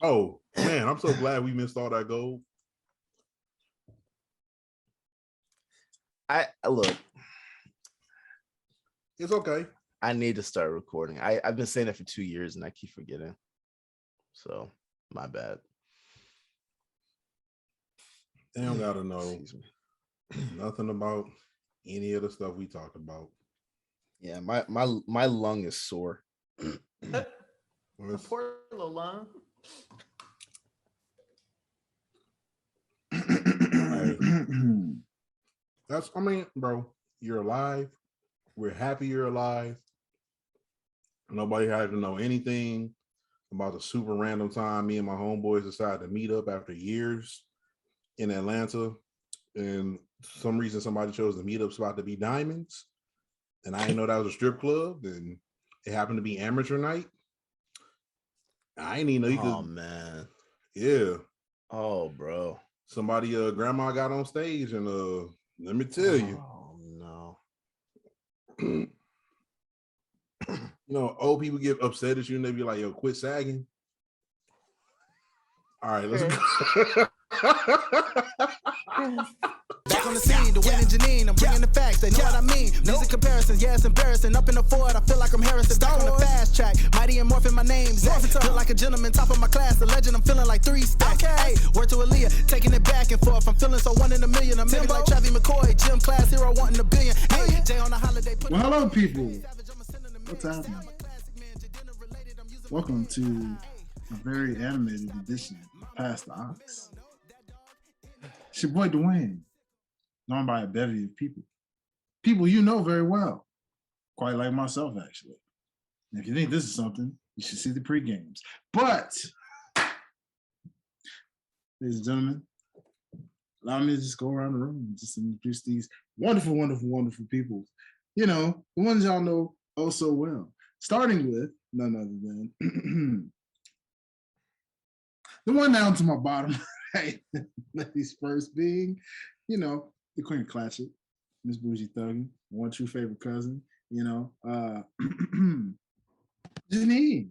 Oh man, I'm so glad we missed all that gold. I look. It's okay. I need to start recording. I've been saying that for 2 years and I keep forgetting. So my bad. They don't gotta know nothing about any of the stuff we talked about. Yeah, my lung is sore. A poor little lung. That's, I mean, bro, you're alive. We're happy you're alive. Nobody had to know anything about the super random time me and my homeboys decided to meet up after years in Atlanta. And for some reason, somebody chose the meetup spot to be Diamonds. And I didn't know that was a strip club. And it happened to be amateur night. I didn't even know you could. Oh, man. Yeah. Oh, bro. Somebody, grandma got on stage and let me tell you. Oh, no. You know, old people get upset at you and they be like, yo, quit sagging. All right, let's go. Back on the scene, Dwayne and Janean, I'm bringing the facts, they know what I mean. Music comparisons, yeah, it's embarrassing. Up in the Ford, I feel like I'm Harrison. Back on the fast track, mighty and morphing my name. Feel like a gentleman, top of my class. The legend, I'm feeling like 3 stacks. Hey, word to Aaliyah, taking it back and forth. I'm feeling so 1 in a million. I'm maybe like Travis McCoy, gym class hero, wanting a billion. Hey, Jay on a holiday. Well, hello, people. What's happening? Welcome to a very animated edition of Past the Ox. It's your boy Dwayne, known by a bevy of people. People you know very well, quite like myself, actually. And if you think this is something, you should see the pre-games. But, ladies and gentlemen, allow me to just go around the room and just introduce these wonderful, wonderful, wonderful people. You know, the ones y'all know oh so well. Starting with none other than the one down to my bottom right, ladies first being, you know, the Queen of Clatchet, Miss Bougie Thuggin, one true favorite cousin, you know, Janean.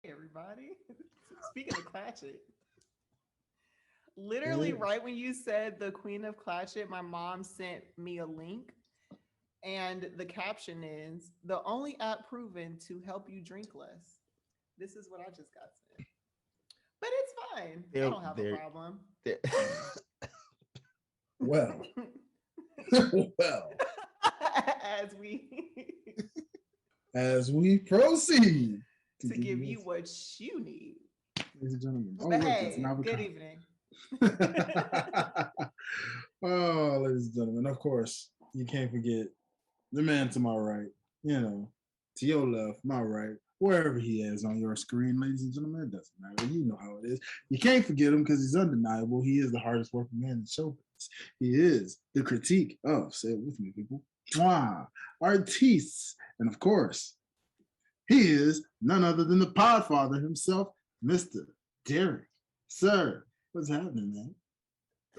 Hey, everybody. Speaking of Clatchet, literally right when you said the Queen of Clatchet, my mom sent me a link. And the caption is, the only app proven to help you drink less. This is what I just got sent. But it's fine. I don't have a problem. Well, well, as we proceed to give you what you need. Ladies and gentlemen. But hey, good evening. Oh, ladies and gentlemen, of course, you can't forget the man to my right, you know, to your left, my right, wherever he is on your screen, ladies and gentlemen, it doesn't matter. You know how it is. You can't forget him because he's undeniable. He is the hardest working man in showbiz. He is the critique of, say it with me, people, artistes. And of course, he is none other than the podfather himself, Mr. Derrick. Sir, what's happening,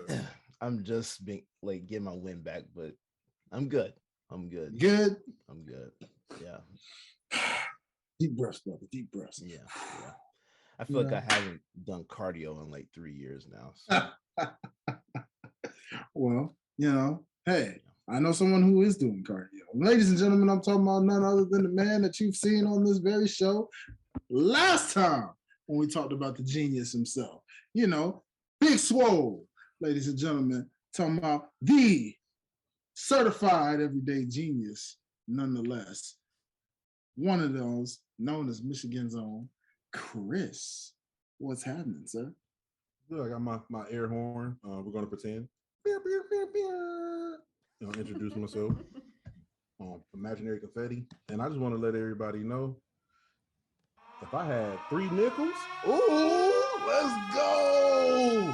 man? I'm just being like getting my win back, but I'm good. Good. I'm good. Yeah. Deep breaths, brother. Deep breaths. Yeah. I feel like I haven't done cardio in like 3 years now. So. Well, you know, hey, I know someone who is doing cardio. Ladies and gentlemen, I'm talking about none other than the man that you've seen on this very show last time when we talked about the genius himself. You know, Big Swole, ladies and gentlemen, talking about the certified everyday genius, nonetheless. One of those known as Michigan's own Chris. What's happening, sir? Look, I got my air horn. We're gonna pretend. Introduce myself. Imaginary confetti, and I just want to let everybody know, if I had 3 nickels, ooh, let's go.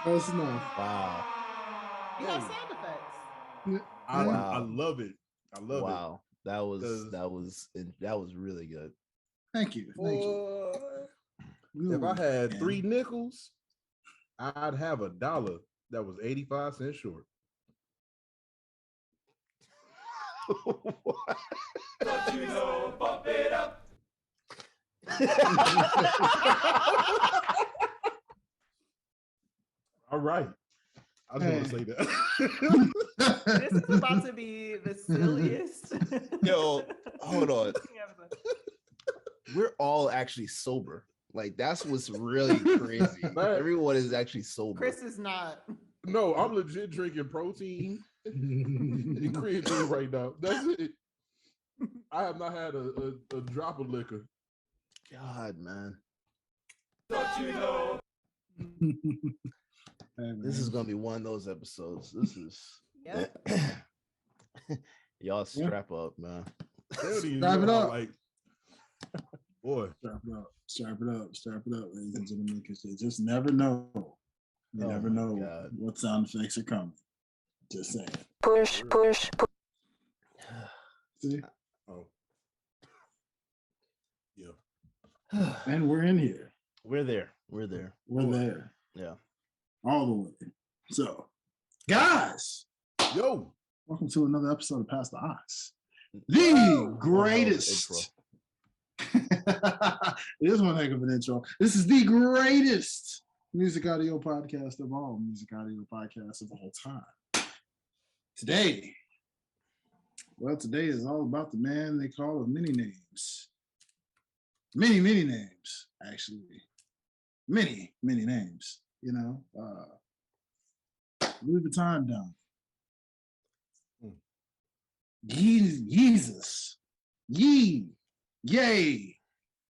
That's enough. Wow. You have sound effects. I love it. I love it. Wow. That was really good. Thank you. If I had 3 nickels, I'd have $1 that was 85 cents short. Don't you know, bump it up. All right. I just want to say that. This is about to be the silliest. Yo, hold on. episode. We're all actually sober. Like that's what's really crazy. Man. Everyone is actually sober. Chris is not. No, I'm legit drinking protein and creatine right now. That's it. I have not had a drop of liquor. God, man. Don't you know? This is gonna be one of those episodes. This is Yep. y'all strap up, man. They don't even Strap know it how, up. like, boy. Strap it up, ladies and gentlemen, because you just never know. You Oh never my know God. what sound effects are coming. Just saying. Push. See? Oh. Yeah. And we're in here. We're there. We're there. We're there. Yeah. All the way. So, guys, Yo. welcome to another episode of Past the Ox. Woo! The greatest. It is one heck of an intro. This is the greatest music audio podcast of all music audio podcasts of all time. Today is all about the man they call of many names. Many names, actually. Many names, you know. Louis Vuitton down. Jesus. Yay.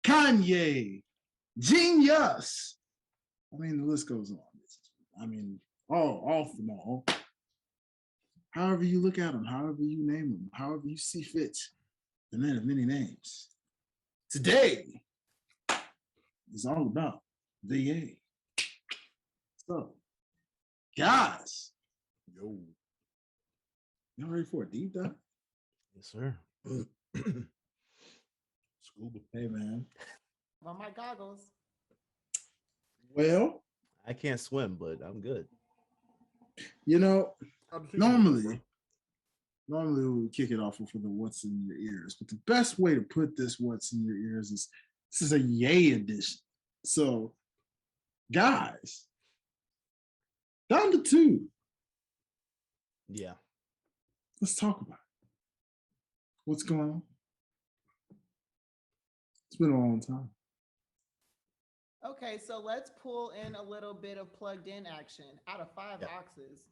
Kanye. Jeen-Yuhs. I mean, the list goes on. I mean, all from all. However you look at them, however you name them, however you see fit, the man of many names. Today is all about the yay. So, guys, Yo. y'all ready for a deep dive? Yes, sir. Scuba. Hey, man. On my goggles. Well, I can't swim, but I'm good. you know, How the normally we would kick it off with the what's in your ears, but the best way to put this what's in your ears is this is a yay edition. So, guys, Donda 2. Yeah. Let's talk about it. What's going on? It's been a long time. Okay, so let's pull in a little bit of plugged in action. Out of 5 Yeah. oxes,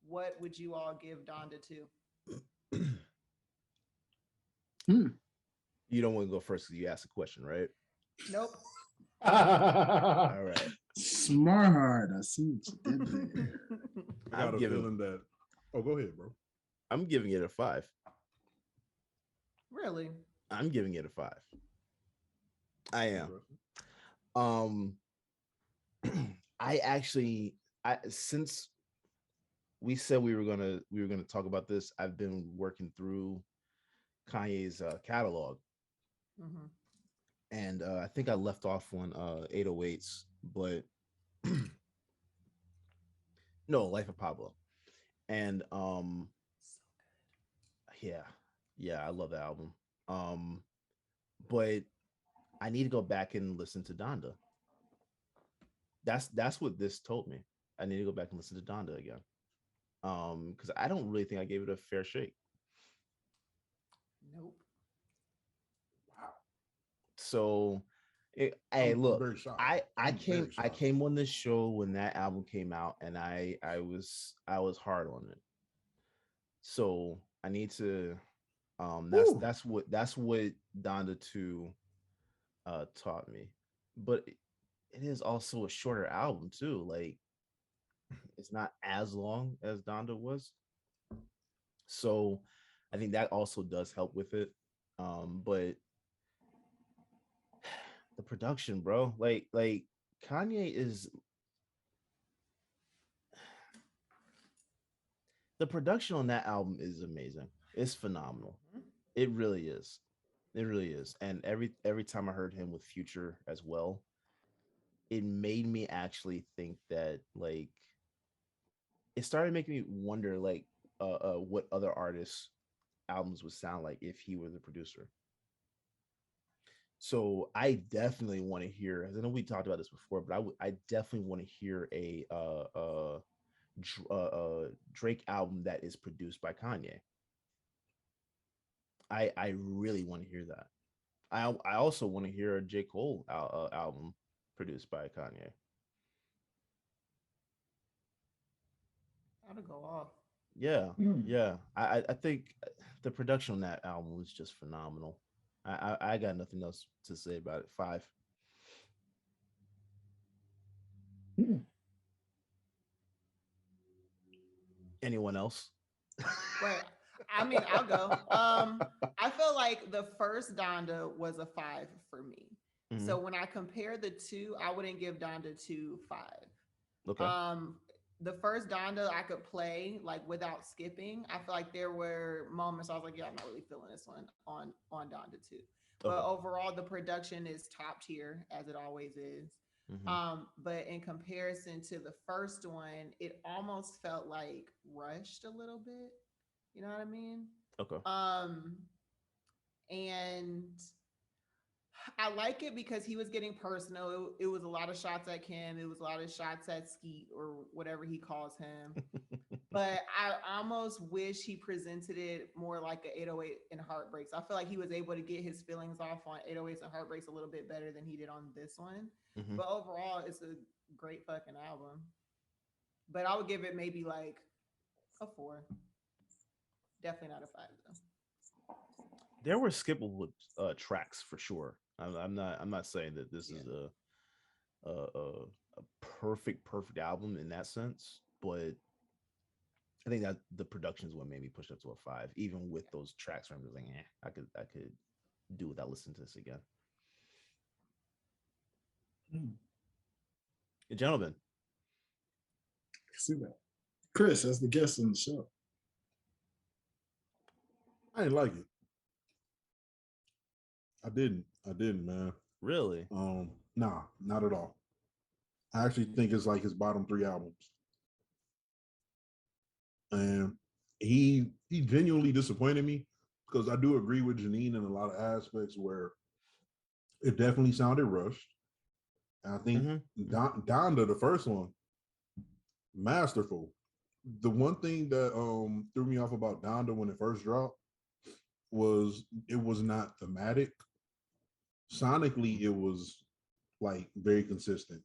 what would you all give Donda to? You don't want to go first because you asked a question, right? Nope. All right. Smart. I see what you did there. I got I'm a giving feeling that. Oh, go ahead, bro. I'm giving it a 5. Really? I'm giving it a 5. I am. Since we said we were gonna talk about this, I've been working through Kanye's catalog, Mhm. and I think I left off on 808s, but no, Life of Pablo, and yeah, I love that album. But I need to go back and listen to Donda. That's what this told me. I need to go back and listen to Donda again. Because I don't really think I gave it a fair shake. Nope. So hey, I'm look, very shocked. I I'm came very I shocked. came on this show when that album came out, and I was hard on it. So I need to Ooh. that's what Donda 2 taught me. But it is also a shorter album too. Like it's not as long as Donda was. So I think that also does help with it. But the production, bro, like Kanye is the production on that album is amazing. It's phenomenal. It really is. It really is. And every time I heard him with Future as well, it made me actually think that like it started making me wonder like what other artists albums would sound like if he were the producer. So I definitely want to hear. I know we talked about this before, but I definitely want to hear a Drake album that is produced by Kanye. I really want to hear that. I also want to hear a J. Cole album produced by Kanye. That'll go off. Yeah, yeah. I think the production on that album was just phenomenal. I got nothing else to say about it. 5. Hmm. Anyone else? Wait, I mean, I'll go. I feel like the first Donda was a 5 for me. So when I compare the two, I wouldn't give Donda 2 5. Okay. The first Donda I could play like without skipping. I feel like there were moments I was like, yeah, I'm not really feeling this one on Donda 2. But Okay. overall, the production is top tier as it always is. But in comparison to the first one, it almost felt like rushed a little bit. You know what I mean? Okay. And I like it because he was getting personal. It was a lot of shots at Kim. It was a lot of shots at Skeet or whatever he calls him. But I almost wish he presented it more like an 808 and Heartbreaks. I feel like he was able to get his feelings off on 808s and Heartbreaks a little bit better than he did on this one. But overall, it's a great fucking album. But I would give it maybe like a 4. Definitely not a 5 though. There were skippable tracks for sure. I'm not saying that this is a perfect album in that sense, but I think that the production is what made me push up to a 5, even with those tracks where I'm just like, I could do without listening to this again. Gentlemen, See that, Chris, as the guest on the show. I didn't like it. I didn't, man. really? Nah, not at all. I actually think it's like his bottom 3 albums. And he genuinely disappointed me because I do agree with Janine in a lot of aspects where it definitely sounded rushed. And I think Donda, the first one, masterful. The one thing that threw me off about Donda when it first dropped was it was not thematic. Sonically, it was like very consistent.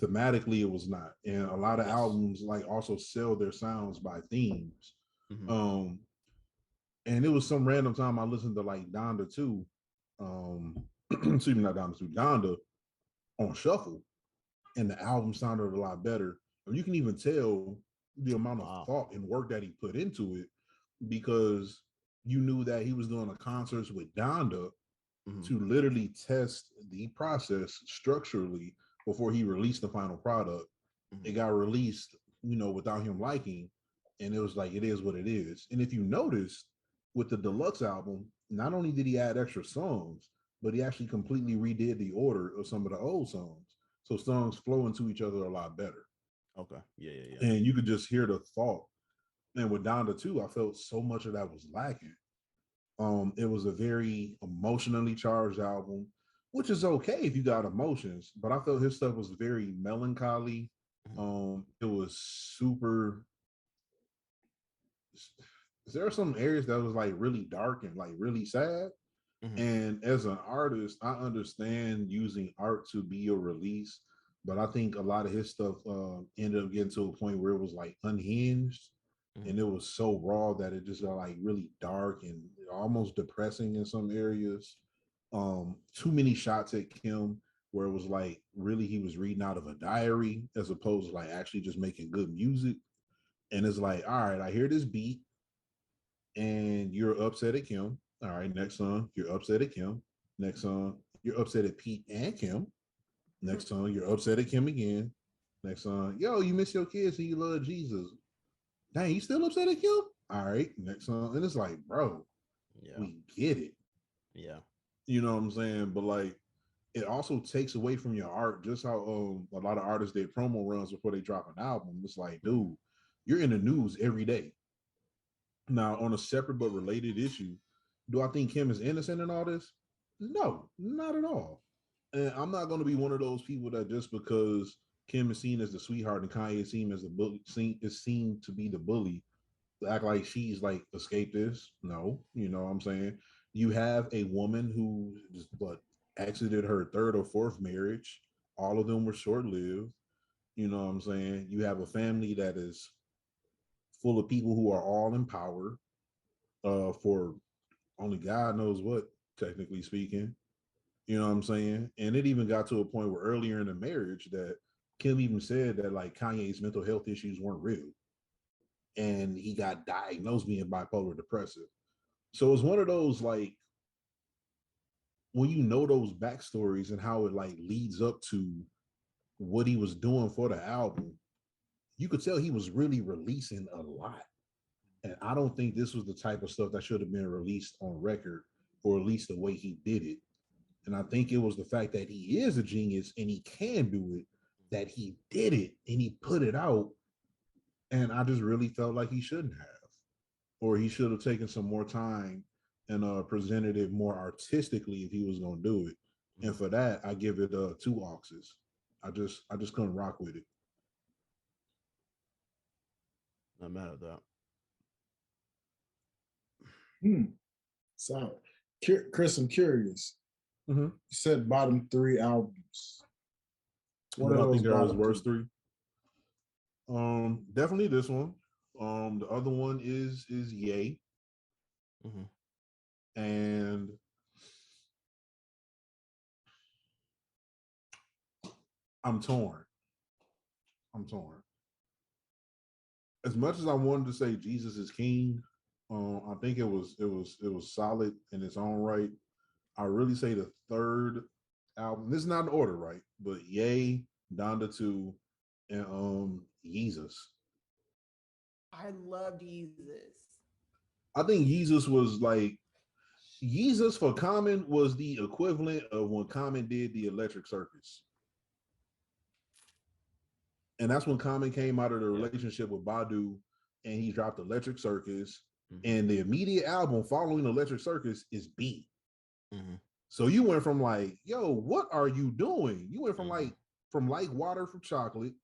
Thematically, it was not. And a lot of albums like also sell their sounds by themes. And it was some random time I listened to like Donda 2. Excuse me, not Donda 2, Donda on shuffle, and the album sounded a lot better. And you can even tell the amount of thought and work that he put into it because you knew that he was doing a concerts with Donda to literally test the process structurally before he released the final product. It got released, without him liking, and it was like, it is what it is. And if you noticed with the deluxe album, not only did he add extra songs, but he actually completely redid the order of some of the old songs. So songs flow into each other a lot better. Okay. Yeah. And you could just hear the thought. And with Donda 2, I felt so much of that was lacking. It was a very emotionally charged album, which is okay if you got emotions, but I felt his stuff was very melancholy. It was super. There are some areas that was like really dark and like really sad. And as an artist, I understand using art to be a release, but I think a lot of his stuff ended up getting to a point where it was like unhinged. And it was so raw that it just got like really dark and almost depressing in some areas. Too many shots at Kim where it was like really he was reading out of a diary as opposed to like actually just making good music. And it's like, all right, I hear this beat and you're upset at Kim. All right, next song, you're upset at Kim. Next song, you're upset at Pete and Kim. Next song, you're upset at Kim again. Next song, yo, you miss your kids and you love Jesus. Dang, you still upset at Kim? All right, next song. And it's like, bro, we get it. Yeah. You know what I'm saying? But like, it also takes away from your art, just how a lot of artists did promo runs before they drop an album. It's like, dude, you're in the news every day. Now, on a separate but related issue, do I think Kim is innocent in all this? No, not at all. And I'm not going to be one of those people that just because Kim is seen as the sweetheart and Kanye is seen as the bully, is seen to be the bully, act like she's like escaped this. No, you know what I'm saying? You have a woman who just what exited her third or fourth marriage. All of them were short lived. You know what I'm saying? You have a family that is full of people who are all in power for only God knows what, technically speaking. You know what I'm saying? And it even got to a point where earlier in the marriage that Kim even said that like Kanye's mental health issues weren't real. And he got diagnosed being bipolar depressive. So it's one of those like when you know those backstories and how it like leads up to what he was doing for the album, you could tell he was really releasing a lot. And I don't think this was the type of stuff that should have been released on record, or at least the way he did it. And I think it was the fact that he is a genius and he can do it, that he did it and he put it out. And I just really felt like he shouldn't have, or he should have taken some more time and presented it more artistically if he was going to do it. And for that, I give it two oxes. I just couldn't rock with it. Not mad at that. So, Chris, I'm curious. Mm-hmm. You said bottom 3 albums. What do I think are his worst 3? Definitely this one. The other one is Ye. Mm-hmm. And I'm torn. As much as I wanted to say Jesus is King, I think it was solid in its own right. I really say the third album. This is not in order, right? But Ye, Donda 2, and Yeezus. I loved Jesus. I think Yeezus was like Yeezus for Common was the equivalent of when Common did the Electric Circus. And that's when Common came out of the relationship with Badu and he dropped Electric Circus. Mm-hmm. And the immediate album following Electric Circus is B. Mm-hmm. So you went from like, yo, what are you doing? You went from like Water for Chocolate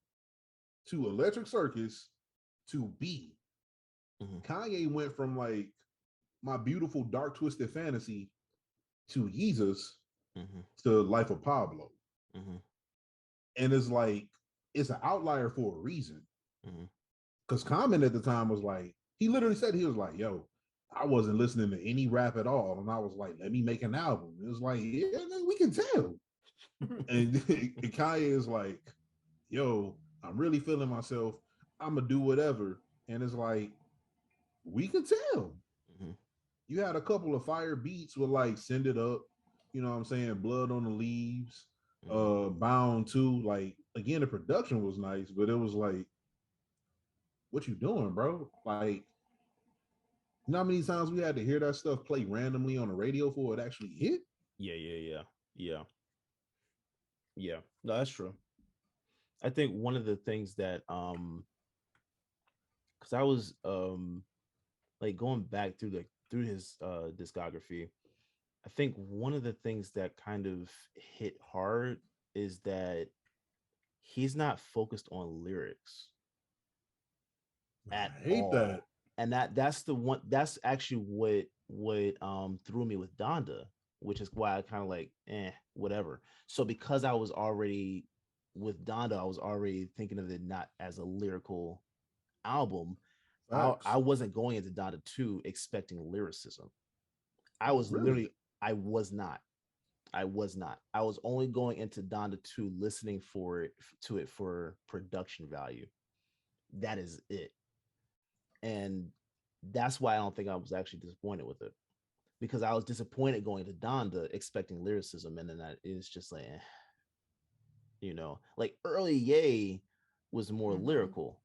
to Electric Circus to B. Mm-hmm. Kanye went from like My Beautiful Dark Twisted Fantasy to Yeezus to Life of Pablo. Mm-hmm. And it's like, it's an outlier for a reason. Because Common at the time was like, he literally said, he was like, yo, I wasn't listening to any rap at all. And I was like, let me make an album. It was like, yeah, we can tell. and Kanye is like, yo, I'm really feeling myself. I'm going to do whatever. And it's like, we can tell. You had a couple of fire beats with like Send It Up, you know what I'm saying? Blood on the Leaves, Bound 2. Like, again, the production was nice, but it was like, what you doing, bro? Like, you know how many times we had to hear that stuff play randomly on the radio for it actually hit? Yeah. No, that's true. I think one of the things that because I was like going back through his discography, I think one of the things that kind of hit hard is that he's not focused on lyrics at all. I hate that. And that's the one that's actually what threw me with Donda, which is why I kind of like whatever. So because I was already with Donda, I was already thinking of it not as a lyrical album. I wasn't going into Donda 2 expecting lyricism. I was literally I was not. I was only going into Donda 2 listening for production value. That is it. And that's why I don't think I was actually disappointed with it, because I was disappointed going to Donda expecting lyricism, and then it's just like, like early Ye was more lyrical.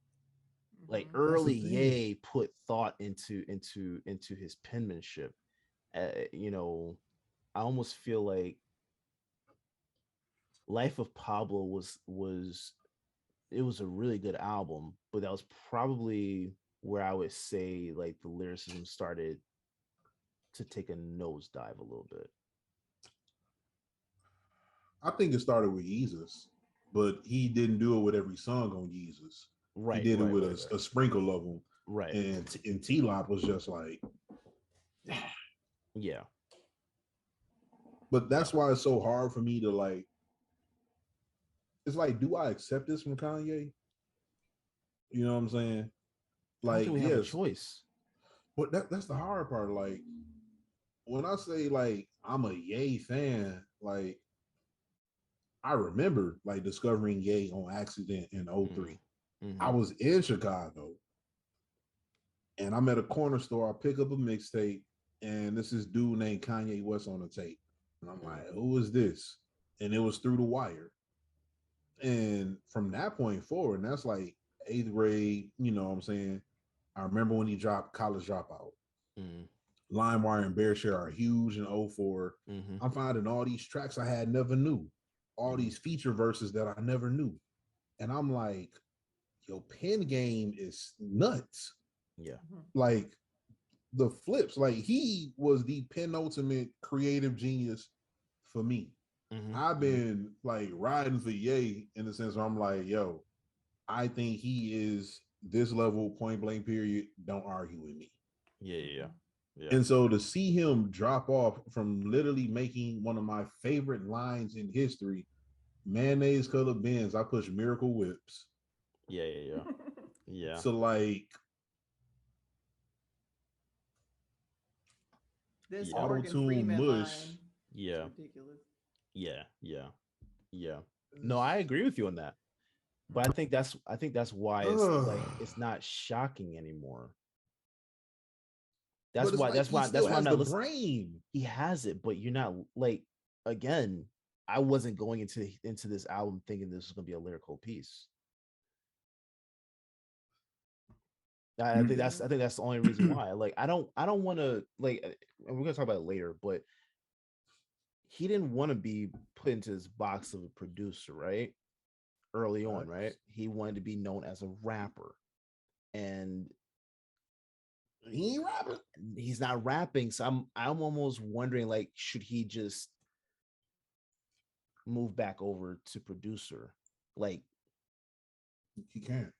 Like early Ye put thought into his penmanship. I almost feel like Life of Pablo was a really good album, but that was probably where I would say like the lyricism started to take a nosedive a little bit. I think it started with Jesus, but he didn't do it with every song on Jesus. Right. He did it with right. a sprinkle of them. Right. And T-Lop was just like, yeah. But that's why it's so hard for me to like. It's like, do I accept this from Kanye? You know what I'm saying? I don't Like, think we have a yes, choice. but that's the hard part. Like, when I say like I'm a Ye fan, like I remember like discovering Ye on accident in 03. Mm-hmm. I was in Chicago and I'm at a corner store. I pick up a mixtape and this is dude named Kanye West on the tape. And I'm like, who is this? And it was Through the Wire. And from that point forward, and that's like 8th grade, you know what I'm saying? I remember when he dropped College Dropout. LimeWire and Bearshare are huge in 04. I'm finding all these tracks I had never knew, all these feature verses that I never knew. And I'm like, your pen game is nuts. Yeah. Like the flips, like he was the penultimate creative genius for me. I've been like riding for Ye in the sense where I'm like, yo, I think he is this level, point blank, period. Don't argue with me. Yeah. And so to see him drop off from literally making one of my favorite lines in history, mayonnaise colored Benz, I push Miracle Whips. Yeah. So like this auto Morgan tune Freeman mush. line. Yeah. It's ridiculous. Yeah. No, I agree with you on that. But I think that's why it's like it's not shocking anymore. That's why I'm not listening. Brain. He has it, but you're not like, again, I wasn't going into this album thinking this was gonna be a lyrical piece. I think that's the only reason why. Like, I don't want to like, and we're gonna talk about it later, but he didn't want to be put into this box of a producer, right? Early on, right? He wanted to be known as a rapper, and he ain't rapping. He's not rapping. So I'm almost wondering, like, should he just move back over to producer? Like, he can't.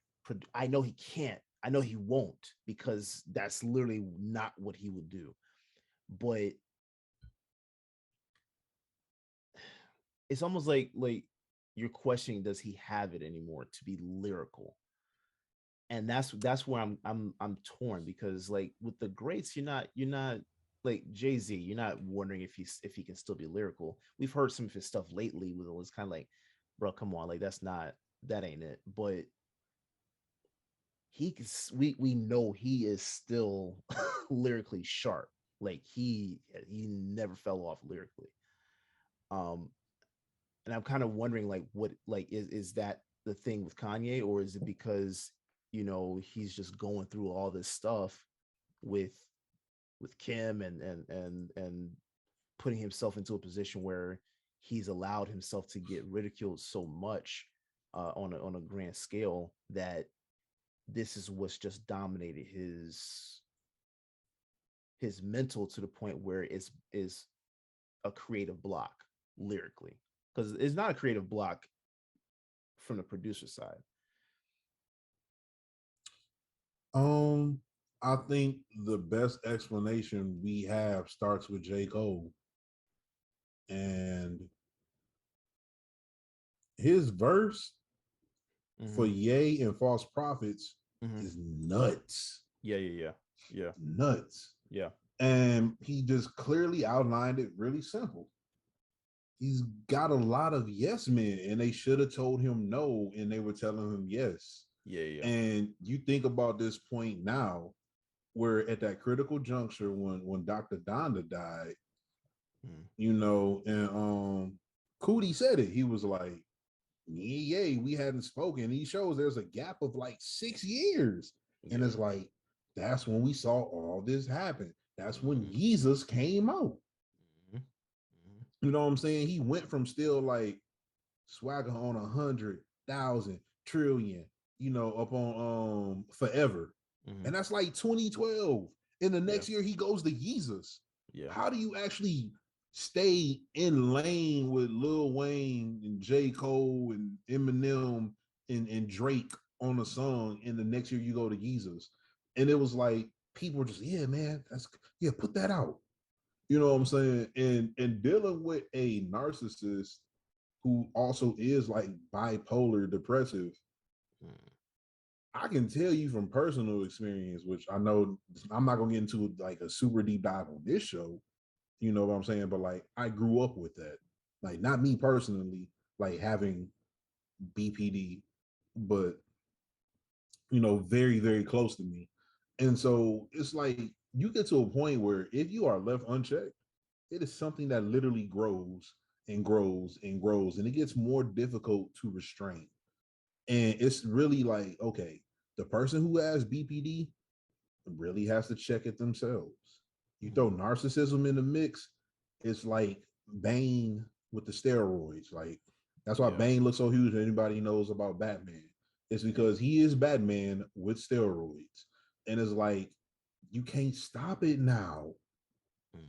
I know he can't. I know he won't, because that's literally not what he would do. But it's almost like you're questioning, does he have it anymore to be lyrical? And that's where I'm torn, because like with the greats, you're not like Jay-Z, you're not wondering if he can still be lyrical. We've heard some of his stuff lately with it was kind of like, bro, come on, like that ain't it. But we know he is still lyrically sharp. Like he never fell off lyrically. And I'm kind of wondering, like, what, like, is that the thing with Kanye, or is it because, you know, he's just going through all this stuff with Kim and putting himself into a position where he's allowed himself to get ridiculed so much on a grand scale, that this is what's just dominated his mental, to the point where it's a creative block lyrically, because it's not a creative block from the producer side. I think the best explanation we have starts with J. Cole, and his verse for Ye and False Prophets is nuts. Yeah. Nuts. Yeah. And he just clearly outlined it really simple. He's got a lot of yes men, and they should have told him no, and they were telling him yes. Yeah. And you think about this point now, where at that critical juncture when Dr. Donda died, you know, and Cootie said it. He was like, yeah, we hadn't spoken. He shows there's a gap of like 6 years. And it's like, that's when we saw all this happen. That's when Jesus came out. You know what I'm saying? He went from still like swagger on 100,000 trillion, you know, up on Forever. And that's like 2012. And the next year he goes to Yeezus. Yeah. How do you actually stay in lane with Lil Wayne and J. Cole and Eminem and Drake on a song, and the next year you go to Yeezus? And it was like people were just, yeah, man, put that out. You know what I'm saying? And dealing with a narcissist who also is like bipolar depressive, I can tell you from personal experience, which I know I'm not gonna get into like a super deep dive on this show, you know what I'm saying? But like I grew up with that. Like not me personally, like having BPD, but you know, very, very close to me. And so it's like you get to a point where if you are left unchecked, it is something that literally grows and grows and grows, and it gets more difficult to restrain. And it's really like, okay, the person who has BPD really has to check it themselves. You throw narcissism in the mix, it's like Bane with the steroids. Like that's why Bane looks so huge. Anybody knows about Batman. It's because he is Batman with steroids. And it's like, you can't stop it now.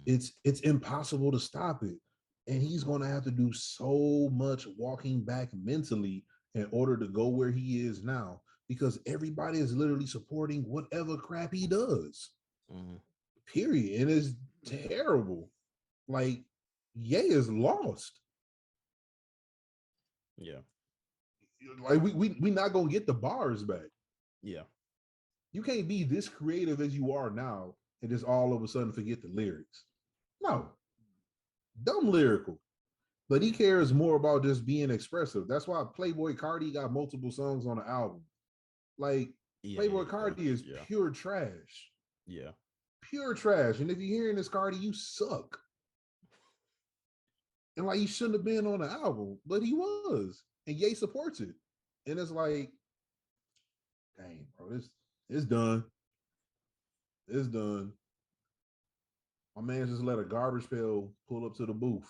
It's impossible to stop it. And he's going to have to do so much walking back mentally in order to go where he is now, because everybody is literally supporting whatever crap he does. Period. And it's terrible. Like, Ye is lost. Yeah. Like we not gonna get the bars back. Yeah. You can't be this creative as you are now and just all of a sudden forget the lyrics. No. Dumb lyrical. But he cares more about just being expressive. That's why Playboy Cardi got multiple songs on the album. Like Playboy Cardi is pure trash. Yeah. Pure trash. And if you're hearing this, Cardi, you suck. And like he shouldn't have been on the album, but he was. And Ye supports it. And it's like, dang, bro, it's done. It's done. My man just let a garbage pail pull up to the booth.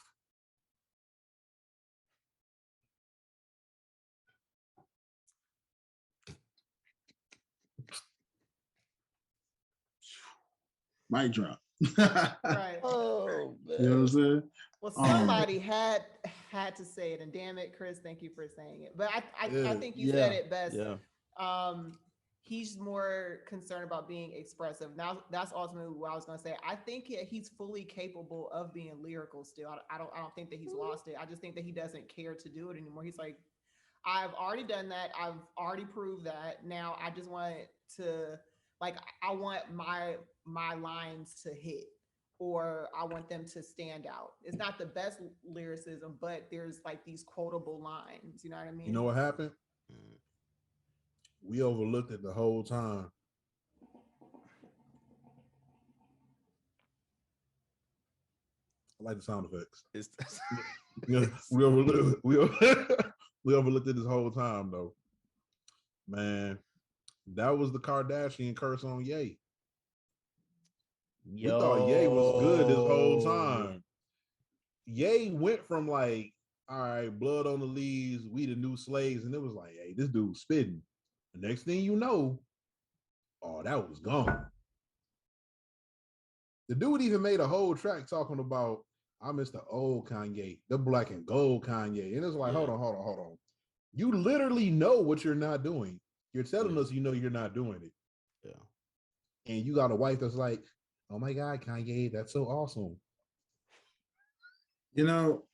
Mic drop. Right. Oh man. You know what I'm saying? Well, somebody had to say it, and damn it, Chris, thank you for saying it. But I think you said it best. Yeah. He's more concerned about being expressive. Now, that's ultimately what I was going to say. I think he's fully capable of being lyrical still. I don't think that he's lost it. I just think that he doesn't care to do it anymore. He's like, I've already done that. I've already proved that. Now I just want to, like, I want my lines to hit, or I want them to stand out. It's not the best lyricism, but there's like these quotable lines. You know what I mean? You know what happened? We overlooked it the whole time. I like the sound effects. We overlooked it this whole time, though. Man, that was the Kardashian curse on Ye. We thought Ye was good this whole time. Ye went from like, all right, blood on the leaves, we the new slaves, and it was like, hey, this dude's spitting. The next thing you know, oh, that was gone. The dude even made a whole track talking about, I miss the old Kanye, the black and gold Kanye. And it's like, hold on. You literally know what you're not doing. You're telling us you know you're not doing it. Yeah. And you got a wife that's like, oh my God, Kanye, that's so awesome. You know,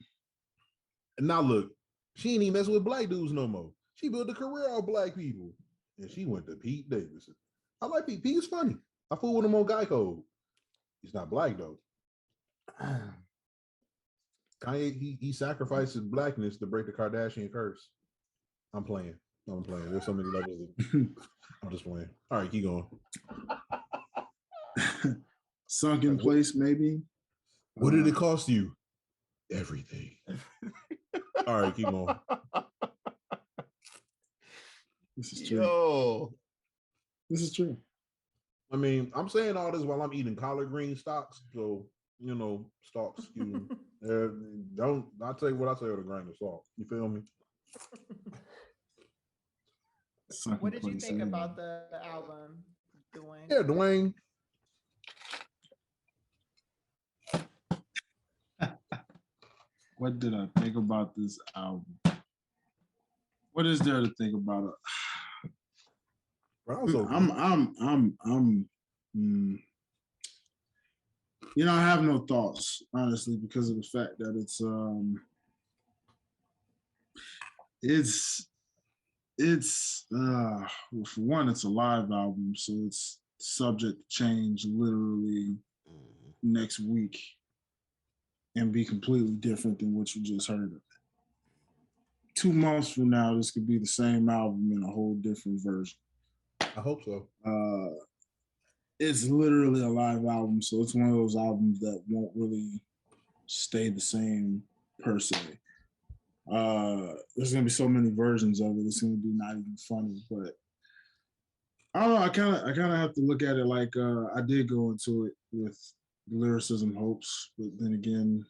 and now look, she ain't even messing with black dudes no more. She built a career on black people. And she went to Pete Davidson. I like Pete. Pete's funny. I fool with him on Guy Code. He's not black though. Kanye, he sacrifices blackness to break the Kardashian curse. I'm playing. There's so many levels. I'm just playing. All right, keep going. Sunk in place, maybe. What did it cost you? Everything. All right, keep going. This is true. This is true. I mean, I'm saying all this while I'm eating collard green stalks. So, you know, stalks. I'll tell you what I say with a grain of salt. You feel me? What did you think about the album? Dwayne. Yeah, Dwayne. What did I think about this album? What is there to think about it? Bro, also, you know, I have no thoughts, honestly, because of the fact that for one, it's a live album, so it's subject to change literally next week and be completely different than what you just heard of. 2 months from now, this could be the same album in a whole different version. I hope so. It's literally a live album, so it's one of those albums that won't really stay the same per se. There's gonna be so many versions of it. It's gonna be not even funny, but I don't know. I kind of have to look at it like I did go into it with lyricism hopes, but then again,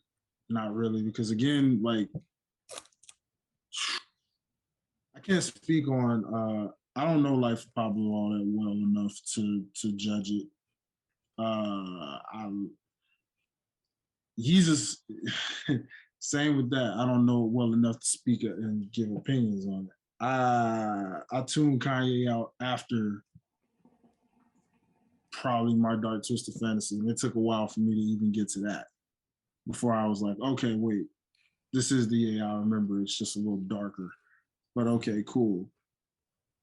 not really, because again, like I can't speak on. I don't know Life of Pablo all that well enough to judge it. Jesus, same with that. I don't know well enough to speak and give opinions on it. I tuned Kanye out after probably My Dark Twisted Fantasy, and it took a while for me to even get to that before I was like, okay, wait, this is the I remember. It's just a little darker, but okay, cool.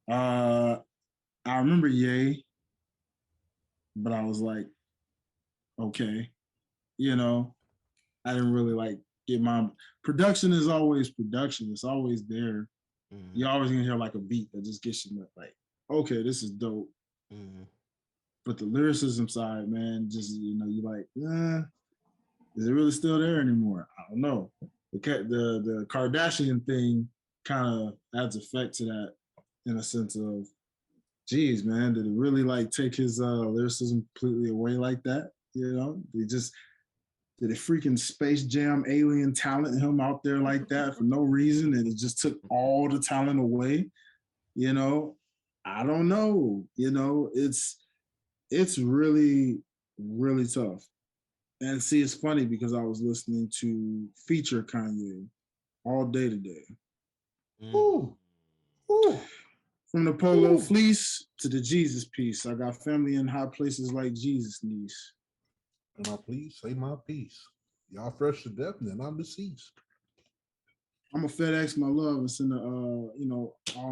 I remember Ye, but I was like, okay, you know, I didn't really like get my production is always production. It's always there. You're always gonna hear like a beat that just gets you like, okay, this is dope. But the lyricism side, man, just you're like, is it really still there anymore? I don't know. The Kardashian thing kind of adds effect to that in a sense of, geez, man, did it really like take his lyricism completely away like that? You know, did it freaking Space Jam alien talent him out there like that for no reason, and it just took all the talent away? You know, I don't know. You know, it's really, really tough. And see, it's funny because I was listening to Feature Kanye all day today. Ooh. Ooh. From the Polo Fleece to the Jesus piece. I got family in high places like Jesus niece. And I please say my piece. Y'all fresh to death, and then I'm deceased. I'm a FedEx my love and send all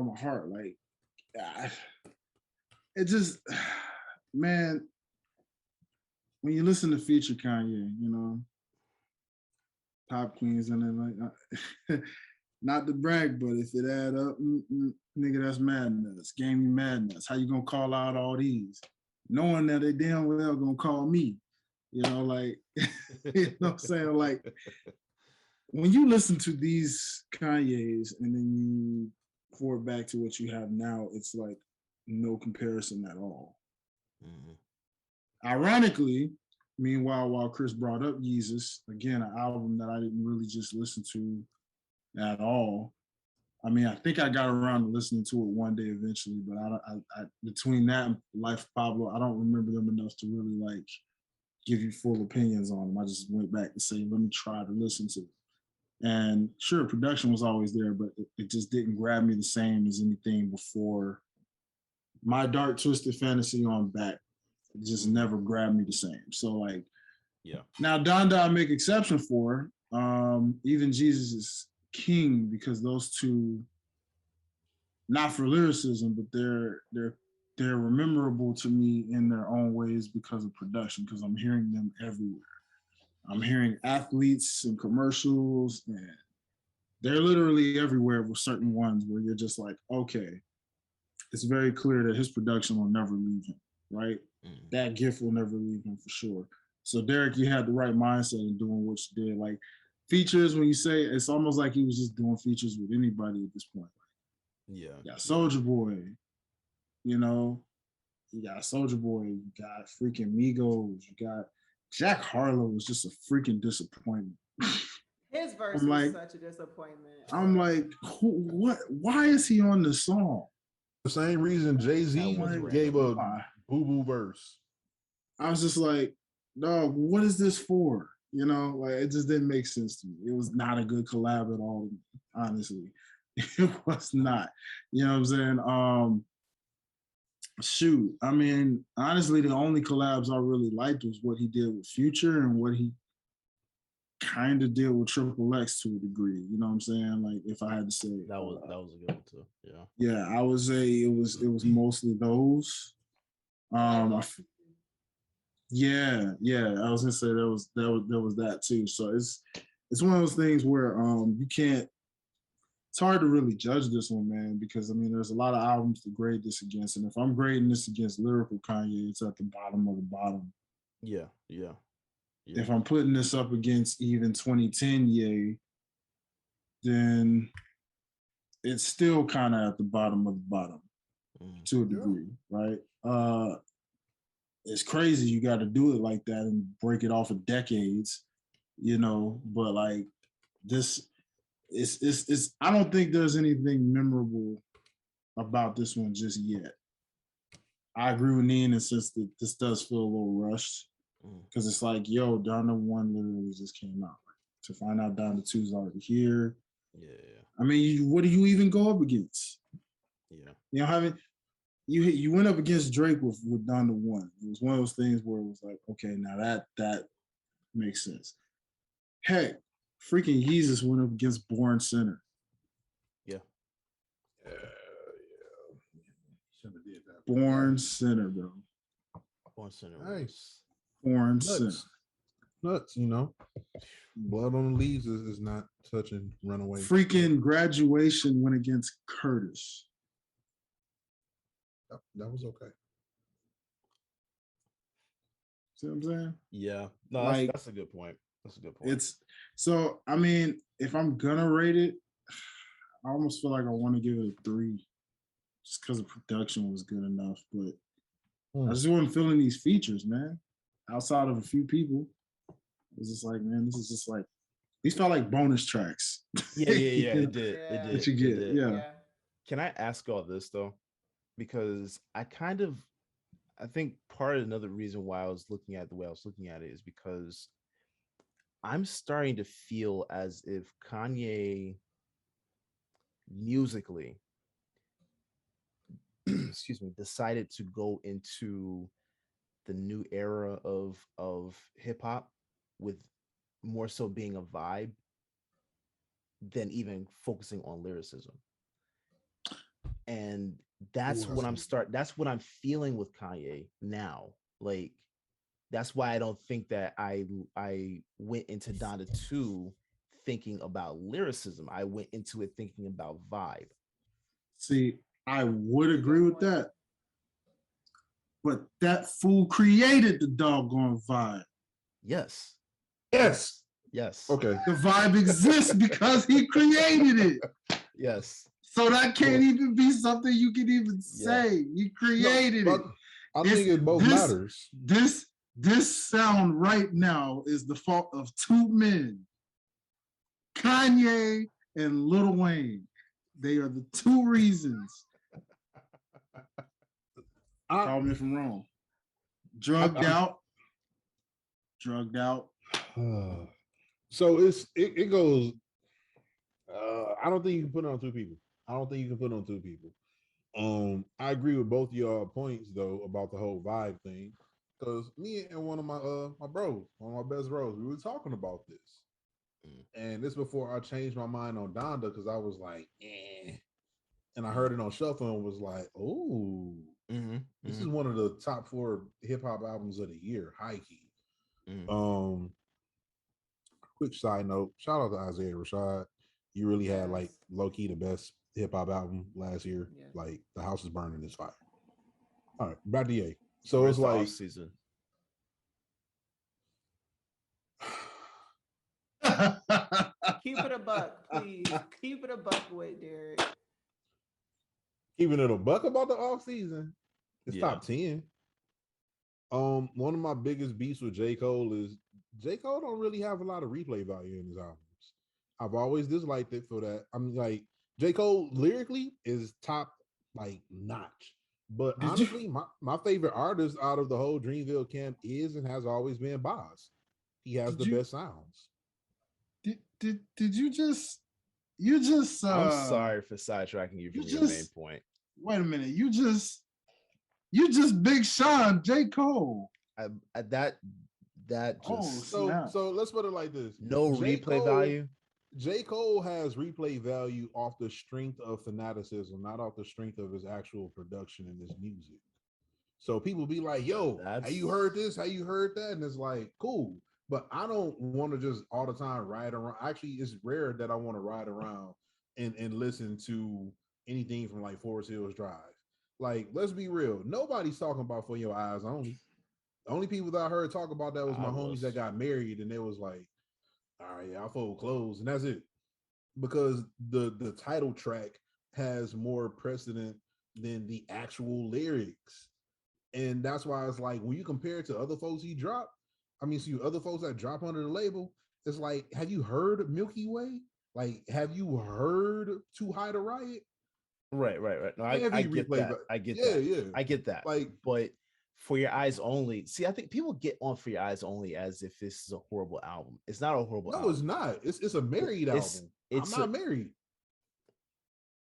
my heart. Like, it just, man, when you listen to Feature Kanye, you know, Top Queens and then like, not to brag, but if it add up, nigga, that's madness. Gamey madness. How you gonna call out all these, knowing that they damn well gonna call me? You know, like, you know what I'm saying? Like, when you listen to these Kanye's and then you forward back to what you have now, it's like no comparison at all. Ironically, meanwhile, while Chris brought up Yeezus, again, an album that I didn't really just listen to at all. I mean, I think I got around to listening to it one day eventually, but I between that and Life of Pablo, I don't remember them enough to really like give you full opinions on them. I just went back to say, let me try to listen to it. And sure, production was always there, but it just didn't grab me the same as anything before. My Dark Twisted Fantasy on back, it just never grabbed me the same. So like, yeah. Now Donda I make exception for. Even Jesus is King, because those two, not for lyricism, but they're memorable to me in their own ways because of production, because I'm hearing them everywhere. I'm hearing athletes and commercials, and they're literally everywhere with certain ones where you're just like, okay, it's very clear that his production will never leave him, right? That gift will never leave him for sure. So Derrick, you had the right mindset in doing what you did. Like features, when you say, it's almost like he was just doing features with anybody at this point. Yeah. You got Soulja Boy, you know, you got Soulja Boy, you got freaking Migos, you got Jack Harlow was just a freaking disappointment. His verse was like, such a disappointment. I'm like, what? Why is he on the song? The same reason Jay-Z gave a Boo Boo verse. I was just like, dog, what is this for? You know, like it just didn't make sense to me. It was not a good collab at all, honestly. It was not. You know what I'm saying? Shoot. I mean, honestly, the only collabs I really liked was what he did with Future and what he kind of did with Triple X to a degree. You know what I'm saying? Like if I had to say That was a good one too. Yeah. yeah, I would say it was mostly those. Yeah, I was gonna say there was that too. So it's one of those things where you can't. It's hard to really judge this one, man, because I mean there's a lot of albums to grade this against, and if I'm grading this against lyrical Kanye, it's at the bottom of the bottom. Yeah. If I'm putting this up against even 2010 Ye, then it's still kind of at the bottom of the bottom to a degree, right? It's crazy you got to do it like that and break it off of decades, you know. But like this, it's. I don't think there's anything memorable about this one just yet. I agree with Neen in the sense that this does feel a little rushed because it's like, yo, Donda 1 literally just came out. To find out Donda 2 is already here. Yeah. I mean, what do you even go up against? Yeah. You know, you went up against Drake with Donda 1. It was one of those things where it was like, okay, now that makes sense. Heck, freaking Yeezus went up against Born Sinner. Yeah. Should have did that. Born Sinner, bro. Born Sinner. Nice. Born Sinner. Nuts, you know. Blood on the Leaves is not touching Runaway. Freaking Graduation went against Curtis. That was okay. See what I'm saying? Yeah. No, Like, that's a good point. That's a good point. It's so. I mean, if I'm gonna rate it, I almost feel like I want to give it a 3, just because the production was good enough. But I just wasn't feeling these features, man. Outside of a few people, it was just like, man, this is just like these felt like bonus tracks. Yeah. It did. It did. What you get? It did. Yeah. Can I ask all this though? Because I think part of another reason why I was looking at the way I was looking at it is because I'm starting to feel as if Kanye musically excuse me, decided to go into the new era of hip hop with more so being a vibe than even focusing on lyricism. And that's what I'm feeling with Kanye now. Like that's why I don't think that I went into Donda 2 thinking about lyricism. I went into it thinking about vibe. See, I would agree with that. But that fool created the doggone vibe. Yes. Yes. Okay. The vibe exists because he created it. Yes. So that can't even be something you can even say. He created it. I think it both matters. This sound right now is the fault of 2 men, Kanye and Lil Wayne. They are the 2 reasons. Call me if I'm wrong. Drugged out. So it goes. I don't think you can put it on 2 people. I agree with both y'all points though about the whole vibe thing. Because me and one of my bros, one of my best bros, we were talking about this. And this before I changed my mind on Donda because I was like, and I heard it on Shuffle and was like, oh, this is one of the top 4 hip hop albums of the year, high key. Quick side note, shout out to Isaiah Rashad. You really had like low key the best hip hop album last year. Yes. Like The House is Burning is fire. All right, back to Ye. So it's like season. Keep it a buck, please. Keep it a buck with Derrick. Keeping it a buck about the off season. It's top 10. One of my biggest beefs with J. Cole is J. Cole don't really have a lot of replay value in his albums. I've always disliked it for that. I'm like, J. Cole lyrically is top like notch, But honestly, my favorite artist out of the whole Dreamville camp is and has always been Boz. He has the best sounds. Did you just I'm sorry for sidetracking you from your main point. Wait a minute. You just Big Sean, J. Cole. That just so let's put it like this. No replay value. J. Cole has replay value off the strength of fanaticism, not off the strength of his actual production and his music. So people be like, yo, how you heard this? How you heard that? And it's like, cool. But I don't want to just all the time ride around. Actually, it's rare that I want to ride around and listen to anything from like Forest Hills Drive. Like, let's be real. Nobody's talking about For Your Eyes Only. The only people that I heard talk about that was my homies that got married, and they was like, all right, yeah, I fold clothes, and that's it. Because the title track has more precedent than the actual lyrics. And that's why it's like, when you compare it to other folks he dropped, other folks that drop under the label, it's like, have you heard Milky Way? Like, have you heard Too High to Riot? Right. No, I get that. I get that. Yeah. I get that. Like, but For Your Eyes Only. See, I think people get on For Your Eyes Only as if this is a horrible album. It's not a horrible album. No, it's not. It's a married album. I'm not married.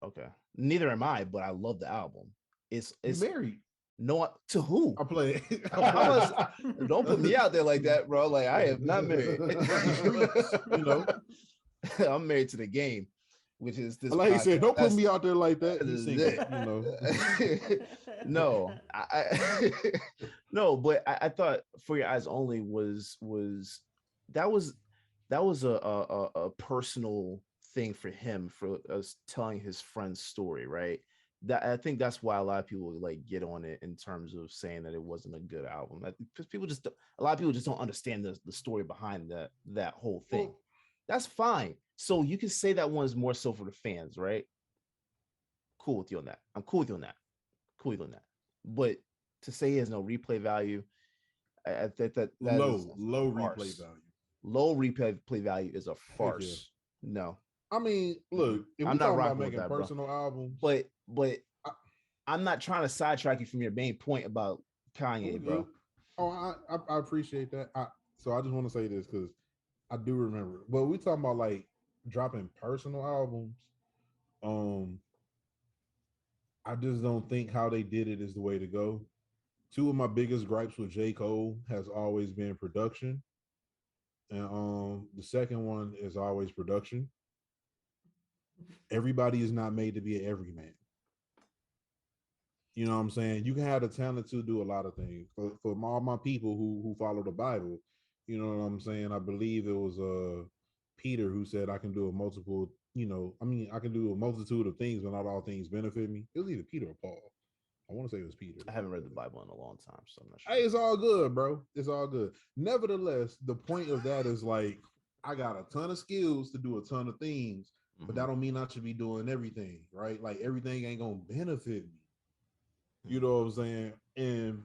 Okay. Neither am I, but I love the album. It's married. No, to who? I play. Don't put me out there like that, bro. Like, I am not married. I'm married to the game, which is this. Like you said, don't put me out there like that. No, no, but I thought For Your Eyes Only was a personal thing for him, for us telling his friend's story, right? That I think that's why a lot of people like get on it in terms of saying that it wasn't a good album. Because a lot of people just don't understand the story behind that whole thing. Well, that's fine. So you can say that one is more so for the fans, right? Cool with you on that. I'm cool with you on that. But to say he has no replay value, I think that low replay value. Low replay value is a farce. Yeah. No. I mean, look, if I'm not about making personal albums, but I'm not trying to sidetrack you from your main point about Kanye, bro. Oh, I appreciate that. So I just want to say this because I do remember, but we talking about like dropping personal albums. I just don't think how they did it is the way to go. Two of my biggest gripes with J. Cole has always been production, and the second one is always production. Everybody is not made to be an everyman. You know what I'm saying? You can have the talent to do a lot of things. For all my people who follow the Bible, you know what I'm saying? I believe it was Peter who said I can do I can do a multitude of things, but not all things benefit me. It was either Peter or Paul. I want to say it was Peter. I haven't read the Bible in a long time, so I'm not sure. Hey, it's all good, bro. It's all good. Nevertheless, the point of that is like, I got a ton of skills to do a ton of things, but that don't mean I should be doing everything, right? Like, everything ain't gonna benefit me. You know what I'm saying? And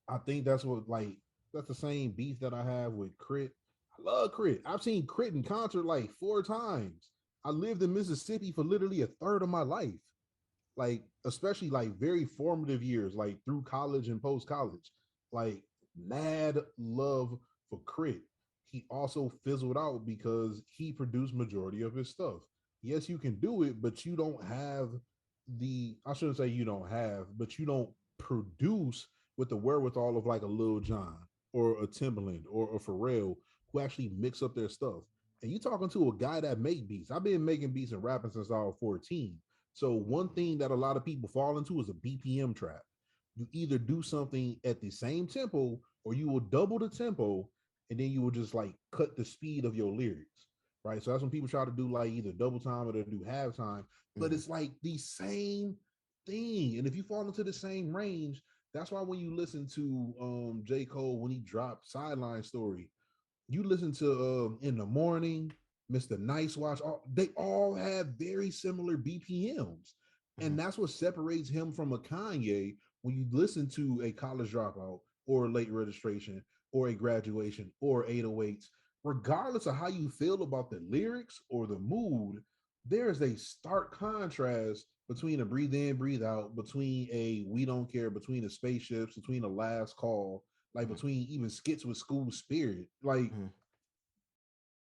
I think that's the same beef that I have with Crit. I love Crit. I've seen Crit in concert like 4 times. I lived in Mississippi for literally a third of my life. Like, especially like very formative years, like through college and post-college. Like, mad love for Crit. He also fizzled out because he produced majority of his stuff. Yes, you can do it, but you don't have I shouldn't say you don't have, but you don't produce with the wherewithal of like a Lil Jon or a Timbaland or a Pharrell who actually mix up their stuff. And you talking to a guy that make beats. I've been making beats and rapping since I was 14. So one thing that a lot of people fall into is a BPM trap. You either do something at the same tempo or you will double the tempo and then you will just like cut the speed of your lyrics, right? So that's when people try to do like either double time or they do halftime, but it's like the same thing. And if you fall into the same range, that's why when you listen to J. Cole, when he dropped Sideline Story, you listen to In the Morning, Mr. Nice Watch, they all have very similar BPMs. And that's what separates him from a Kanye. When you listen to a College Dropout or Late Registration or a Graduation or 808s, regardless of how you feel about the lyrics or the mood, there's a stark contrast between a breathe in, breathe out, between a we don't care, between the spaceships, between the last call, like between even skits with school spirit, like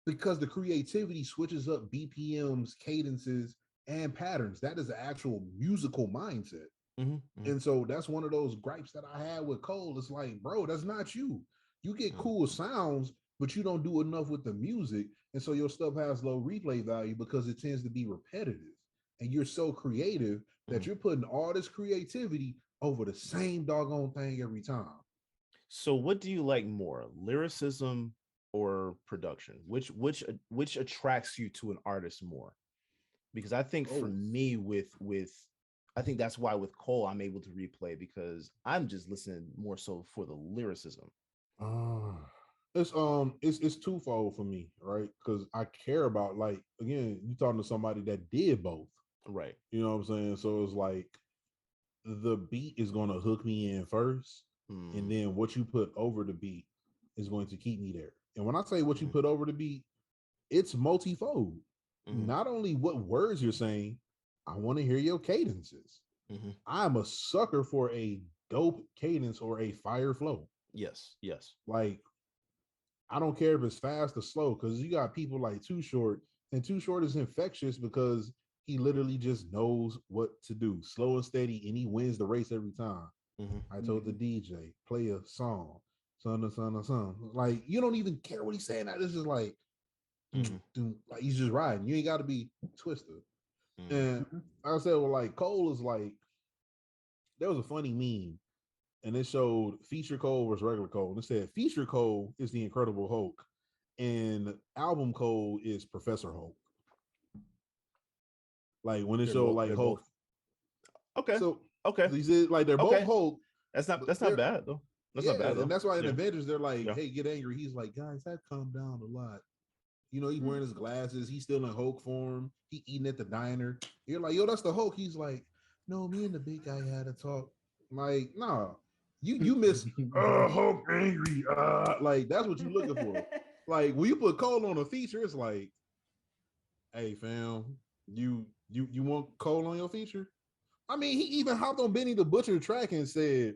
because the creativity switches up BPMs, cadences, and patterns. That is an actual musical mindset. And so that's one of those gripes that I had with Cole. It's like, bro, that's not you. You get cool sounds, but you don't do enough with the music. And so your stuff has low replay value because it tends to be repetitive. And you're so creative that you're putting all this creativity over the same doggone thing every time. So what do you like more, lyricism or production? Which attracts you to an artist more? Because I think for me with I think that's why with Cole I'm able to replay, because I'm just listening more so for the lyricism. It's twofold for me, right? Because I care about, like, again, you talking to somebody that did both, right? You know what I'm saying? So it's like the beat is going to hook me in first, and then what you put over the beat is going to keep me there. And when I say what you put over the beat, it's multifold. Not only what words you're saying, I want to hear your cadences. I'm a sucker for a dope cadence or a fire flow. Yes. Like, I don't care if it's fast or slow, because you got people like Too Short, and Too Short is infectious because he literally just knows what to do, slow and steady, and he wins the race every time. I told the DJ, play a song, son. Like, you don't even care what he's saying. That is just like, like he's just riding. You ain't got to be twisted. And I said, well, like Cole is like, there was a funny meme, and it showed feature Cole versus regular Cole. And it said feature Cole is the Incredible Hulk, and album Cole is Professor Hulk. Like when it showed like Hulk. Okay. So okay. He said like they're both Hulk. That's not bad though. That's not bad though. And that's why in Avengers they're like, hey, get angry. He's like, guys, that calmed down a lot. You know, he's wearing his glasses. He's still in Hulk form. He eating at the diner. You're like, yo, that's the Hulk. He's like, no, me and the big guy had a talk. Like, nah, you miss Hulk angry. Like that's what you're looking for. Like when you put Cole on a feature, it's like, hey fam, you want Cole on your feature? I mean, he even hopped on Benny the Butcher track and said,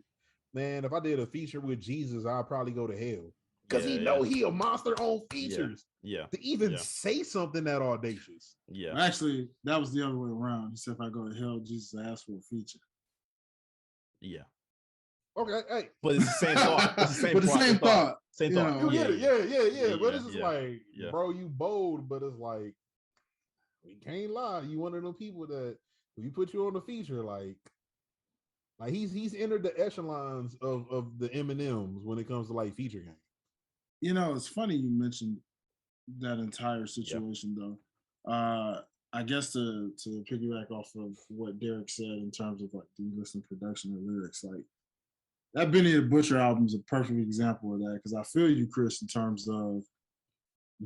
man, if I did a feature with Jesus, I'll probably go to hell. Because he know he a monster on features. To even say something that audacious. Actually, that was the other way around. He said, if I go to hell, Jesus asked for a feature. Okay, hey. But it's the same thought. It's the same, but the same thought. Same thought. You get it. Yeah. But it's just like, bro, you bold, but it's like, we can't lie. You one of them people that if you put you on the feature, like he's entered the echelons of the M&Ms when it comes to like feature game. You know, it's funny you mentioned that entire situation though. I guess to piggyback off of what Derrick said in terms of like, do you listen to production or lyrics? Like that Benny the Butcher album is a perfect example of that, because I feel you, Chris, in terms of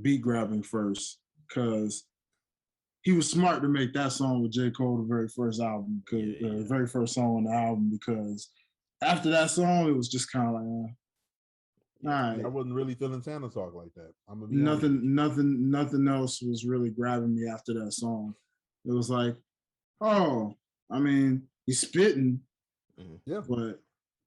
beat grabbing first, because he was smart to make that song with J. Cole the very first album, because the very first song on the album, because after that song, it was just kind of like, all right. I wasn't really feeling Santa Talk like that. I'm gonna be nothing else was really grabbing me after that song. It was like, oh, I mean, he's spitting, but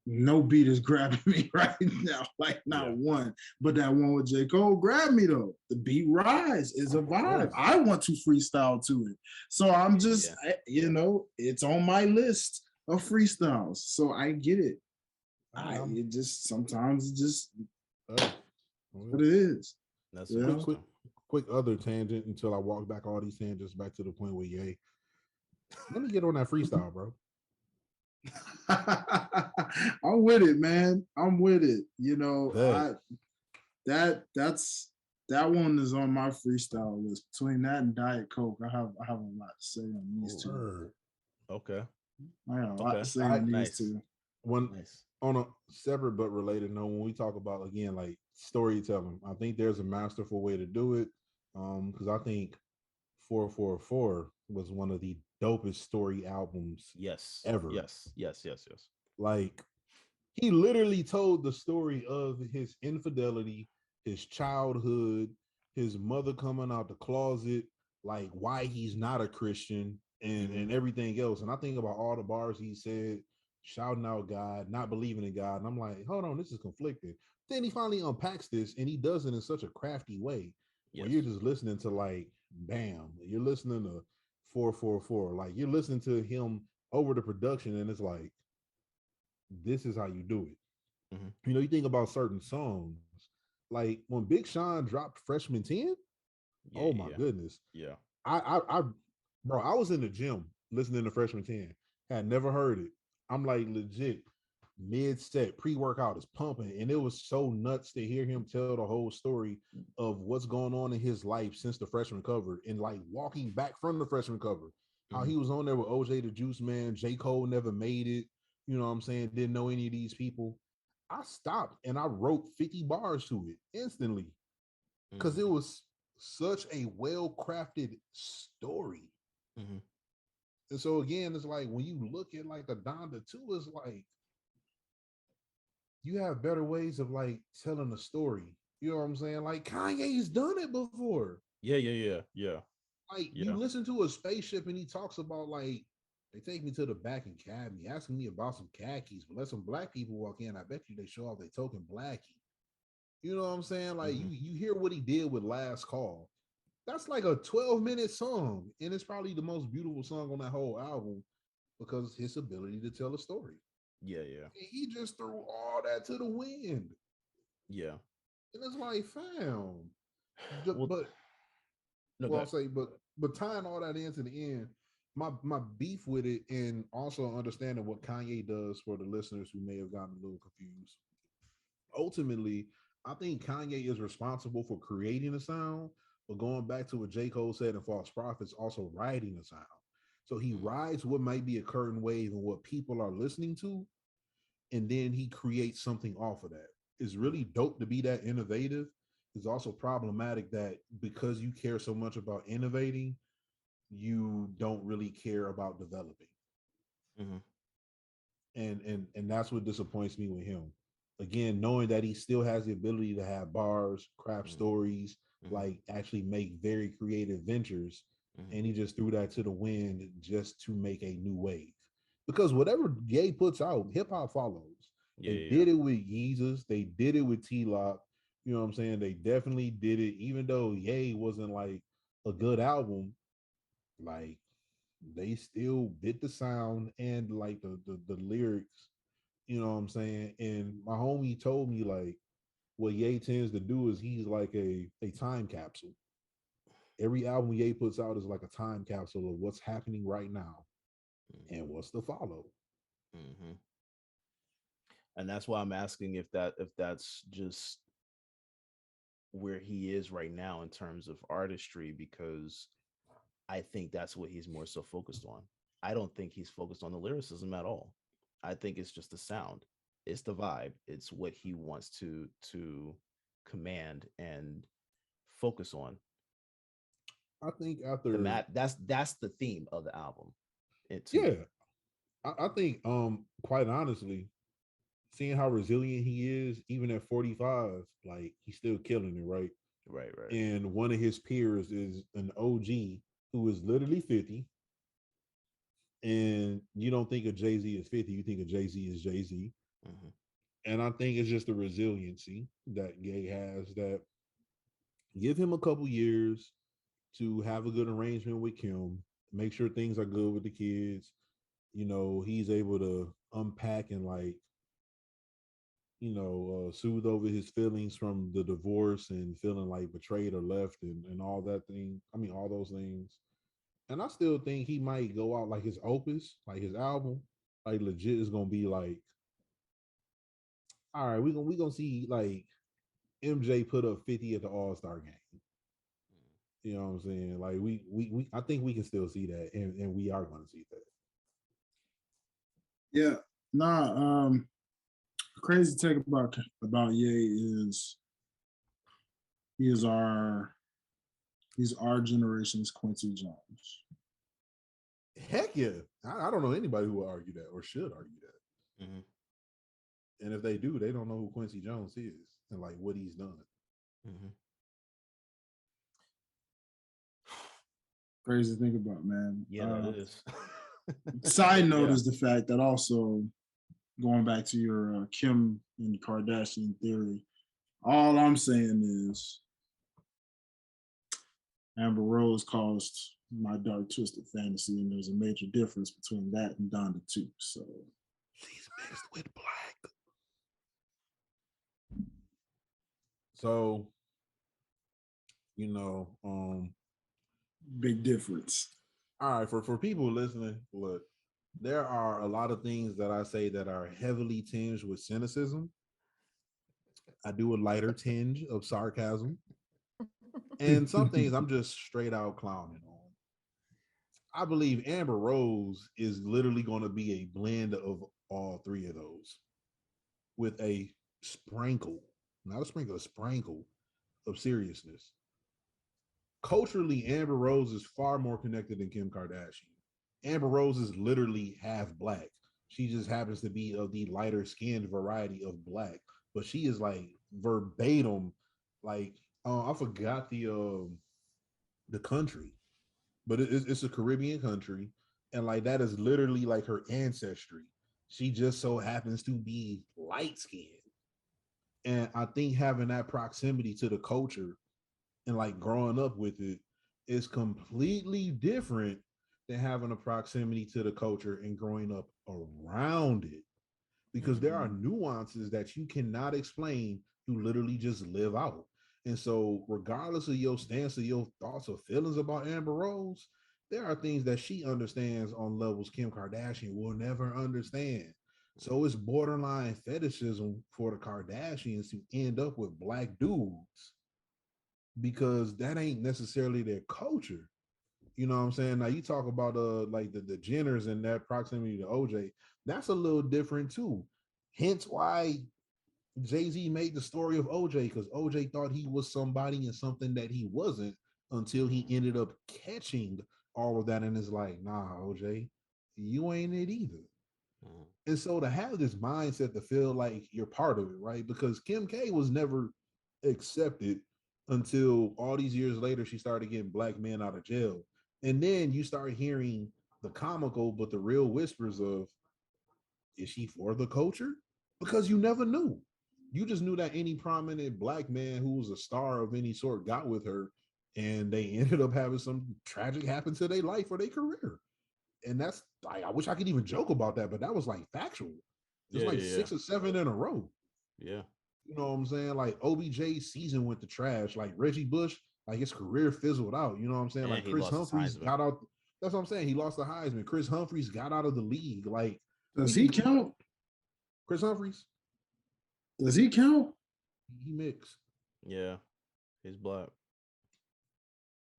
no beat is grabbing me right now, like not one. But that one with J. Cole grabbed me though. The beat rise is a vibe. I want to freestyle to it. So I'm just, you know, it's on my list of freestyles. So I get it. It just sometimes it just what it is. That's quick other tangent until I walk back all these tangents back to the point where let me get on that freestyle, bro. I'm with it, man. I'm with it. You know, that's that one is on my freestyle list. Between that and Diet Coke, I have a lot to say on these two. Okay. I have a lot to say on these two. On a separate but related note, when we talk about again like storytelling, I think there's a masterful way to do it. Because I think 444 was one of the dopest story albums ever. Yes. Like he literally told the story of his infidelity, his childhood, his mother coming out the closet, like why he's not a Christian, and everything else. And I think about all the bars he said, shouting out God, not believing in God. And I'm like, hold on, this is conflicting. Then he finally unpacks this and he does it in such a crafty way where you're just listening to like, bam, you're listening to 444. Like you're listening to him over the production and it's like, this is how you do it. You know, you think about certain songs, like when Big Sean dropped Freshman 10, oh my goodness. Yeah. I bro, I was in the gym listening to Freshman 10. Had never heard it. I'm like legit mid set pre-workout is pumping, and it was so nuts to hear him tell the whole story of what's going on in his life since the freshman cover and like walking back from the freshman cover. How he was on there with OJ the Juice Man, J. Cole never made it. You know what I'm saying? Didn't know any of these people. I stopped and I wrote 50 bars to it instantly because it was such a well-crafted story. And so again, it's like when you look at like the Donda 2, it's like you have better ways of like telling a story. You know what I'm saying? Like Kanye's done it before. Yeah. Like you listen to a spaceship and he talks about like they take me to the back in Academy, asking me about some khakis, but let some black people walk in. I bet you they show off they token blackie. You know what I'm saying? Like you hear what he did with Last Call. That's like a 12-minute song, and it's probably the most beautiful song on that whole album because his ability to tell a story. Yeah. And he just threw all that to the wind. Yeah. And it's like, fam. But tying all that into the end, my beef with it, and also understanding what Kanye does for the listeners who may have gotten a little confused. Ultimately, I think Kanye is responsible for creating the sound, but going back to what J. Cole said in False Prophets, also riding the sound. So he rides what might be a curtain wave and what people are listening to, and then he creates something off of that. It's really dope to be that innovative. It's also problematic that because you care so much about innovating, you don't really care about developing. And that's what disappoints me with him. Again, knowing that he still has the ability to have bars, craft stories, like actually make very creative ventures, and he just threw that to the wind just to make a new wave. Because whatever Ye puts out, hip hop follows. They did it with Yeezus, they did it with T-Lock. You know what I'm saying? They definitely did it, even though Ye wasn't like a good album. Like they still bit the sound and like the lyrics. You know what I'm saying? And my homie told me like what Ye tends to do is he's like a time capsule. Every album Ye puts out is like a time capsule of what's happening right now and what's to follow. And that's why I'm asking if that's just where he is right now in terms of artistry, because I think that's what he's more so focused on. I don't think he's focused on the lyricism at all. I think it's just the sound. It's the vibe. It's what he wants to command and focus on. I think after the map, that's the theme of the album. I think quite honestly, seeing how resilient he is, even at 45, like he's still killing it, right? Right. And one of his peers is an OG who is literally 50. And you don't think of Jay-Z as 50, you think of Jay-Z as Jay-Z. And I think it's just the resiliency that Ye has that give him a couple years to have a good arrangement with Kim, make sure things are good with the kids. You know, he's able to unpack and like, soothe over his feelings from the divorce and feeling like betrayed or left and all that thing. I mean, all those things. And I still think he might go out like his opus, like his album, like legit is gonna be like, all right, we gonna see like MJ put up 50 at the All-Star game. You know what I'm saying? Like we I think we can still see that, and we are gonna see that. Yeah. Nah, crazy take about Ye is he's our generation's Quincy Jones. Heck yeah. I don't know anybody who will argue that or should argue that. And if they do, they don't know who Quincy Jones is and like what he's done. Crazy to think about, man. Yeah, that is. Side note Yeah. is the fact that also going back to your Kim and Kardashian theory, all I'm saying is Amber Rose caused my dark twisted fantasy, and there's a major difference between that and Donda too. So She's mixed with black. So, you know, big difference. all right, for people listening, look, there are a lot of things that I say that are heavily tinged with cynicism. I do a lighter tinge of sarcasm. And some things I'm just straight out clowning on. I believe Amber Rose is literally going to be a blend of all three of those with a sprinkle, not a sprinkle, a sprinkle of seriousness. Culturally, Amber Rose is far more connected than Kim Kardashian. Amber Rose is literally half black. She just happens to be of the lighter skinned variety of black, but she is like verbatim, like I forgot the country, but it's a Caribbean country, and like that is literally like her ancestry. She just so happens to be light skinned, and I think having that proximity to the culture and like growing up with it is completely different than having a proximity to the culture and growing up around it, because there are nuances that you cannot explain, you literally just live out. And so regardless of your stance or your thoughts or feelings about Amber Rose, there are things that she understands on levels Kim Kardashian will never understand. So it's borderline fetishism for the Kardashians to end up with black dudes, because that ain't necessarily their culture. You know what I'm saying? Now you talk about like the Jenners and that proximity to OJ, that's a little different too. Hence why Jay-Z made the story of OJ, because OJ thought he was somebody and something that he wasn't until he ended up catching all of that and is like, nah, OJ, you ain't it either. And so to have this mindset to feel like you're part of it, right? Because Kim K was never accepted until all these years later, she started getting black men out of jail. And then you start hearing the comical, but the real whispers of, is she for the culture? Because you never knew. You just knew that any prominent black man who was a star of any sort got with her, and they ended up having some tragic happen to their life or their career. And that's like, I wish I could even joke about that, but that was like factual. It's like 6 or 7 in a row. Yeah. You know what I'm saying? Like OBJ's season went to trash. Like Reggie Bush, like his career fizzled out. You know what I'm saying? And Like he Chris lost his Humphries Heisman. got out. That's what I'm saying. He lost the Heisman. Chris Humphries got out of the league. Like, Does he count? Chris Humphries? Does he count? He mixed. Yeah. He's black.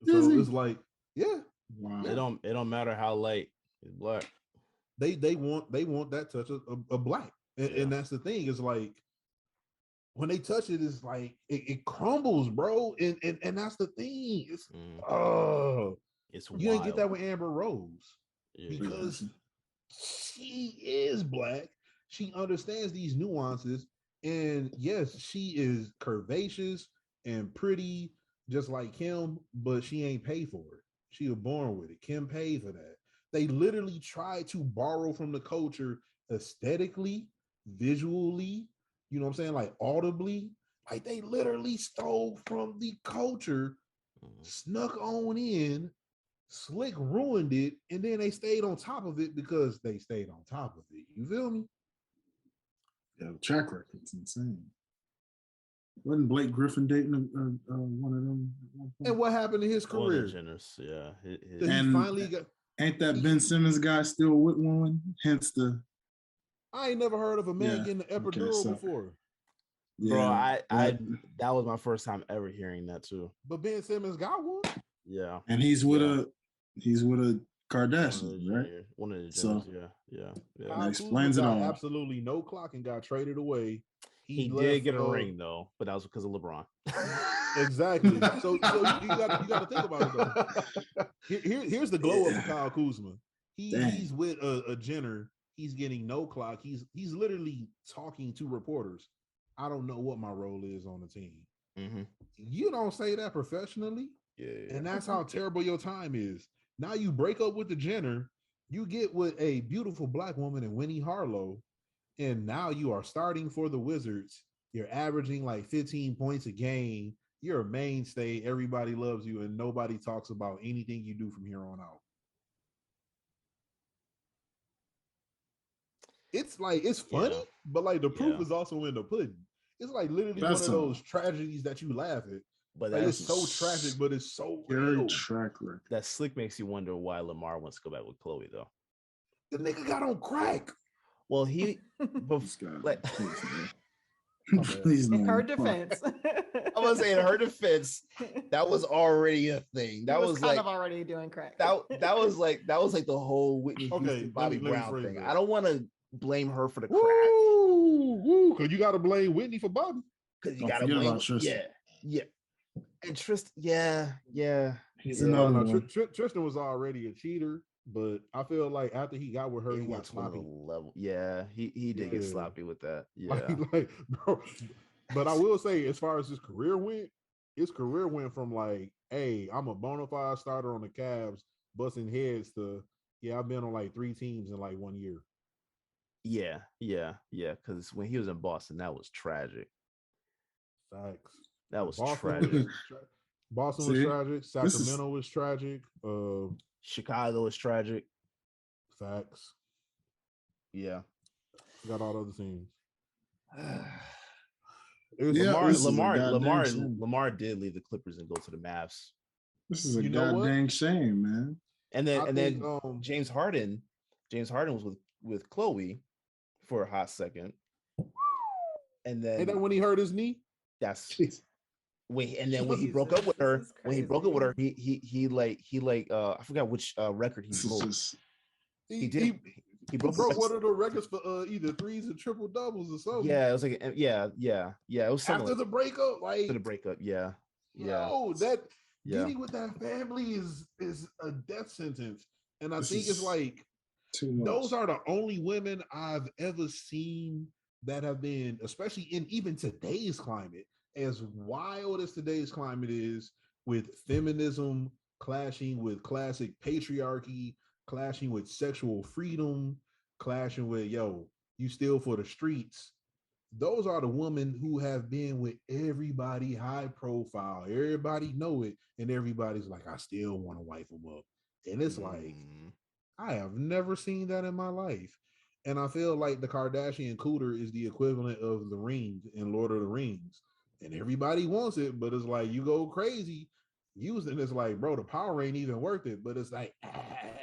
So Does he? it's like, yeah, Wow. It don't matter how late. He's black. they want that touch of black. And that's the thing, is like when they touch it, it's like it crumbles, bro. And that's the thing. It's It's you wild. ain't get that with Amber Rose. Yeah. Because she is black. She understands these nuances. And yes, she is curvaceous and pretty, just like Kim, but she ain't paid for it. She was born with it. Kim paid for that. They literally tried to borrow from the culture aesthetically, visually, you know what I'm saying? Like audibly. Like they literally stole from the culture, snuck on in, Slick ruined it, and then they stayed on top of it because they stayed on top of it. You feel me? Yeah, the track record's insane. Wasn't Blake Griffin dating one of them? And what happened to his One of career? the Jenners, yeah. He And finally got. Ain't that Ben Simmons guy still with one? Hence the. I ain't never heard of a man getting the epidural before. Bro, Yeah, that was my first time ever hearing that too. But Ben Simmons got one. Yeah. And he's with a Kardashian, right? One of the So- Jenners, yeah. That explains it got all. absolutely no clock and got traded away. He left, did get a ring though, but that was because of LeBron. Exactly. So you got to think about it though. Here's the glow up for Kyle Kuzma. He's with a Jenner. He's getting no clock. He's literally talking to reporters. I don't know what my role is on the team. Mm-hmm. You don't say that professionally. Yeah. And that's how terrible your time is. Now you break up with the Jenner, you get with a beautiful black woman and Winnie Harlow, and now you are starting for the Wizards. You're averaging like 15 points a game. You're a mainstay. Everybody loves you, and nobody talks about anything you do from here on out. It's like it's funny, Yeah. but like the proof Yeah. is also in the pudding. It's like literally That's one of all. those tragedies that you laugh at. But Like that's it's so tragic, but it's so Very real. track record. that slick makes you wonder why Lamar wants to go back with Chloe though. The nigga got on crack. Well, he This guy, like please, man. My bad. Please, In no. her defense, I was saying, in her defense, that was already a thing. That was was kind like of already doing crack. that was like the whole Whitney Okay, Houston, Bobby let me Brown phrase thing. that. I don't want to blame her for the crack Woo, because you got to blame Whitney for Bobby. because you Don't got to forget blame. about Tristan. Yeah, and Tristan, yeah. He's Yeah. another No, one. Tristan was already a cheater, but I feel like after he got with her, It he got went to another sloppy. level. Yeah, he did get Yeah. sloppy with that. Yeah, Like, bro. But I will say, as far as his career went from like, hey, I'm a bona fide starter on the Cavs, busting heads to, yeah, I've been on like 3 teams in like 1 year. yeah. Because when he was in Boston, that was tragic. Facts. That was Boston tragic. was, Boston was See, tragic. Sacramento was tragic. Chicago was tragic. Facts. Yeah. Got all the other teams. Yeah, this is a goddamn shame. Lamar did leave the Clippers and go to the Mavs. This is a You know what? goddamn shame, man. And then I and think, then James Harden was with Chloe for a hot second. And then ain't that when he hurt his knee? that's Jeez. when he broke up with Jesus, her. this is When he broke up with her, crazy. he I forgot which record he This is broke. just He did. He broke one of the records for either threes and triple doubles or something. Yeah, it was like yeah. It was something After like, the breakup, like after the breakup. Yeah. yo, that Yeah. getting with that family is a death sentence. And I This think it's is like too much. those are the only women I've ever seen that have been, especially in even today's climate, as wild as today's climate is, with feminism clashing with classic patriarchy, clashing with sexual freedom, clashing with, yo, you still for the streets. Those are the women who have been with everybody high profile. Everybody know it. And everybody's like, I still want to wife them up. And it's like, I have never seen that in my life. And I feel like the Kardashian cooter is the equivalent of the ring in Lord of the Rings. And everybody wants it, but it's like you go crazy using it's like, bro, the power ain't even worth it. But it's like,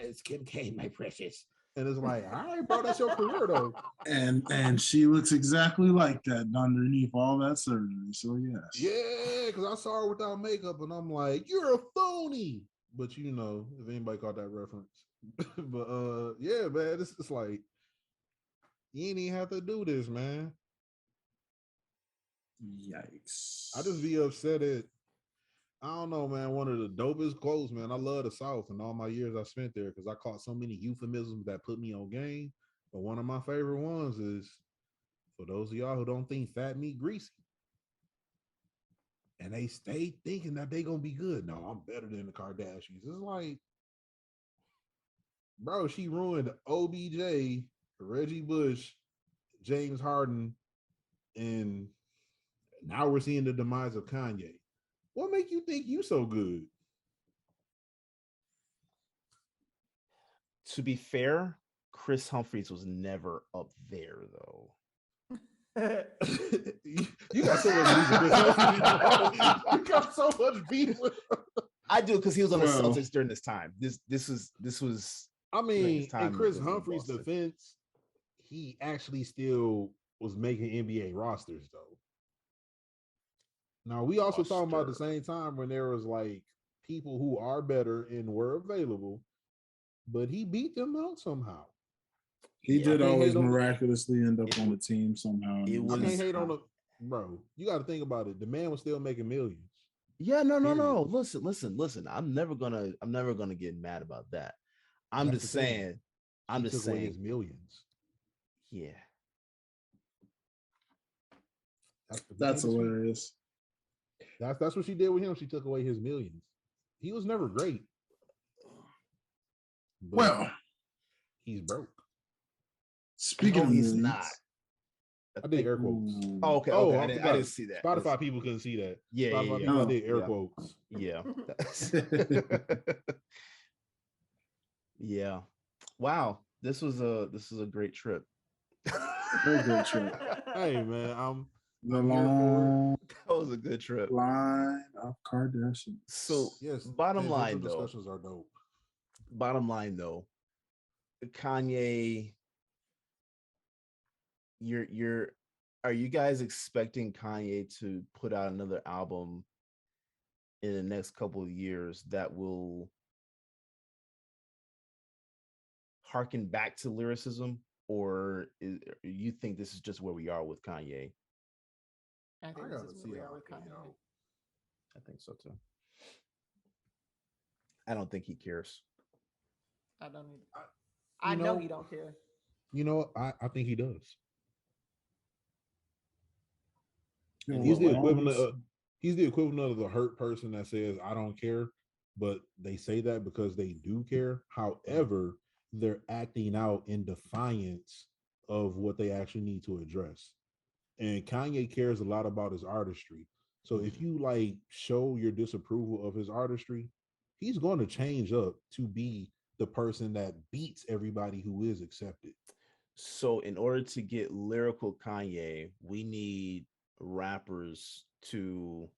it's Kim K, my precious. And it's like, all right, bro, that's your career though. And she looks exactly like that underneath all that surgery. So yes. Yeah, because I saw her without makeup, and I'm like, you're a phony. But you know, if anybody caught that reference. But yeah, man, this is like you ain't even have to do this, man. Yikes. I just be upset at, I don't know, man. One of the dopest quotes, man. I love the South and all my years I spent there because I caught so many euphemisms that put me on game. But one of my favorite ones is, for those of y'all who don't think fat meat greasy, and they stay thinking that they gonna be good. No, I'm better than the Kardashians. It's like, bro, she ruined OBJ, Reggie Bush, James Harden, and now we're seeing the demise of Kanye. What make you think you so good? To be fair, Chris Humphries was never up there though. You got so much beef with Chris. You got so much beef with. I do because he was on the Well. Celtics during this time. This was I mean, time in Chris in Humphries' Boston. defense, he actually still was making NBA rosters though. Now we also talking about the same time when there was like people who are better and were available, but he beat them out somehow. He Yeah, did I can't always hate on- miraculously end up it on the was- team somehow. it I was- can't hate on the bro. You got to think about it. The man was still making millions. Yeah, no. Period. Listen. I'm never gonna get mad about that. I'm That's just the thing. saying. I'm He just took away his saying. millions. Yeah. That's the That's biggest- hilarious. That's what she did with him. She took away his millions. He was never great. But Well, he's broke. speaking No, of he's movies, not. I did air quotes. ooh, Oh, okay. Oh, Okay. I I didn't forgot. see that. Spotify people couldn't see that. Yeah, yeah, Spotify yeah. people, I Oh, did air yeah. quotes. Yeah. Yeah. Wow. This was a great trip. Very good trip. Hey man, The I'm here for it. long That was a good trip. line of Kardashians. So Yes, bottom tangential line though, discussions are dope. Kanye, you're are you guys expecting Kanye to put out another album in the next couple of years that will harken back to lyricism, or you think this is just where we are with Kanye? I think I this gotta is see where we how are it with plays Kanye. out. I think so too. I don't think he cares. I don't need. You I know know- he don't care. You know, I think he does. You know He's what the equivalent. else? He's the equivalent of the hurt person that says, "I don't care," but they say that because they do care. However, they're acting out in defiance of what they actually need to address. And Kanye cares a lot about his artistry. So if you like show your disapproval of his artistry, he's going to change up to be the person that beats everybody who is accepted. So in order to get lyrical Kanye, we need rappers to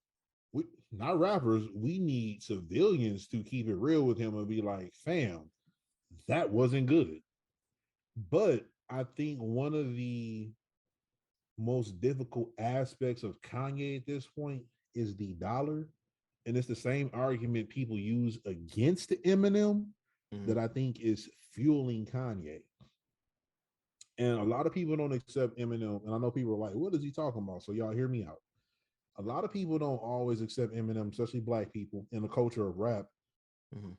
We not rappers, we need civilians to keep it real with him and be like, fam, that wasn't good. But I think one of the most difficult aspects of Kanye at this point is the dollar. And it's the same argument people use against Eminem that I think is fueling Kanye. And a lot of people don't accept Eminem. And I know people are like, what is he talking about? So y'all hear me out. A lot of people don't always accept Eminem, especially black people in the culture of rap.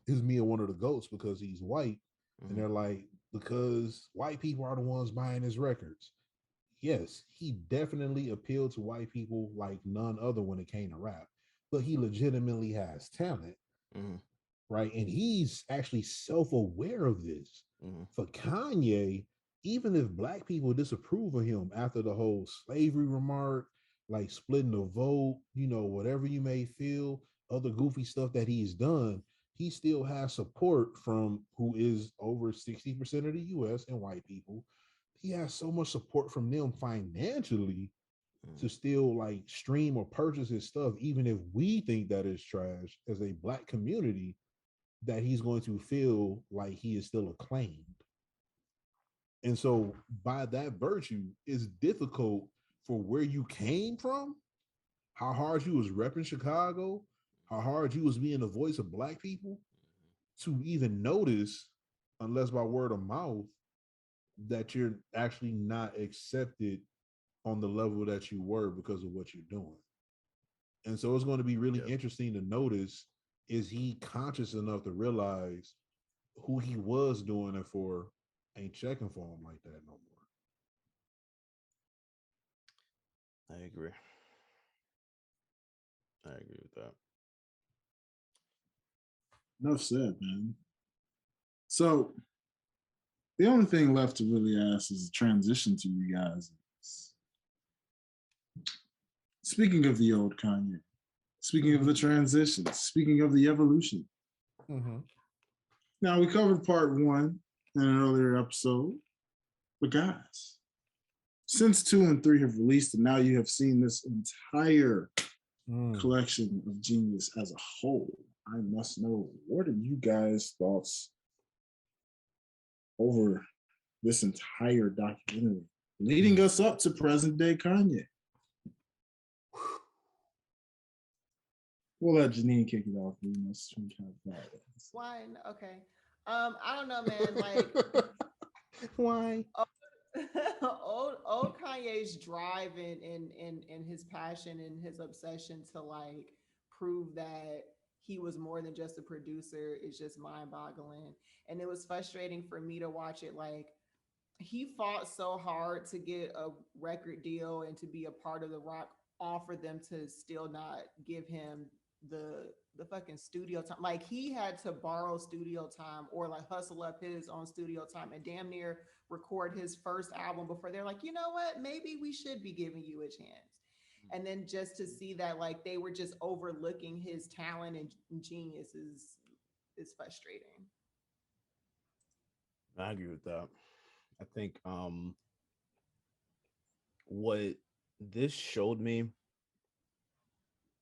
Is me one of the goats because he's white. And they're like, because white people are the ones buying his records. Yes, he definitely appealed to white people like none other when it came to rap, but he legitimately has talent, right? And he's actually self-aware of this. For Kanye, even if black people disapprove of him after the whole slavery remark, like splitting the vote, you know, whatever you may feel, other goofy stuff that he's done, he still has support from who is over 60% of the US and white people. He has so much support from them financially to still like stream or purchase his stuff, even if we think that is trash as a black community, that he's going to feel like he is still acclaimed. And so by that virtue, it's difficult for where you came from, how hard you was repping Chicago, how hard you was being the voice of black people, to even notice, unless by word of mouth, that you're actually not accepted on the level that you were because of what you're doing. And so it's going to be really interesting to notice, is he conscious enough to realize who he was doing it for ain't checking for him like that no more. I agree. I agree with that. Enough said, man. So the only thing left to really ask is a transition to you guys. Speaking of the old Kanye, speaking of the transition, speaking of the evolution. Now we covered part one in an earlier episode, but guys, since 2 and 3 have released, and now you have seen this entire collection of Jeen-Yuhs as a whole, I must know, what are you guys' thoughts over this entire documentary leading us up to present day Kanye? We'll let Janine kick it off. Why? Okay. I don't know, man. Like, why? Old Kanye's drive and his passion and his obsession to like prove that he was more than just a producer is just mind-boggling. And it was frustrating for me to watch it. Like, he fought so hard to get a record deal and to be a part of the rock, all for them to still not give him the fucking studio time. Like he had to borrow studio time or like hustle up his own studio time and damn near record his first album before they're like, you know what, maybe we should be giving you a chance. And then just to see that like they were just overlooking his talent and genius is frustrating. I agree with that. I think what this showed me,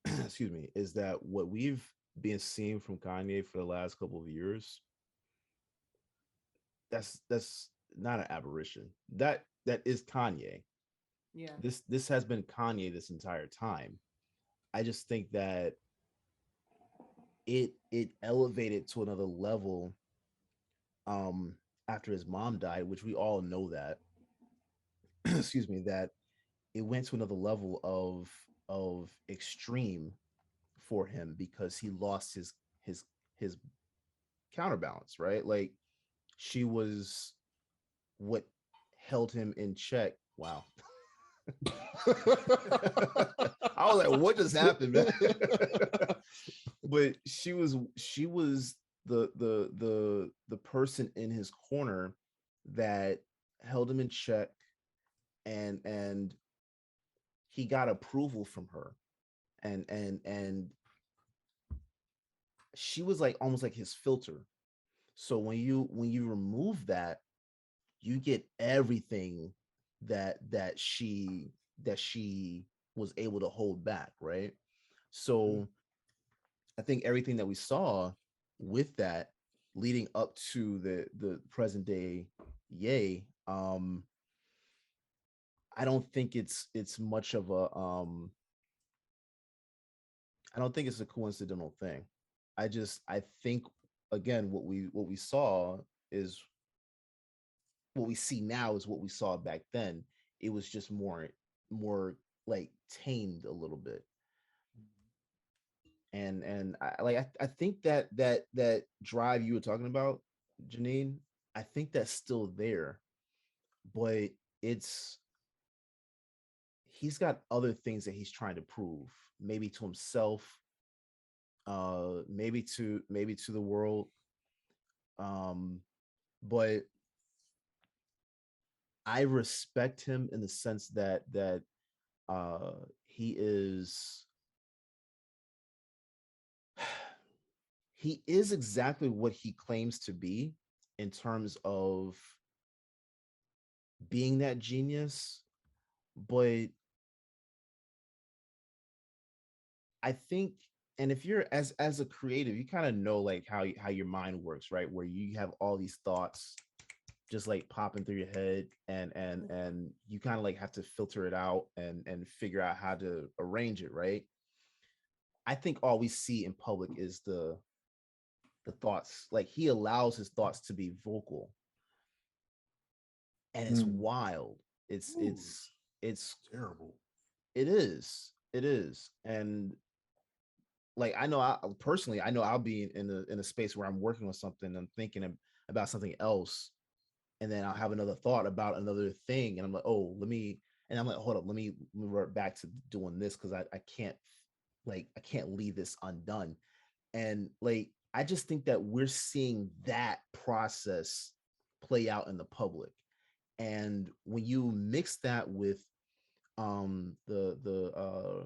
excuse me, is that what we've been seeing from Kanye for the last couple of years, that's not an aberration. That is Kanye. Yeah. This has been Kanye this entire time. I just think that it elevated to another level after his mom died, which we all know that excuse me, that it went to another level of extreme for him because he lost his counterbalance, right? Like she was what held him in check. Wow. I was like, what just happened, man? But she was the person in his corner that held him in check, and he got approval from her, and she was like almost like his filter. So when you remove that, you get everything that she was able to hold back, right? So I think everything that we saw with that leading up to the present day Ye, I don't think it's much of a I don't think it's a coincidental thing. I think again what we saw is what we see now is what we saw back then. It was just more like tamed a little bit. And I think that drive you were talking about, Janine, I think that's still there, but it's he's got other things that he's trying to prove, maybe to himself, maybe to the world. But I respect him in the sense that he is he is exactly what he claims to be in terms of being that genius. But I think, and if you're as a creative, you kind of know like how your mind works, right? Where you have all these thoughts just like popping through your head, and you kind of like have to filter it out and figure out how to arrange it, right? I think all we see in public is the thoughts. Like he allows his thoughts to be vocal, and it's wild. It's Ooh. it's Terrible. it is, and like I know I personally I know I'll be in a space where I'm working on something, I'm thinking about something else, and then I'll have another thought about another thing, and I'm like, oh, and I'm like, hold up, let me revert back to doing this because I can't, like I can't leave this undone. And like I just think that we're seeing that process play out in the public. And when you mix that with the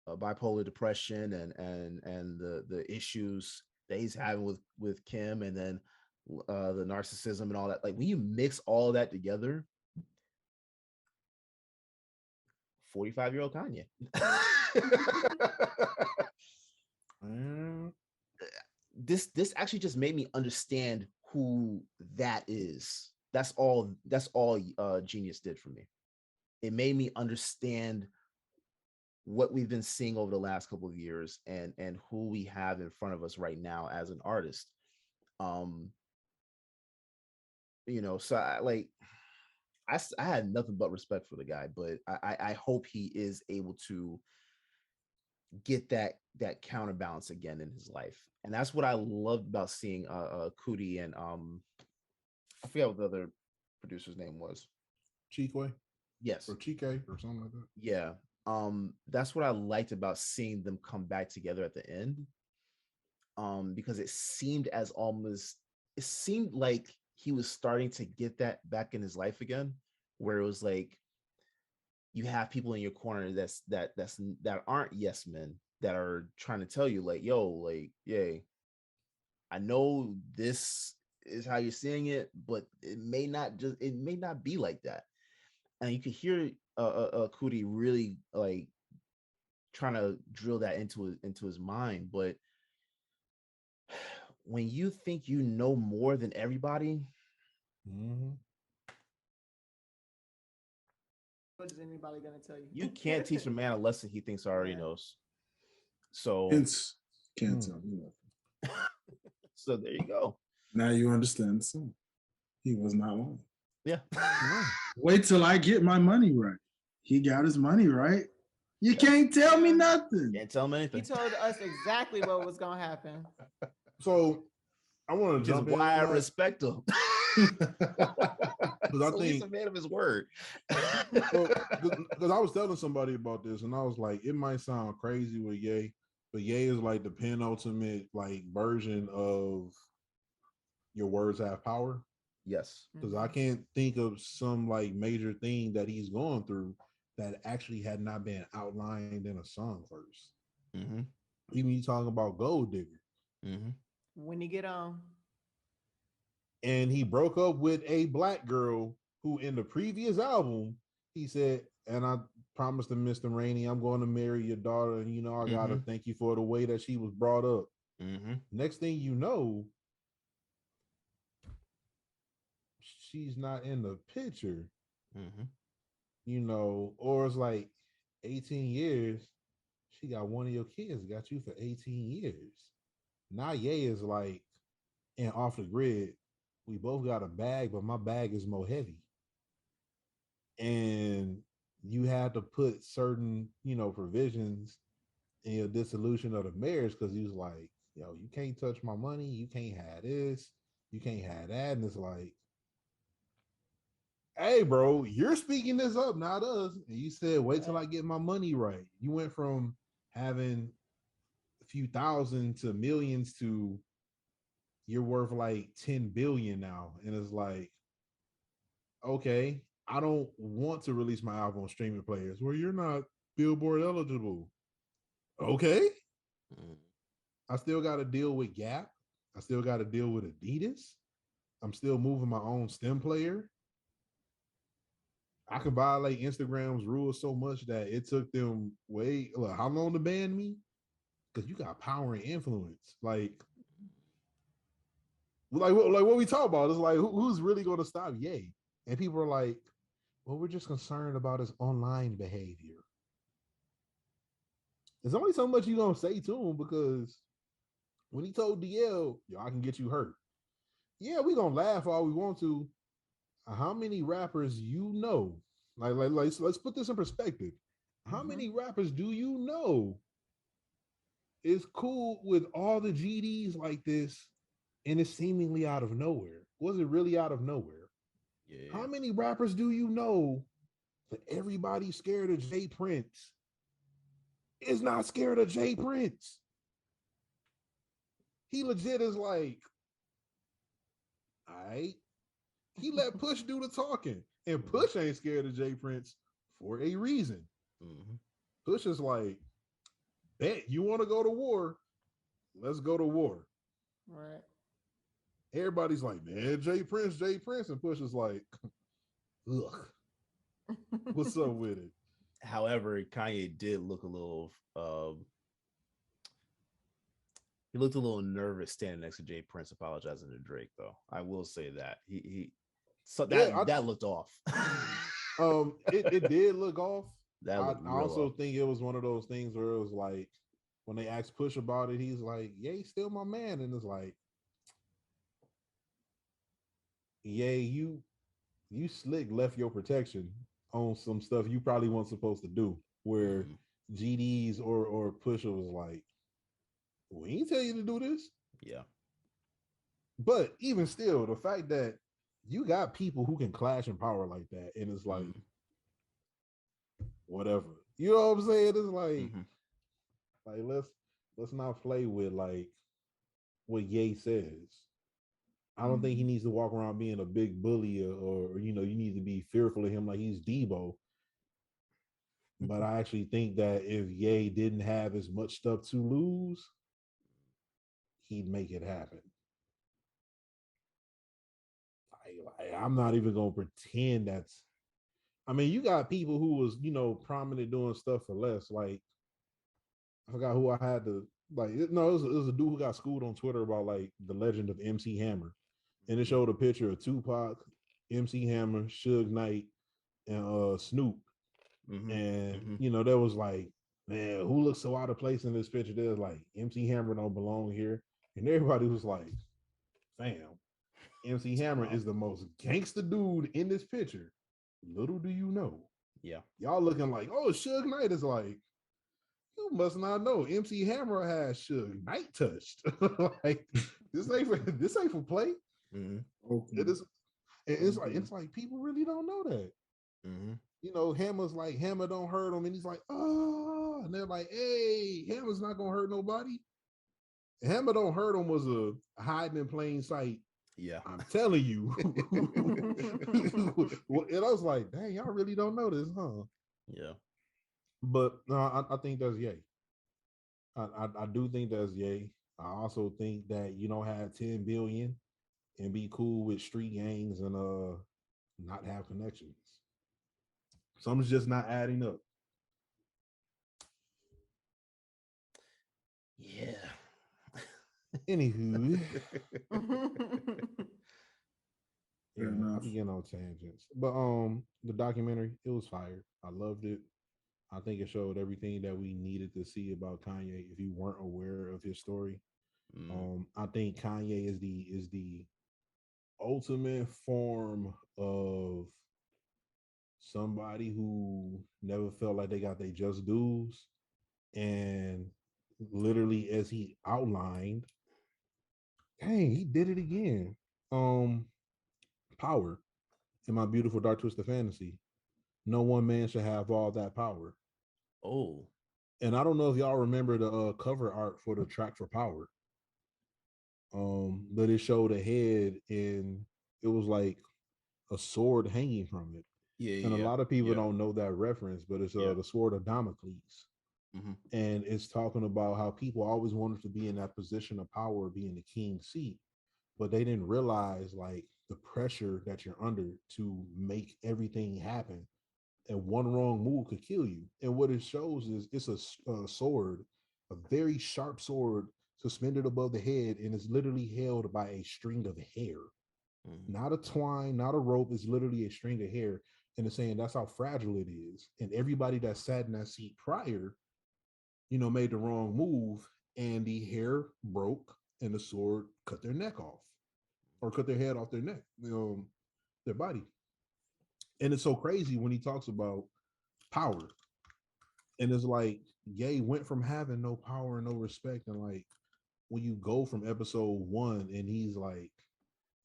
bipolar depression and the issues that he's having with Kim, and then the narcissism and all that, like when you mix all that together, 45-year-old Kanye. This actually just made me understand who that is. That's all Genius did for me. It made me understand what we've been seeing over the last couple of years, and who we have in front of us right now as an artist. So I had nothing but respect for the guy, but I hope he is able to get that counterbalance again in his life. And that's what I loved about seeing Cootie and I forget what the other producer's name was. Chikwe Yes. or Chike or something like that. Yeah. That's what I liked about seeing them come back together at the end. Because it seemed like he was starting to get that back in his life again, where it was like you have people in your corner that aren't yes men, that are trying to tell you like, yo, like, yeah, I know this is how you're seeing it, but it may not be like that. And you could hear Cootie really like trying to drill that into his mind. But when you think you know more than everybody, What is anybody gonna tell you? you can't teach a man a lesson he thinks already knows. So Hence, can't tell me nothing. So there you go. Now you understand the song. He was not lying. Yeah. Wait till I get my money right. He got his money right. You can't tell me nothing. Can't tell him anything. He told us exactly what was gonna happen. So I want to Which is jump why I in. respect him. Because I So think he's a man of his word. because I was telling somebody about this, and I was like, it might sound crazy with Ye, but Ye is like the penultimate like version of your words have power. Yes. Because I can't think of some like major thing that he's going through that actually had not been outlined in a song 1st. Mm-hmm. Even you talking about Gold Digger. Mm-hmm. When you get on. And he broke up with a black girl who in the previous album, he said, and I promised to Mr. Rainey, I'm going to marry your daughter. And, you know, I got to thank you for the way that she was brought up. Mm-hmm. Next thing you know, she's not in the picture, you know, or it's like 18 years. She got one of your kids, got you for 18 years. Now Ye is like, and off the grid, we both got a bag, but my bag is more heavy. And you had to put certain, you know, provisions in your dissolution of the marriage because he was like, yo, you can't touch my money. You can't have this. You can't have that. And it's like, hey, bro, you're speaking this up, not us. And you said, wait till I get my money right. You went from having a few thousand to millions to you're worth like 10 billion now. And it's like, okay, I don't want to release my album on streaming players where you're not Billboard eligible. Okay. I still got to deal with Gap. I still got to deal with Adidas. I'm still moving my own stem player. I can violate Instagram's rules so much that it took them how long to ban me? Because you got power and influence. Like what we talk about is like who's really going to stop Ye? And people are like, well, we're just concerned about his online behavior. There's only so much you're going to say to him because when he told DL, yo, I can get you hurt. Yeah, we're going to laugh all we want to. How many rappers you know? Like let's put this in perspective. How many rappers do you know is cool with all the GDs like this and it's seemingly out of nowhere? Was it really out of nowhere? Yeah. How many rappers do you know that everybody's scared of Jay Prince is not scared of Jay Prince? He legit is like, all right. He let Push do the talking, and Push ain't scared of Jay Prince for a reason. Push is like, bet you want to go to war, let's go to war. Right. Everybody's like, man, Jay Prince, and Push is like, ugh, what's up with it? However, Kanye did look a little he looked a little nervous standing next to Jay Prince apologizing to Drake, though. I will say that. That looked off. It did look off. I also off. think it was one of those things where it was like when they asked Push about it, he's like, yeah, he's still my man. And it's like, yeah, you slick left your protection on some stuff you probably weren't supposed to do, where GDs or Pusha was like, we ain't tell you to do this. Yeah. But even still, the fact that you got people who can clash in power like that, and it's like, whatever. You know what I'm saying? It's Mhm. like let's not play with like what Ye says. I don't think he needs to walk around being a big bully or you know, you need to be fearful of him like he's Debo. But I actually think that if Ye didn't have as much stuff to lose, he'd make it happen. I'm not even gonna pretend that's. I mean, you got people who was you know prominent doing stuff for less. Like I forgot who I had to like. No, it was a dude who got schooled on Twitter about like the legend of MC Hammer, and it showed a picture of Tupac, MC Hammer, Suge Knight, and Snoop. And Mhm. you know, there was like, man, who looks so out of place in this picture? There's like MC Hammer don't belong here, and everybody was like, fam, MC Hammer is the most gangster dude in this picture. Little do you know, Yeah. y'all looking like, oh, Suge Knight is like, you must not know. MC Hammer has Suge Knight touched. Like this ain't for play. Mhm. Okay. It is. It's like people really don't know that. Mhm. You know, Hammer's like Hammer don't hurt him, and he's like, oh, and they're like, hey, Hammer's not gonna hurt nobody. Hammer don't hurt him was a hiding in plain sight. Yeah. I'm telling you. And I was like, dang, y'all really don't know this, huh? Yeah. But no, I think that's yay. I do think that's yay. I also think that you don't have 10 billion and be cool with street gangs and not have connections. Something's just not adding up. Yeah. Anywho, Fair yeah, I enough. be getting on tangents. But the documentary, it was fire. I loved it. I think it showed everything that we needed to see about Kanye if you weren't aware of his story. Mm. I think Kanye is the ultimate form of somebody who never felt like they got their just dues. And literally as he outlined, dang, he did it again. Um, Power in My Beautiful Dark Twisted Fantasy. No one man should have all that power. Oh. And I don't know if y'all remember the cover art for the track for Power. But it showed a head and it was like a sword hanging from it. Yeah. And a Yeah. lot of people Yeah. don't know that reference, but it's Yeah. the Sword of Damocles. Mhm. And it's talking about how people always wanted to be in that position of power, being the king's seat, but they didn't realize like the pressure that you're under to make everything happen. And one wrong move could kill you. And what it shows is it's a sword, a very sharp sword suspended above the head, and it's literally held by a string of hair, Mhm. not a twine, not a rope. It's literally a string of hair. And it's saying that's how fragile it is. And everybody that sat in that seat prior, you know, made the wrong move, and the hair broke, and the sword cut their neck off, or cut their head off their neck, their body. And it's so crazy when he talks about power, and it's like Ye went from having no power and no respect, and like when you go from episode one, and he's like,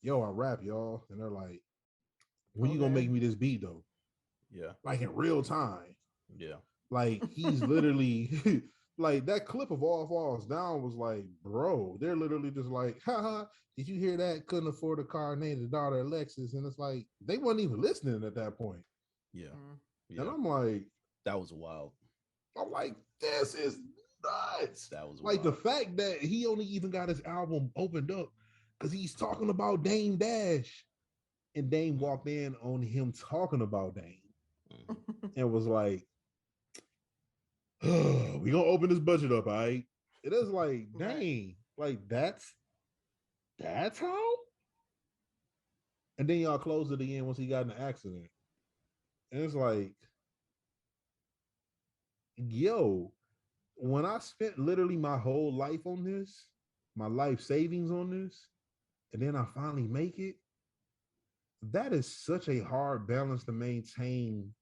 "Yo, I rap, y'all," and they're like, "When you gonna Okay. make me this beat though?" Yeah. Like in real time. Yeah. Like he's literally like that clip of All Falls Down was like, bro, they're literally just like, haha, did you hear that? Couldn't afford a car, named the daughter Alexis. And it's like they weren't even listening at that point. Yeah. Mm. And Yeah. That was wild. I'm like, this is nuts. That was Like the wild. fact that he only even got his album opened up because he's talking about Dame Dash. And Dame walked in on him talking about Dame Mhm. and was like, we gonna open this budget up, all right? It is like, Right. dang, like that's how. And then y'all closed it again once he got in an accident, and it's like, yo, when I spent literally my whole life on this, my life savings on this, and then I finally make it, that is such a hard balance to maintain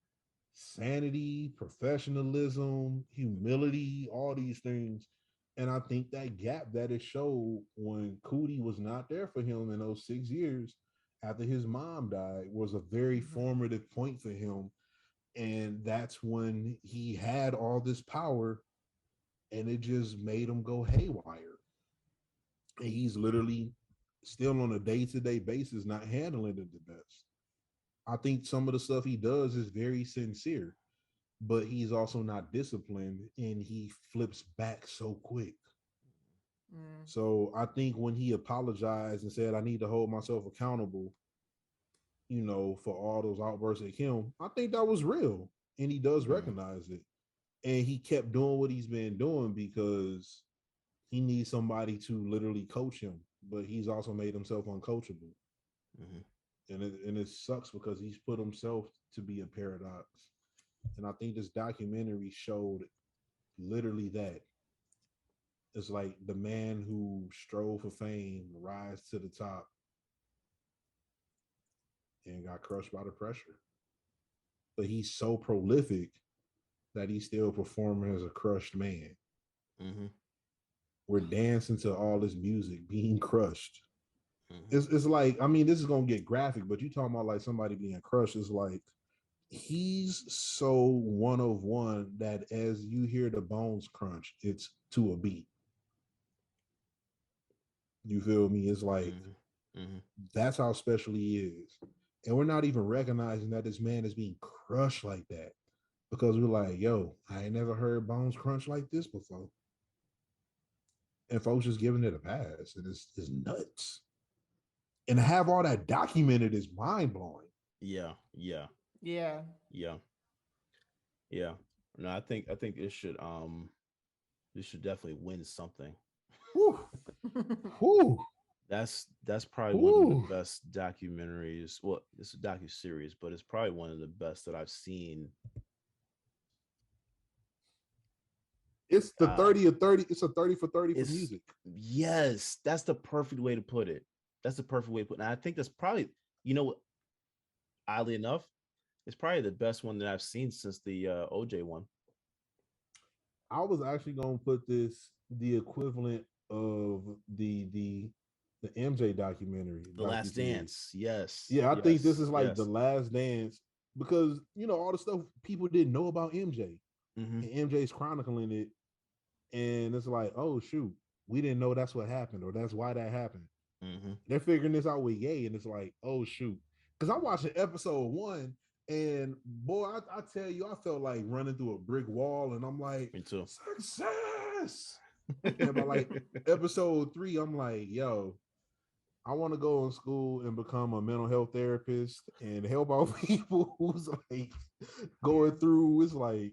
sanity, professionalism, humility, all these things. And I think that gap that it showed when Cootie was not there for him in those 6 years after his mom died was a very Mhm. formative point for him And that's when he had all this power, and it just made him go haywire. And he's literally still on a day-to-day basis not handling it the best. I think some of the stuff he does is very sincere, but he's also not disciplined, and he flips back so quick. So I think when he apologized and said, I need to hold myself accountable, for all those outbursts at him, I think that was real. And he does recognize it. And he kept doing what he's been doing because he needs somebody to literally coach him, but he's also made himself uncoachable. And it sucks because he's put himself to be a paradox. And I think this documentary showed literally that. It's like the man who strove for fame, rise to the top, and got crushed by the pressure. But he's so prolific that he's still performing as a crushed man. We're dancing to all this music, being crushed. It's like, I mean, this is gonna get graphic, but you talking about like somebody being crushed. It's like he's so one of one that as you hear the bones crunch, it's to a beat. You feel me? It's like that's how special he is. And we're not even recognizing that this man is being crushed like that because we're like, yo, I ain't never heard bones crunch like this before. And folks just giving it a pass. And it's nuts. And to have all that documented is mind blowing. Yeah. No, I think it should definitely win something. Whew. That's probably one of the best documentaries. Well, it's a docu-series, but it's probably one of the best that I've seen. It's the 30 or 30. It's a 30 for 30 for music. Yes, that's the perfect way to put it. And I think that's probably, oddly enough, it's probably the best one that I've seen since the OJ one. I was actually gonna put this the equivalent of the MJ documentary, The Last Dance. Yes. Yeah, I think this is like The Last Dance because all the stuff people didn't know about MJ. And MJ's chronicling it, and it's like, oh shoot, we didn't know that's what happened or that's why that happened. They're figuring this out with Ye, and it's like, oh shoot, because I watched episode 1, and boy, I tell you, I felt like running through a brick wall, and I'm like, me too. Success. And by like episode 3, I'm like, yo, I want to go in school and become a mental health therapist and help out people who's like going through. It's like,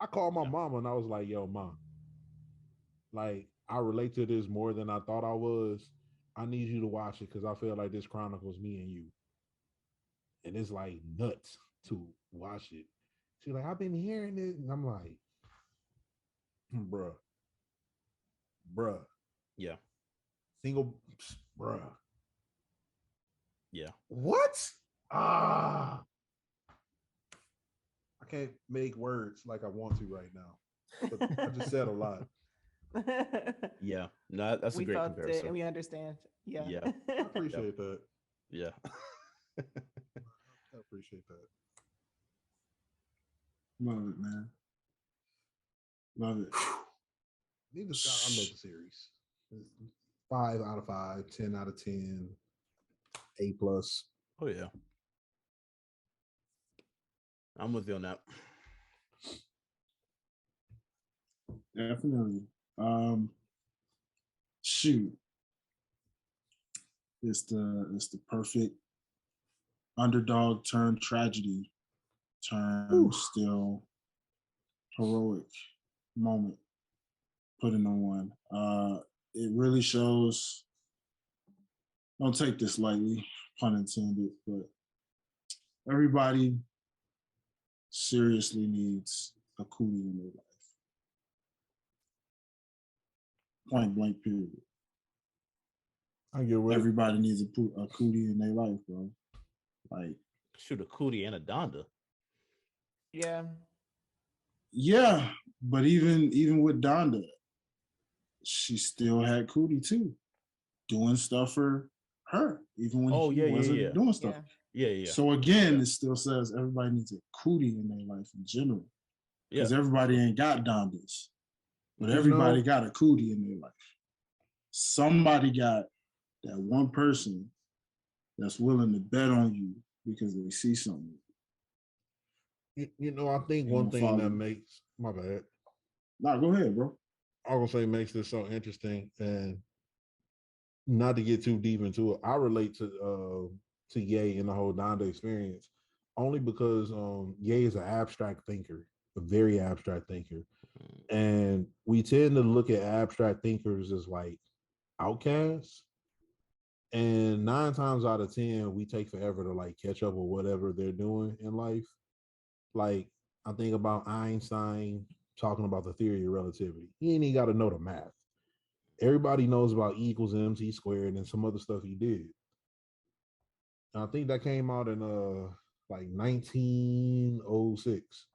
I called my mama and I was like, yo, mom, like I relate to this more than I thought I was. I need you to watch it because I feel like this chronicles me and you. And it's like nuts to watch it. She's like, I've been hearing it. And I'm like, bruh. Yeah. Single, bruh. Yeah. What? I can't make words like I want to right now. But I just said a lot. Yeah. No, that's a great comparison. It and we understand. Yeah. I appreciate that. Yeah. I appreciate that. Love it, man. Love it. I love the series. 5 out of 5, 10 out of 10, A+. Oh yeah. I'm with you on that. Definitely. Shoot. It's the perfect underdog turn tragedy turn still heroic moment put in on one. It really shows, don't take this lightly, pun intended, but everybody seriously needs a cootie in their life. Point blank period. I get what everybody needs a cootie in their life, bro. Like, shoot, a cootie and a Donda. Yeah, but even with Donda, she still had cootie too, doing stuff for her, even when he wasn't doing stuff. Yeah. So again, it still says everybody needs a cootie in their life in general. Because everybody ain't got Dondas. But everybody got a cootie in their life. Somebody got that one person that's willing to bet on you because they see something. I think one thing that makes my bad. Nah, go ahead, bro. I will say makes this so interesting, and not to get too deep into it, I relate to Ye and the whole Donda experience only because Ye is an abstract thinker, a very abstract thinker, and we tend to look at abstract thinkers as like outcasts. And 9 times out of 10, we take forever to like catch up with whatever they're doing in life. Like I think about Einstein talking about the theory of relativity. He ain't even got to know the math. Everybody knows about E equals MC squared and some other stuff he did. And I think that came out in like 1906.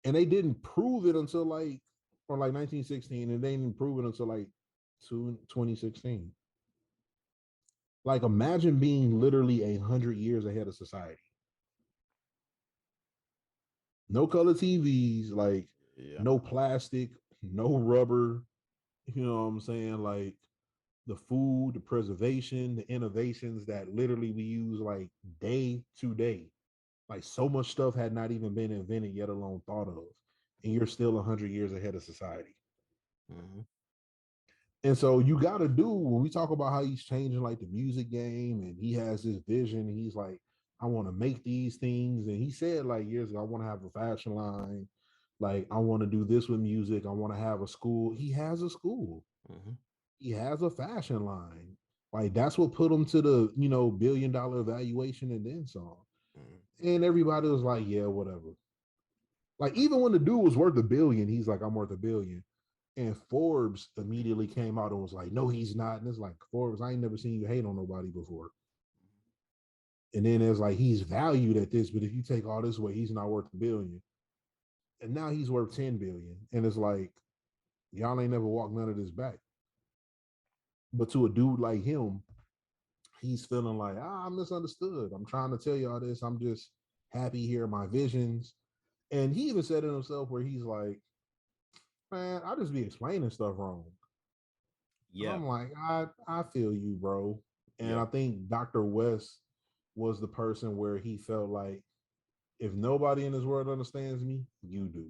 And they didn't prove it until like 1916, and they didn't prove it until like 2016. Like imagine being literally 100 years ahead of society. No color TVs, like no plastic, no rubber. You know what I'm saying? Like the food, the preservation, the innovations that literally we use like day to day. Like so much stuff had not even been invented, yet alone thought of. And you're still 100 years ahead of society. Mm-hmm. And so you got to do, when we talk about how he's changing like the music game and he has this vision, he's like, I want to make these things. And he said like years ago, I want to have a fashion line. Like, I want to do this with music. I want to have a school. He has a school. Mm-hmm. He has a fashion line. Like, that's what put him to the, $1 billion valuation and then some. Mm-hmm. And everybody was like, yeah, whatever. Like, even when the dude was worth $1 billion, he's like, I'm worth $1 billion. And Forbes immediately came out and was like, no, he's not. And it's like, Forbes, I ain't never seen you hate on nobody before. And then it's like, he's valued at this, but if you take all this away, he's not worth $1 billion. And now he's worth 10 billion. And it's like, y'all ain't never walked none of this back. But to a dude like him, he's feeling like, I'm misunderstood. I'm trying to tell y'all this. I'm just happy here, my visions. And he even said it himself where he's like, man, I just be explaining stuff wrong. Yeah. And I'm like, I feel you, bro. And I think Dr. West was the person where he felt like, if nobody in this world understands me, you do.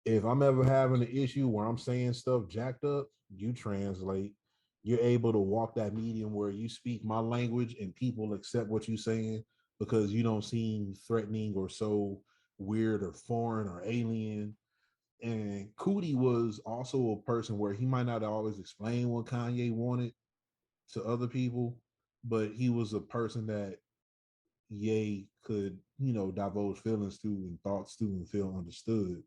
If I'm ever having an issue where I'm saying stuff jacked up, you translate. You're able to walk that medium where you speak my language and people accept what you're saying because you don't seem threatening or so weird or foreign or alien. And Cootie was also a person where he might not always explain what Kanye wanted to other people, but he was a person that Ye could, divulge feelings to and thoughts to and feel understood.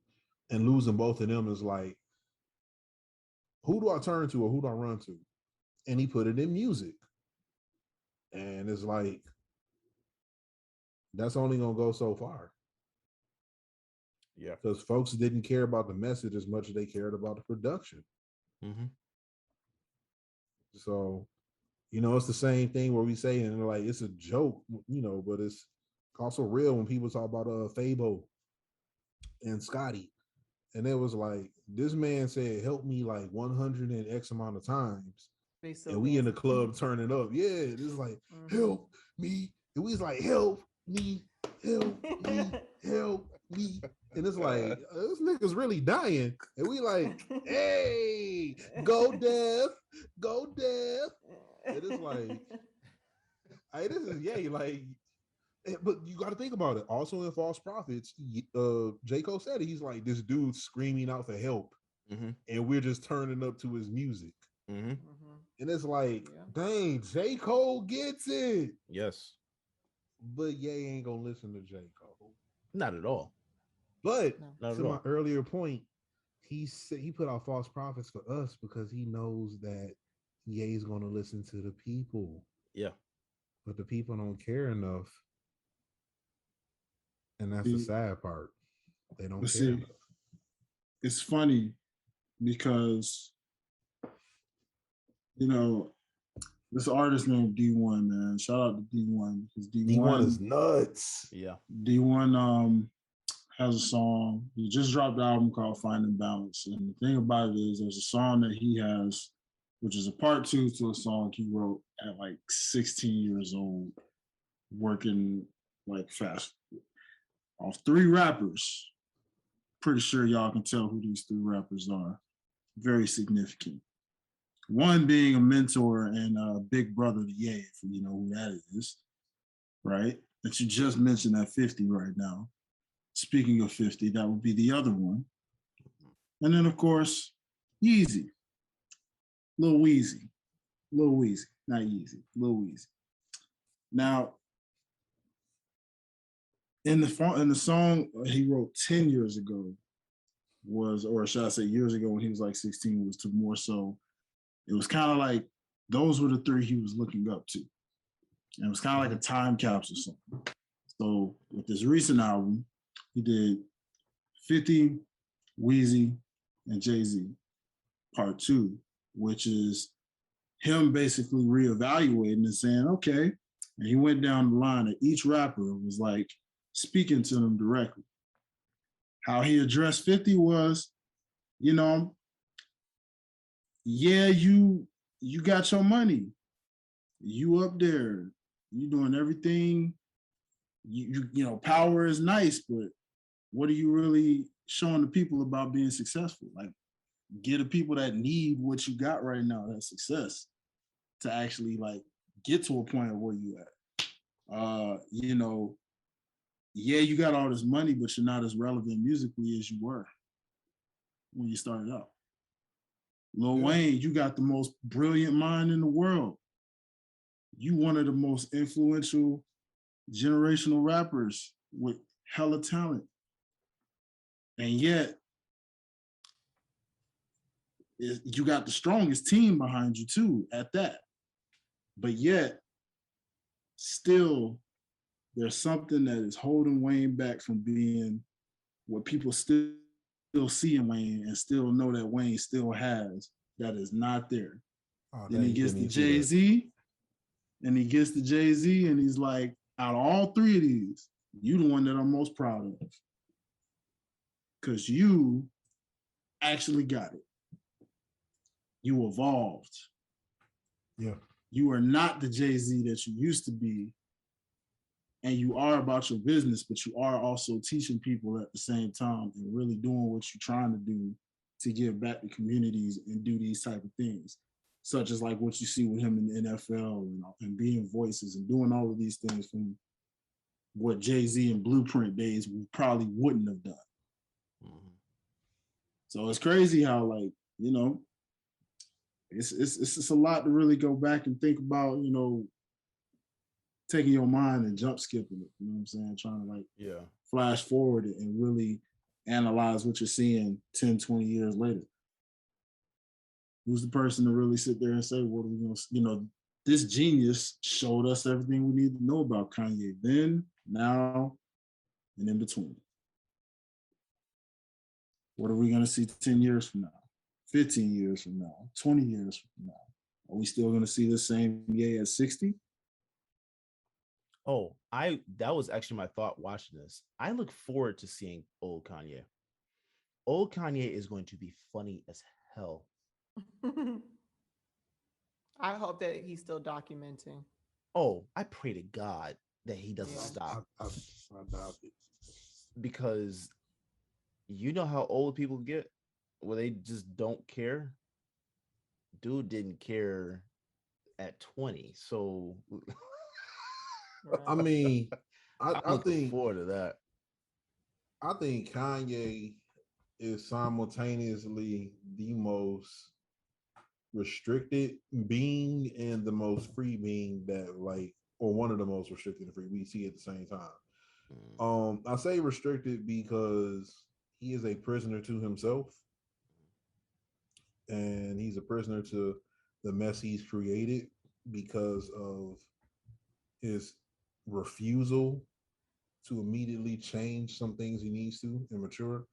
And losing both of them is like, who do I turn to or who do I run to? And he put it in music. And it's like, that's only going to go so far. Yeah. Because folks didn't care about the message as much as they cared about the production. Mm-hmm. So, it's the same thing where we say, and like, it's a joke, but it's also real when people talk about Fabo and Scotty. And it was like, this man said, help me like 100 and X amount of times. And we in the club turning up. Yeah, it's like, help me. And we was like, help me, help me, help me. And it's like, this nigga's really dying. And we like, hey, go deaf, go deaf. And it's like, hey, this is yay. Like, but you got to think about it. Also in False Prophets, J. Cole said it. He's like, this dude screaming out for help. Mm-hmm. And we're just turning up to his music. Mm-hmm. Mm-hmm. And it's like, dang, J. Cole gets it. Yes. But Ye ain't going to listen to J. Cole. Not at all. But to my earlier point, he said he put out False Prophets for us because he knows that Ye's going to listen to the people. Yeah. But the people don't care enough. And that's the sad part. They don't care enough. It's funny because, This artist named D1, man. Shout out to D1 because D1 is nuts. Yeah. D1 has a song. He just dropped an album called Finding Balance. And the thing about it is there's a song that he has, which is a part 2 to a song he wrote at like 16 years old, working like fast food. Off 3 rappers. Pretty sure y'all can tell who these 3 rappers are. Very significant. One being a mentor and a big brother to Ye, if you know who that is, right? That you just mentioned at 50 right now. Speaking of 50, that would be the other one. And then, of course, Yeezy. Lil Weezy. Lil Weezy, not Yeezy. Lil Weezy. Now, in the song he wrote 10 years ago was, or should I say years ago when he was like 16, was to more so, it was kind of like those were the 3 he was looking up to. And it was kind of like a time capsule song. So with this recent album, he did 50, Weezy, and Jay-Z, part 2, which is him basically reevaluating and saying, okay. And he went down the line and each rapper was like speaking to them directly. How he addressed 50 was, you know, yeah, you got your money. You up there. You doing everything. You know, power is nice, but what are you really showing the people about being successful? Like, get the people that need what you got right now, that success, to actually like get to a point of where you at. You know, yeah, you got all this money, but you're not as relevant musically as you were when you started out. Lil Wayne, you got the most brilliant mind in the world. You one of the most influential generational rappers with hella talent. And yet, you got the strongest team behind you too at that. But yet, still, there's something that is holding Wayne back from being what people still see in Wayne and still know that Wayne still has that is not there. Then he gets to Jay-Z, and he gets to Jay-Z, and he's like, out of all 3 of these, you the one that I'm most proud of. Because you actually got it. You evolved. Yeah. You are not the Jay-Z that you used to be. And you are about your business, but you are also teaching people at the same time and really doing what you're trying to do to give back to communities and do these type of things, such as like what you see with him in the NFL and being voices and doing all of these things from what Jay-Z and Blueprint days we probably wouldn't have done. Mm-hmm. So it's crazy how, like, you know, it's just a lot to really go back and think about, you know, taking your mind and jump skipping it, you know what I'm saying? Trying to like flash forward it and really analyze what you're seeing 10, 20 years later. Who's the person to really sit there and say, what are we going to, you know, this genius showed us everything we need to know about Kanye then, now, and in between. What are we going to see 10 years from now, 15 years from now, 20 years from now? Are we still going to see the same Ye at 60? Oh, that was actually my thought watching this. I look forward to seeing old Kanye. Old Kanye is going to be funny as hell. I hope that he's still documenting. Oh, I pray to God that he doesn't stop. I doubt it. Because you know how old people get where they just don't care. Dude didn't care at 20. So I mean, I think forward to that. I think Kanye is simultaneously the most restricted being and the most free being that, like, or one of the most restricted and free we see at the same time. I say restricted because he is a prisoner to himself, and he's a prisoner to the mess he's created because of his refusal to immediately change some things he needs to and mature.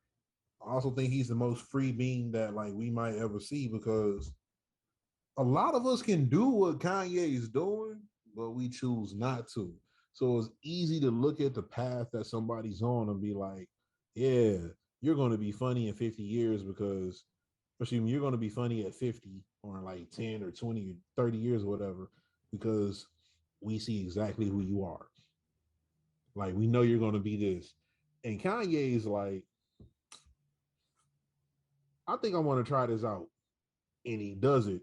I also think he's the most free being that, like, we might ever see, because a lot of us can do what Kanye is doing, but we choose not to. So it's easy to look at the path that somebody's on and be like, yeah, you're going to be funny in 50 years because, excuse me, you're going to be funny at 50 or like 10 or 20 or 30 years or whatever, because we see exactly who you are. Like, we know you're going to be this. And Kanye is like, I think I want to try this out. And he does it.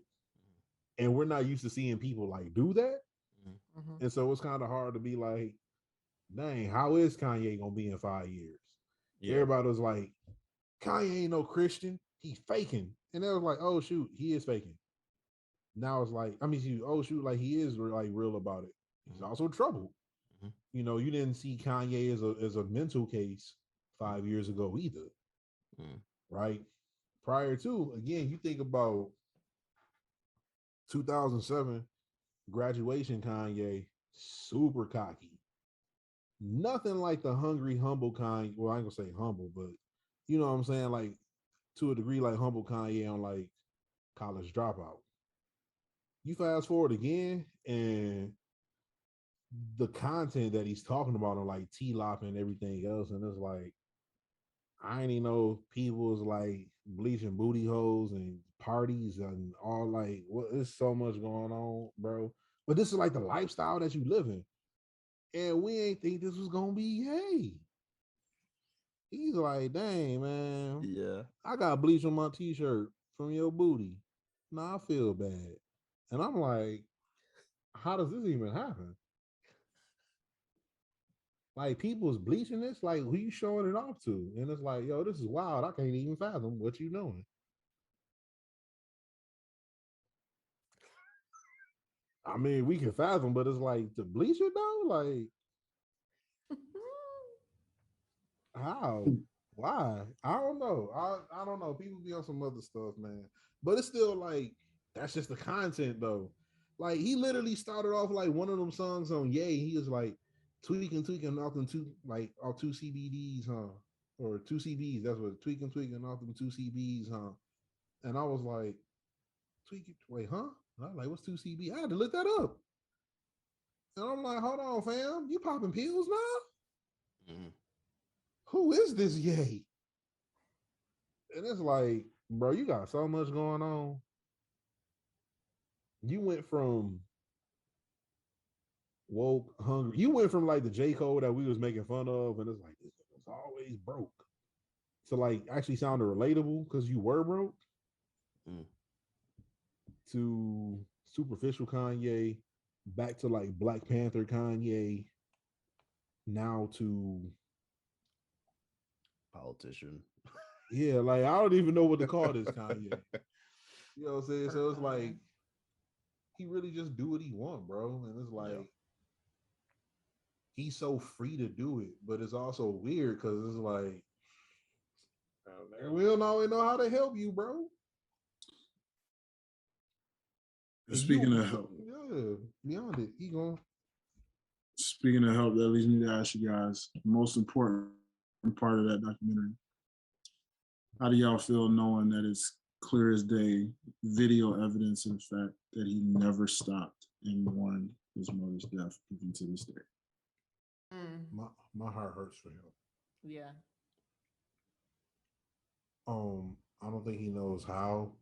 And we're not used to seeing people like do that. Mhm. And so it's kind of hard to be like, dang, how is Kanye gonna be in 5 years? Yeah. Everybody was like, Kanye ain't no Christian, he's faking. And they was like, oh shoot, he is faking. Now it's like, I mean, oh shoot, like he is like real about it. He's also troubled. Mhm. You know, you didn't see Kanye as a mental case 5 years ago either, right? Prior to, again, you think about 2007 graduation Kanye, super cocky. Nothing like the hungry, humble Kanye. Well, I ain't gonna say humble, but you know what I'm saying? Like to a degree, like humble Kanye on like College Dropout. You fast forward again, and the content that he's talking about on like T-Lop and everything else, and it's like, I ain't even know people's like bleaching booty holes and parties and all like what there's so much going on, bro. But this is like the lifestyle that you live in. And we ain't think this was gonna be hey. He's like, dang, man, Yeah. I got bleach on my t-shirt from your booty. Nah, I feel bad. And I'm like, how does this even happen? Like people's bleaching this, like who you showing it off to? And it's like, yo, this is wild. I can't even fathom what you doing. I mean, we can fathom, but it's like to bleach it though, like how? Why? I don't know. I don't know. People be on some other stuff, man. But it's still like that's just the content though. Like he literally started off like one of them songs on Yay. He was like tweaking off them two like off two CBDs, huh? Or two CBs. That's what tweaking off them two CBs, huh? And I was like, tweaking, wait, huh? And I was like, what's two CB? I had to look that up. And I'm like, hold on, fam, you popping pills now? Who is this Yay? And it's like, bro, you got so much going on. You went from woke, hungry. You went from like the J. Cole that we was making fun of, and it's like this was always broke. To like actually sounded relatable because you were broke. To superficial Kanye, back to like Black Panther Kanye, now to Politician. yeah, like I don't even know what to call this Kanye. You know what I'm saying? So it's like he really just do what he want, bro. And it's like he's so free to do it, but it's also weird because it's like we don't always know how to help you, bro. Speaking of help, yeah, beyond it, he going. Speaking of help, that leads me to ask you guys the most important part of that documentary. How do y'all feel knowing that it's clear as day, video evidence in fact that he never stopped and mourned his mother's death even to this day? My heart hurts for him. Yeah. I don't think he knows how,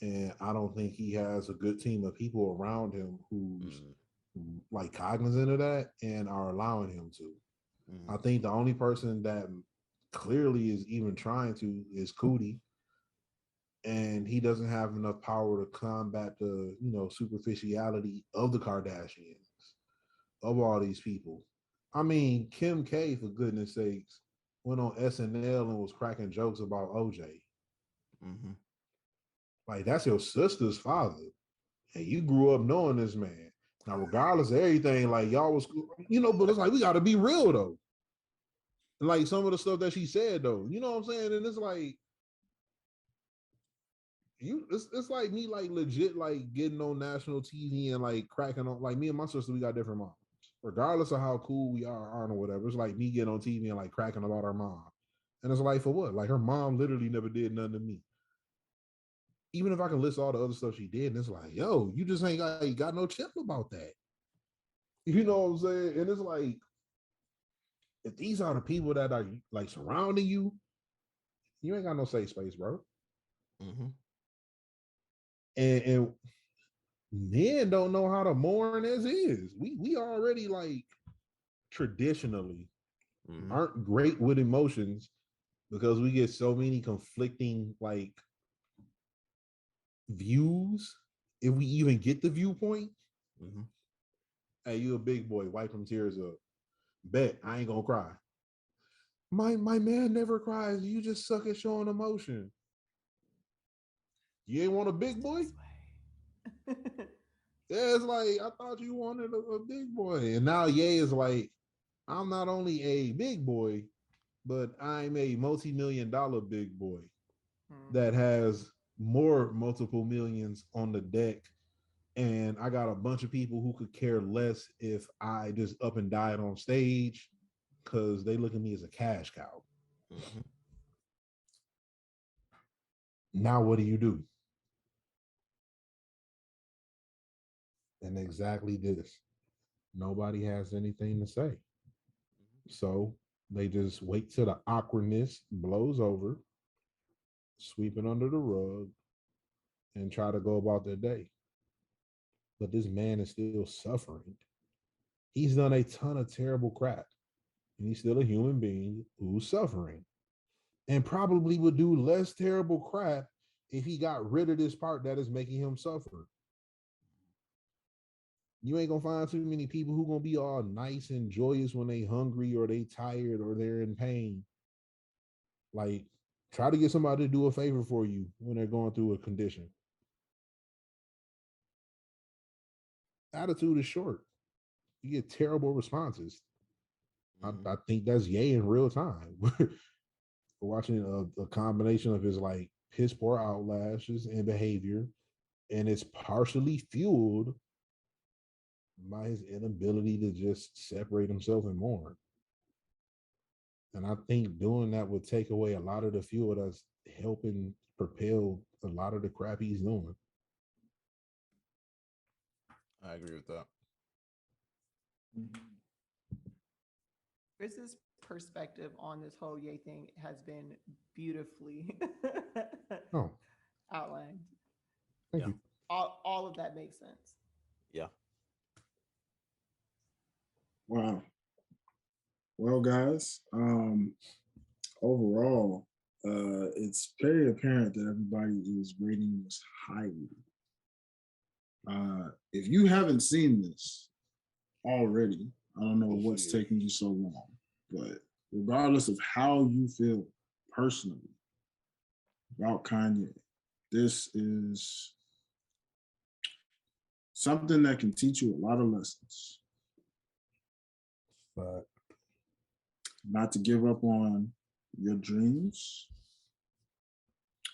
and I don't think he has a good team of people around him who's like cognizant of that and are allowing him to. I think the only person that clearly is even trying to is Cootie, and he doesn't have enough power to combat the superficiality of the Kardashians, of all these people. I mean, Kim K, for goodness sakes, went on SNL and was cracking jokes about OJ. Like that's your sister's father, and you grew up knowing this man. Now, regardless of everything, like y'all was, but it's like we got to be real though. And like some of the stuff that she said though, you know what I'm saying? And it's like it's like me like legit like getting on national TV and like cracking on like me and my sister, we got different moms. Regardless of how cool we are or whatever, it's like me getting on TV and like cracking about our mom. And it's like for what? Like her mom literally never did nothing to me. even if I can list all the other stuff she did, and it's like, yo, you just ain't got no chip about that. You know what I'm saying? And it's like, if these are the people that are like surrounding you, you ain't got no safe space, bro. Mm-hmm. And men don't know how to mourn as is. We already like traditionally aren't great with emotions because we get so many conflicting like views. If we even get the viewpoint, hey, you a big boy, wipe them tears up. Bet I ain't gonna cry. My man never cries. You just suck at showing emotion. You ain't want a big boy? Yeah, it's like I thought you wanted a big boy. And now Ye is like, I'm not only a big boy, but I'm a multi-million-dollar big boy that has more multiple millions on the deck. And I got a bunch of people who could care less if I just up and died on stage because they look at me as a cash cow. Now what do? And exactly this. Nobody has anything to say. So they just wait till the awkwardness blows over, sweep it under the rug, and try to go about their day. But this man is still suffering. He's done a ton of terrible crap. And he's still a human being who's suffering. And probably would do less terrible crap if he got rid of this part that is making him suffer. You ain't gonna find too many people who gonna be all nice and joyous when they hungry or they tired or they're in pain. Like, try to get somebody to do a favor for you when they're going through a condition. Attitude is short. You get terrible responses. I think that's Ye in real time. We're watching a combination of his like piss poor outlashes and behavior, and it's partially fueled by his inability to just separate himself and mourn. And I think doing that would take away a lot of the fuel that's helping propel a lot of the crap he's doing. I agree with that. Chris's perspective on this whole Ye thing has been beautifully outlined. Thank you. All of that makes sense. Yeah. Wow. Well, guys, overall, it's very apparent that everybody is rating this highly. If you haven't seen this already, I don't know what's taking you so long, but regardless of how you feel personally about Kanye, this is something that can teach you a lot of lessons. But not to give up on your dreams,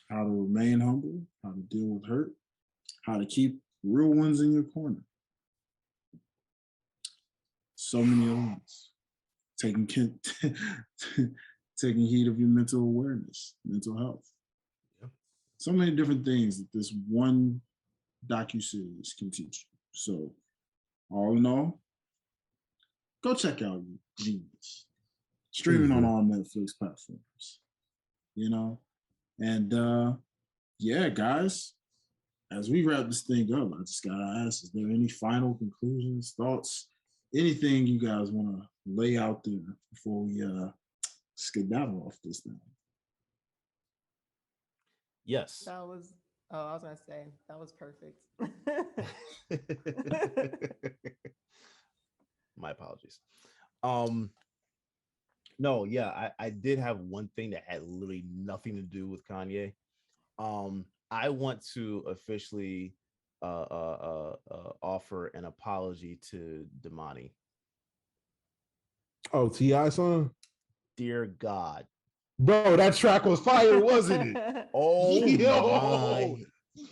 how to remain humble, how to deal with hurt, how to keep real ones in your corner. So many elements. Taking heed of your mental awareness, mental health. Yep. So many different things that this one docuseries can teach you. So, all in all, go check out Jeen-Yuhs. Streaming on all Netflix platforms. You know? And yeah, guys, as we wrap this thing up, I just gotta ask, is there any final conclusions, thoughts, anything you guys want to lay out there before we skedaddle off this thing? Yes. That was, I was gonna say, that was perfect. My apologies. No, yeah, I did have one thing that had literally nothing to do with Kanye. I want to officially offer an apology to Damani. Oh, T.I. son? Dear God. Bro, that track was fire, wasn't it? Oh Yo, my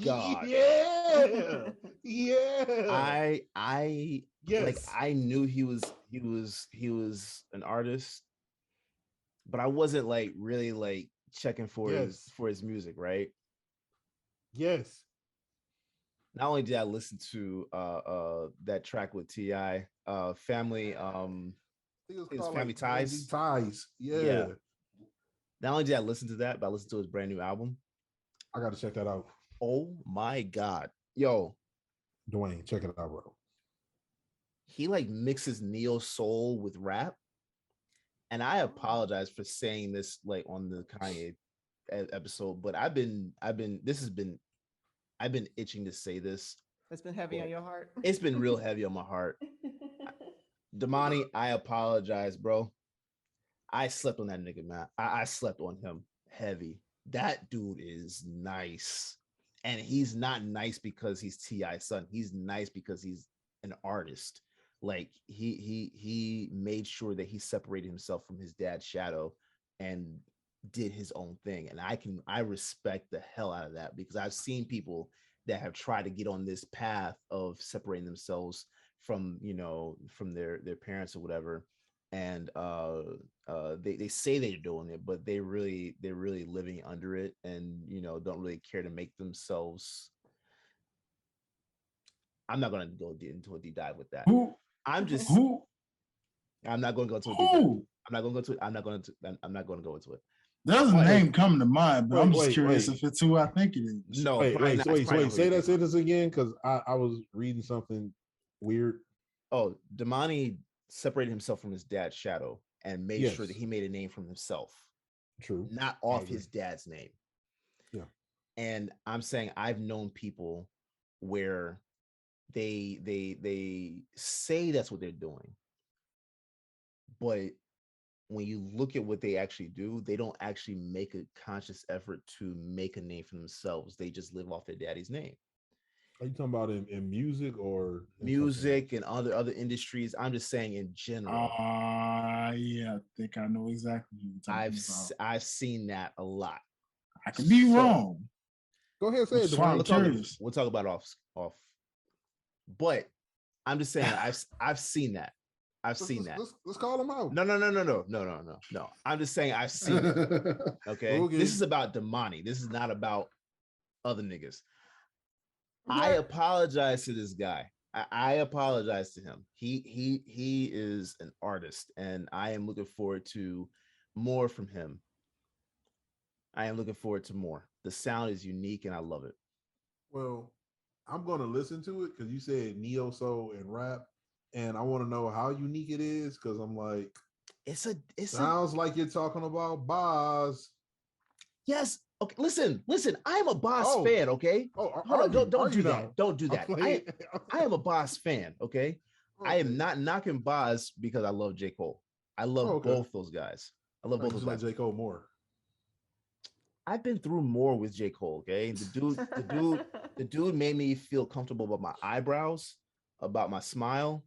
God. Yeah. Yeah. I Yes. like I knew he was an artist, but I wasn't like really like checking for his music, right? Yes. Not only did I listen to that track with Ti, Family I think it was called Family Ties. Ties. Yeah. Yeah. Not only did I listen to that, but I listened to his brand new album. I got to check that out. Oh my god. Yo, Dwayne, check it out, bro. he like mixes neo soul with rap. And I apologize for saying this like on the Kanye episode, but I've been itching to say this. It's been heavy on your heart. It's been real heavy on my heart. Damani, I apologize, bro. I slept on that nigga, man. I slept on him heavy. That dude is nice. And he's not nice because he's T.I.'s son. He's nice because he's an artist. Like he made sure that he separated himself from his dad's shadow and did his own thing. And I respect the hell out of that, because I've seen people that have tried to get on this path of separating themselves from, you know, from their parents or whatever. And they say they're doing it, but they're really living under it, and you know, don't really care to make themselves. I'm not gonna go into a deep dive with that. Who? I'm just Who? I'm not going to go into a deep dive. Who? I'm not going to go into it. There's a Wait. name coming to mind, but I'm just Wait, curious wait. if it's who I think it is. No, Wait, probably wait, not. wait, It's probably wait. not Say who that you think. sentence again, because I was reading something weird. Oh, Damani separated himself from his dad's shadow and made sure Yes. that he made a name for himself, True. not I off agree. his dad's name. Yeah. And I'm saying I've known people where they say that's what they're doing, but when you look at what they actually do, they don't actually make a conscious effort to make a name for themselves. They just live off their daddy's name. Are you talking about in music or in Music and other industries. I'm just saying in general. Yeah, I think I know exactly who you're talking about. I've seen that a lot. I could be So- wrong. Go ahead, say it. That's why Dwayne. I'm curious. We'll talk about it off. But I'm just saying I've seen that. I've seen that. Let's call them out. No. I'm just saying I've seen that. Okay. Okay. This is about Damani. This is not about other niggas. I apologize to this guy. I apologize to him. He is an artist, and I am looking forward to more from him. I am looking forward to more. The sound is unique, and I love it. Well, I'm gonna listen to it because you said neo soul and rap, and I want to know how unique it is, because I'm like, It's sounds like you're talking about Boz. yes. Okay, listen. I am a Boss Oh. fan. Okay, Oh, hold on. Don't are do you that. now? Don't do I'm that. playing. I am a Boss fan. Okay, I am Okay. not knocking Boz because I love J. Cole. I love Oh, okay. both those guys. I love I both just those like guys. J. Cole more. I've been through more with J. Cole. Okay, the dude made me feel comfortable about my eyebrows, about my smile,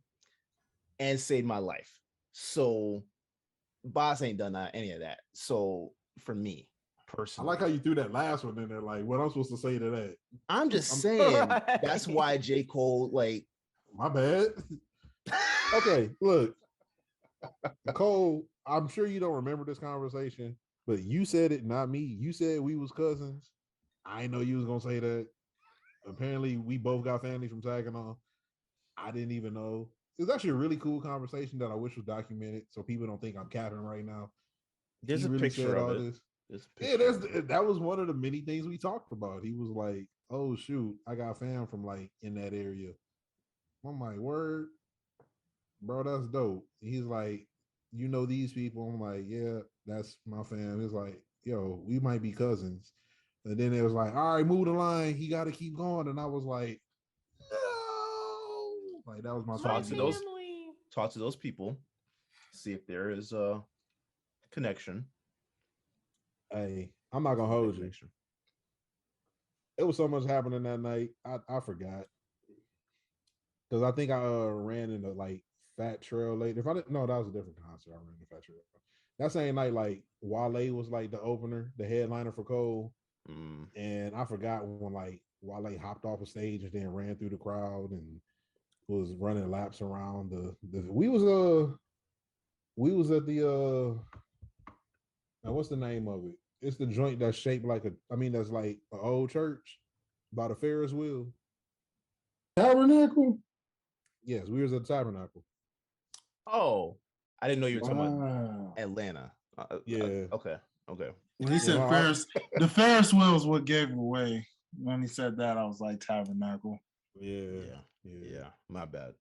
and saved my life. So, Boss ain't done any of that. So, for me I personally, like how you threw that last one in there. Like, what I'm supposed to say to that? I'm just I'm- saying that's why J. Cole, like, My bad. Okay, look, Cole. I'm sure you don't remember this conversation, but you said it, not me. You said we was cousins. I didn't know you was gonna say that. Apparently, we both got family from Saginaw. I didn't even know. It was actually a really cool conversation that I wish was documented, so people don't think I'm capping right now. there's He a really picture said of all it. this. There's a Yeah, picture of it. that was one of the many things we talked about. He was like, "Oh shoot, I got fam from like in that area." I'm like, "Word, bro, that's dope." He's like, "You know these people?" I'm like, "Yeah, that's my fam." He's like, "Yo, we might be cousins." And then it was like, "All right, move the line. He got to keep going." And I was like, "No!" Like that was my Talk thing. to those- Talk to those people, see if there is a connection. Hey, I'm not gonna hold you. It was so much happening that night. I forgot. Because I think I ran into like Fat Trail later. If I didn't, no, that was a different concert. I ran into Fat Trail. That same night, like Wale was like the opener, the headliner for Cole. Mm. And I forgot when like Wale hopped off a stage and then ran through the crowd and was running laps around the we was at the now what's the name of it? It's the joint that's shaped like that's like an old church. By the Ferris wheel. Tabernacle. Yes, we was at the Tabernacle. Oh, I didn't know you were talking about Wow. Atlanta. Yeah. Okay. When he said no, Ferris, the Ferris wheel is what gave it away. When he said that, I was like Tabernacle. Yeah. My bad.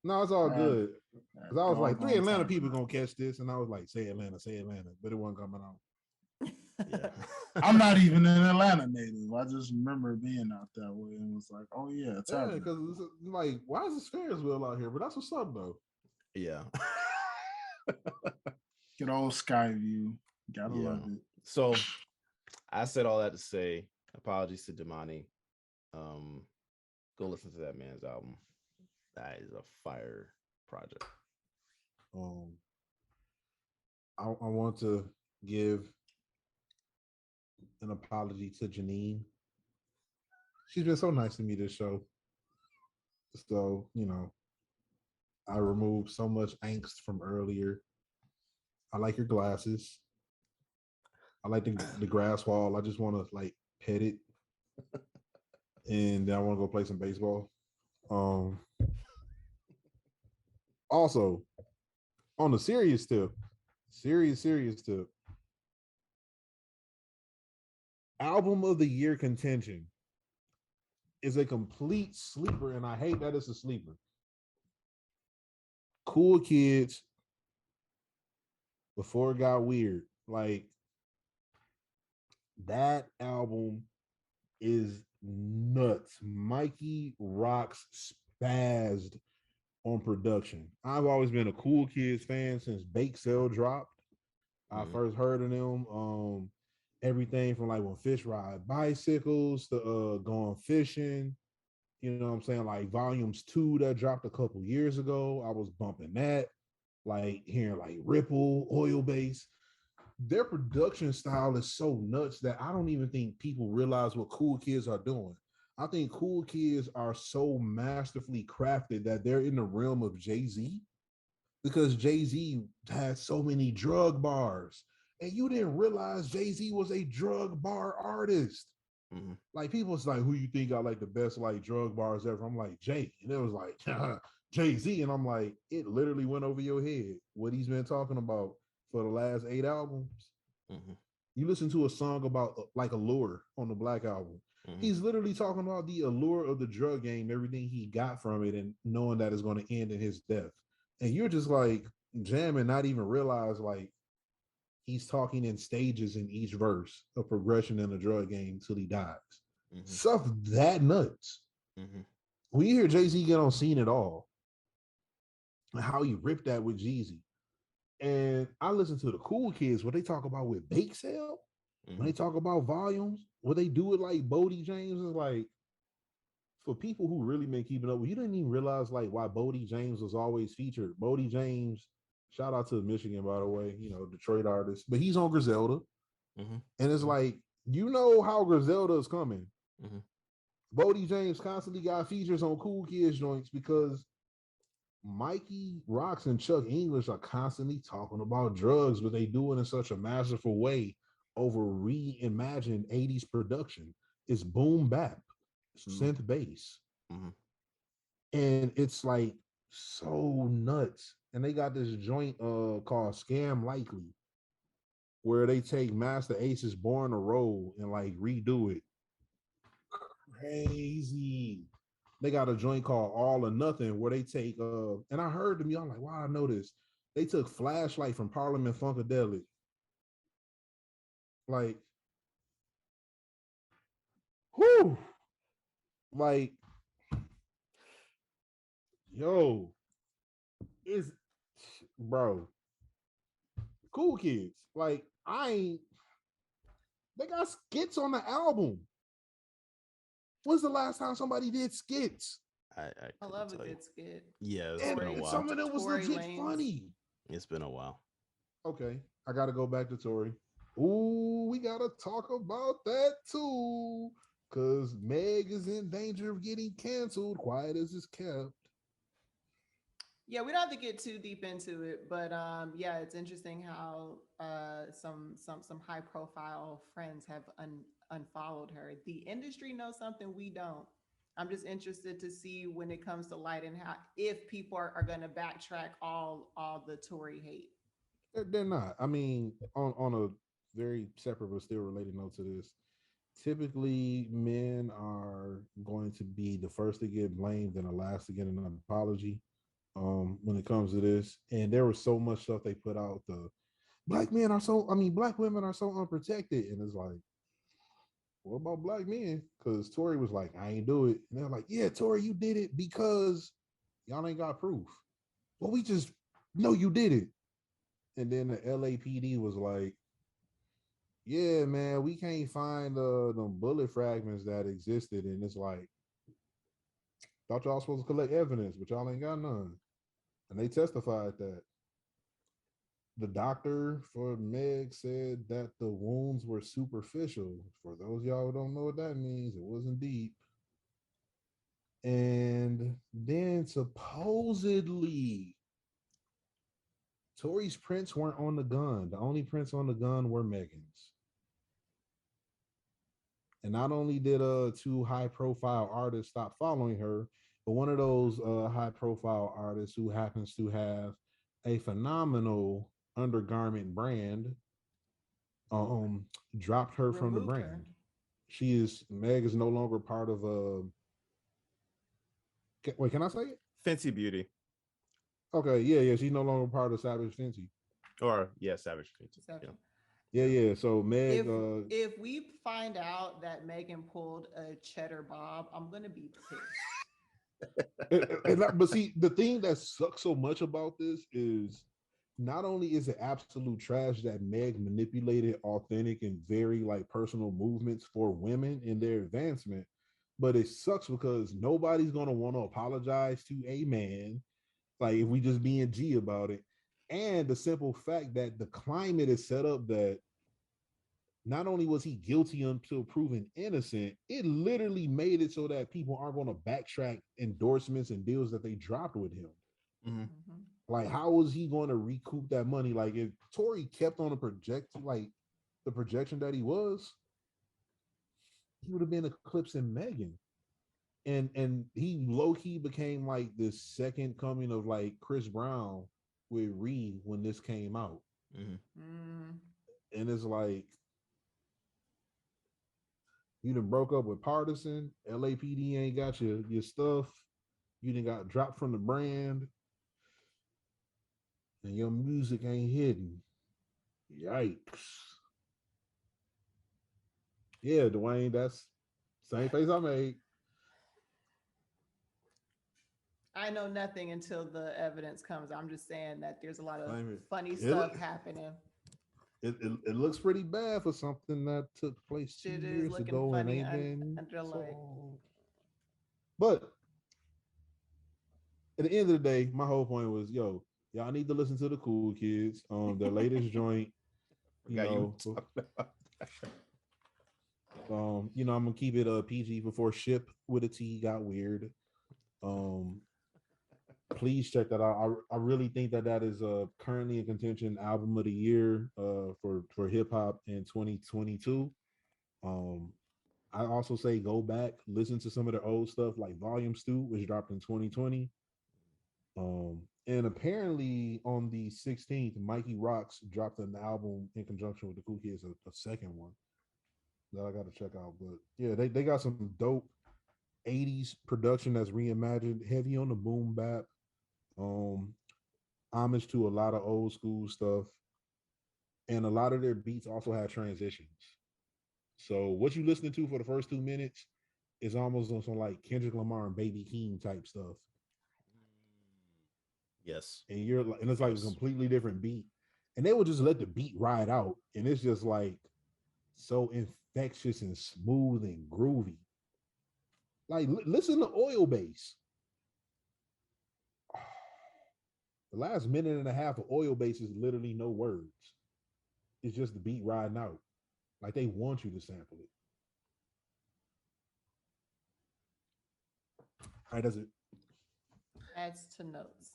No, it's all good. Because I was like, 3 Doggone Atlanta people Tabernacle. gonna catch this, and I was like, say Atlanta, but it wasn't coming out. Yeah. I'm not even an Atlanta native. I just remember being out that way and was like, oh yeah, it's Yeah, happening. because it's like, why is this Ferris wheel out here? But that's what's up though. Yeah. Good old Skyview. Gotta Yeah. love it. So I said all that to say apologies to Damani. Go listen to that man's album. That is a fire project. I want to give an apology to Janine. She's been so nice to me this show. So, I removed so much angst from earlier. I like your glasses. I like the grass wall. I just want to like pet it. And then I want to go play some baseball. Also, on the serious tip, serious tip, album of the year contention is a complete sleeper, and I hate that it's a sleeper. Cool Kids, Before It Got Weird. Like, that album is nuts. Mikey rocks spazzed on production. I've always been a Cool Kids fan since Bake Sale dropped. I first heard of them. Everything from like when fish ride bicycles to going fishing. You know what I'm saying? Like volumes 2 that dropped a couple years ago. I was bumping that. Like hearing like Ripple, Oil Base. Their production style is so nuts that I don't even think people realize what Cool Kids are doing. I think Cool Kids are so masterfully crafted that they're in the realm of Jay-Z, because Jay-Z had so many drug bars, and you didn't realize Jay-Z was a drug bar artist. Like people was like, who you think got like the best like drug bars ever? I'm like, Jay. And it was like Jay-Z. And I'm like, it literally went over your head what he's been talking about for the last 8 albums. You listen to a song about like Allure on the Black album. He's literally talking about the allure of the drug game, everything he got from it, and knowing that it's going to end in his death. And you're just like jamming, not even realize like he's talking in stages in each verse of progression in the drug game till he dies. Stuff that nuts. When you hear Jay-Z get on Scene at all, how he ripped that with Jeezy. And I listen to the Cool Kids, what they talk about with Bake Sale, when they talk about volumes, what they do with like Bodie James is like, for people who really been keeping up, you didn't even realize like why Bodie James was always featured. Bodie James, shout out to Michigan, by the way, Detroit artist, but he's on Griselda. And it's like, how Griselda is coming. Bodie James constantly got features on Cool Kids joints because Mikey Rocks and Chuck English are constantly talking about drugs, but they do it in such a masterful way over reimagined 80s production. It's boom bap, synth bass. And it's like so nuts. And they got this joint called Scam Likely, where they take Master Ace's Born to Roll and like redo it. Crazy. They got a joint called All or Nothing where they take and I heard them, I'm like, wow, I know this. They took Flashlight from Parliament Funkadelic. Like, whoo, like, yo, is bro, Cool Kids. Like, they got skits on the album. When's the last time somebody did skits? I love a good skit. Yeah, it's And been a while. some of them was Tory legit Lanez. funny. It's been a while. Okay, I gotta go back to Tory. Ooh, we gotta talk about that too, because Meg is in danger of getting canceled. Quiet as it's kept. Yeah, we don't have to get too deep into it, but it's interesting how some high profile friends have unfollowed her. The industry knows something we don't. I'm just interested to see when it comes to light and how if people are going to backtrack all the Tory hate. They're not. I mean, on a very separate but still related note to this, typically men are going to be the first to get blamed and the last to get an apology. When it comes to this, and there was so much stuff they put out. The black men are so, I mean, black women are so unprotected, and it's like, what about black men? Because Tory was like, I ain't do it, and they're like, yeah, Tory, you did it because y'all ain't got proof. Well, we just know you did it. And then the LAPD was like, yeah, man, we can't find the bullet fragments that existed. And it's like, thought y'all supposed to collect evidence, but y'all ain't got none. And they testified that the doctor for Meg said that the wounds were superficial. For those y'all who don't know what that means, it wasn't deep. And then supposedly Tory's prints weren't on the gun. The only prints on the gun were Megan's. And not only did two high-profile artists stop following her, but one of those high-profile artists who happens to have a phenomenal undergarment brand dropped her from the Removed brand. her. Meg is no longer part of wait, can I say it? Fenty Beauty. Okay, yeah, she's no longer part of Savage Fenty. Or yeah, Savage Fenty. So Yeah. So Meg, if we find out that Megan pulled a cheddar bob, I'm gonna be pissed. but see, the thing that sucks so much about this is not only is it absolute trash that Meg manipulated authentic and very like personal movements for women in their advancement, but it sucks because nobody's gonna want to apologize to a man. Like if we just being G about it. And the simple fact that the climate is set up that not only was he guilty until proven innocent, it literally made it so that people aren't going to backtrack endorsements and deals that they dropped with him. Mm-hmm. Mhm. Like, how was he going to recoup that money? Like, if Tory kept on like the projection that he was, he would have been eclipsing Megan. And he low-key became like this second coming of like Chris Brown with Reed when this came out. Mm-hmm. Mm. And it's like, you done broke up with Partisan, LAPD ain't got your stuff, you done got dropped from the brand, and your music ain't hidden. Yikes. Yeah, Dwayne, that's same face I made. I know nothing until the evidence comes. I'm just saying that there's a lot of Same here. funny It stuff look- happening. It looks pretty bad for something that took place 2 Shit is years looking ago and funny ain't been under like. solved. But at the end of the day, my whole point was, yo, y'all need to listen to the Cool Kids. The latest joint, you know, I'm gonna keep it PG before Ship with a T got weird. Please check that out. I really think that is currently in contention album of the year for hip hop in 2022. I also say go back, listen to some of the old stuff like Volume 2, which dropped in 2020. And apparently on the 16th, Mikey Rocks dropped an album in conjunction with the Cool Kids, a second one that I got to check out. But yeah, they got some dope 80s production that's reimagined, heavy on the boom bap. Homage to a lot of old school stuff. And a lot of their beats also have transitions. So what you listening to for the first 2 minutes is almost on some like Kendrick Lamar and Baby Keem type stuff. Yes. And you're like, and it's like a completely different beat. And they will just let the beat ride out. And it's just like so infectious and smooth and groovy. Like listen to Oil Bass. The last minute and a half of Oil Bass is literally no words. It's just the beat riding out. Like they want you to sample it. All right, that's it. Adds to notes.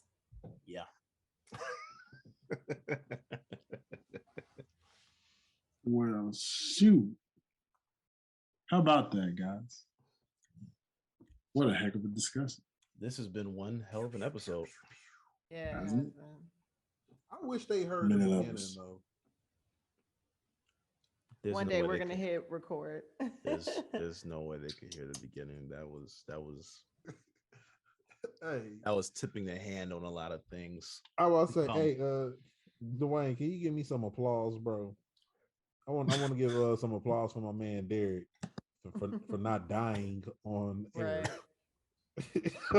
Yeah. Well, shoot. How about that, guys? What a heck of a discussion. This has been one hell of an episode. Yeah, it Hasn't has it? been. I wish they heard the Many beginning levels. though. There's One no day way we're they gonna could- hit record. There's no way they could hear the beginning. That was Hey, I was tipping the hand on a lot of things. I was saying, Um, hey, Dwayne, can you give me some applause, bro? I want to give some applause for my man Derrick for not dying on air.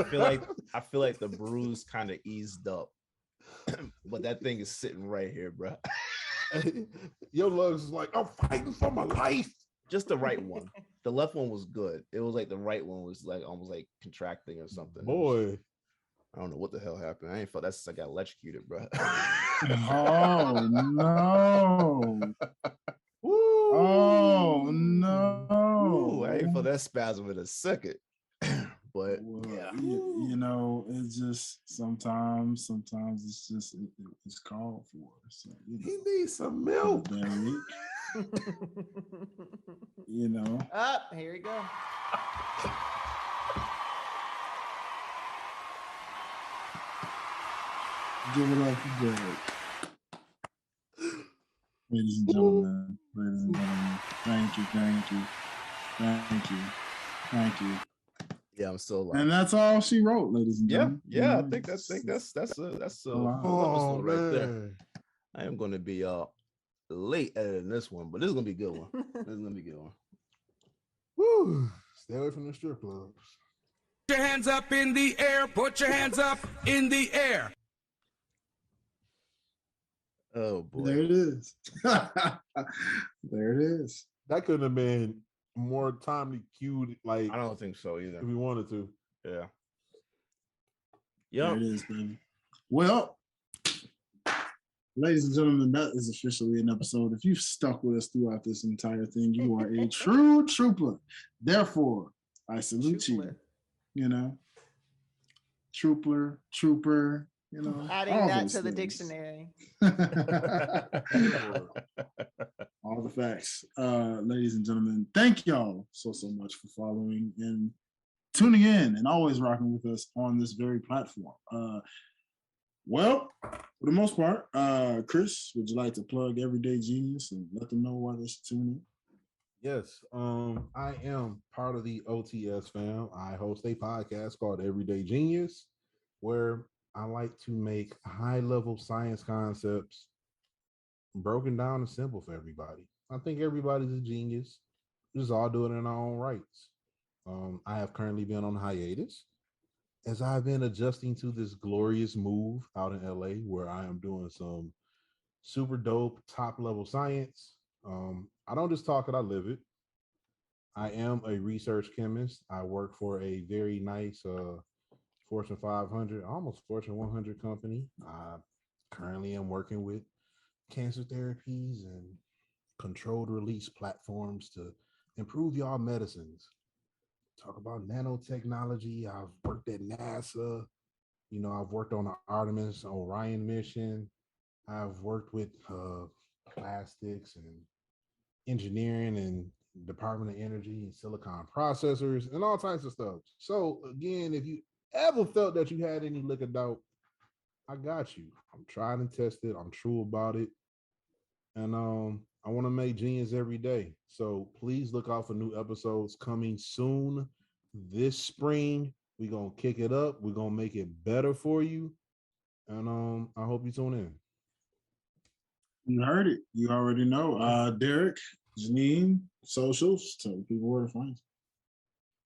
Right. I feel like the bruise kind of eased up, but that thing is sitting right here, bro. Your lungs is like, I'm fighting for my life. Just the right one. The left one was good. It was like the right one was like almost like contracting or something. It was- Boy. I don't know what the hell happened. I ain't felt that since I got electrocuted, bro. Oh no! Woo. Oh no! Ooh, I ain't felt that spasm in a second. But Well, yeah, you know, it's just sometimes it's just it's called for. So you He know, needs some milk. Derrick, you know. Up, here we go. Give it up for Derrick. Ladies and gentlemen, thank you. yeah, I'm still alive. And that's all she wrote, ladies and Yeah, gentlemen. yeah, I You think know, that's a Wow. full Oh, episode right there. man. I am gonna be late editing this one, but this is gonna be a good one. This is gonna be a good one. Woo. Stay away from the strip clubs. Put your hands up in the air. Put your hands up in the air. Oh boy. There it is. There it is. That couldn't have been more timely cued, like I don't think so either. if we wanted to. Yeah. There Yeah. it is, baby. Well, ladies and gentlemen, that is officially an episode. If you've stuck with us throughout this entire thing, you are a true trooper. Therefore, I salute you. Trooper. You know, trooper, you know, Adding all that those to the things. dictionary. All the facts. Ladies and gentlemen, thank y'all so much for following and tuning in and always rocking with us on this very platform. Well, for the most part, Chris, would you like to plug Everyday Genius and let them know why they should tune in? Yes, I am part of the OTS fam. I host a podcast called Everyday Genius, where I like to make high-level science concepts broken down and simple for everybody. I think everybody's a genius. We just all do it in our own rights. I have currently been on hiatus as I've been adjusting to this glorious move out in LA, where I am doing some super dope top-level science. I don't just talk it, I live it. I am a research chemist. I work for a very nice Fortune 500, almost Fortune 100 company. I currently am working with cancer therapies and controlled release platforms to improve y'all medicines. Talk about nanotechnology. I've worked at NASA. You know, I've worked on the Artemis Orion mission. I've worked with plastics and engineering and Department of Energy and silicon processors and all types of stuff. So again, if you ever felt that you had any lick of doubt, I got you. I'm trying and tested. I'm true about it. And I want to make genius every day. So please look out for new episodes coming soon this spring. We're gonna kick it up. We're gonna make it better for you. And I hope you tune in. You heard it. You already know. Derrick, Janine, socials, tell people where to find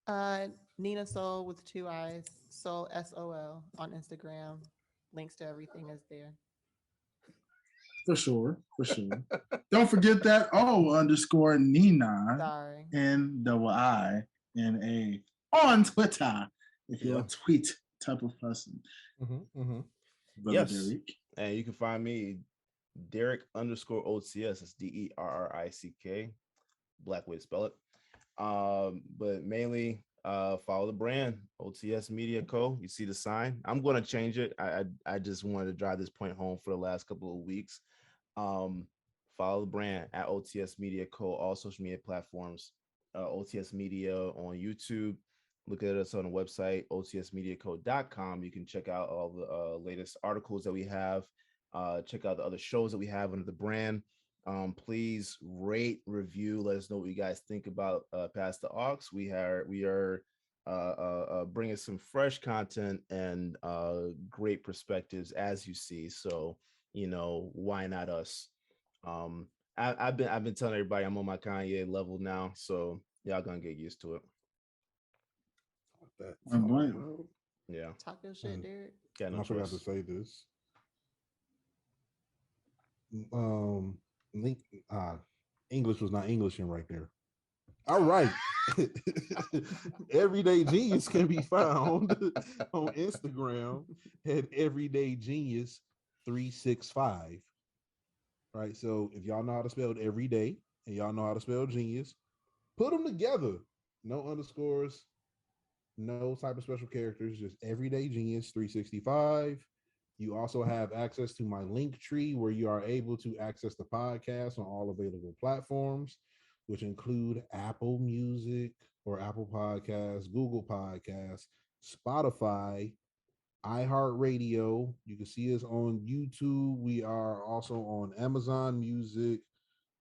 you. Nina Soul with 2 eyes, Soul SOL on Instagram. Links to everything is there. For sure. Don't forget that _Nina Sorry. NIINA on Twitter. If you're a tweet type of person. Brother Yes. Derrick. And you can find me Derrick_OTS. It's DERRICK. Black way to spell it. But mainly follow the brand OTS Media Co. You see the sign. I'm going to change it. I just wanted to drive this point home for the last couple of weeks. Follow the brand at OTS Media Co. All social media platforms. OTS Media on YouTube. Look at us on the website, otsmediacode.com. You can check out all the latest articles that we have. Check out the other shows that we have under the brand. Please rate, review, let us know what you guys think about Past the Aux. We are bringing some fresh content and great perspectives, as you see. So, why not us? I've been telling everybody I'm on my Kanye level now, so y'all gonna get used to it. I'm blank. Yeah. Talk your shit, Derrick. Got no I forgot to choice. say this. Link, English was not Englishing right there. All right. Everyday Genius can be found on Instagram at Everyday Genius 365. Right. So if y'all know how to spell everyday and y'all know how to spell genius, put them together. No underscores, no type of special characters, just Everyday Genius 365. You also have access to my link tree where you are able to access the podcast on all available platforms, which include Apple Music or Apple Podcasts, Google Podcasts, Spotify, iHeartRadio. You can see us on YouTube. We are also on Amazon Music.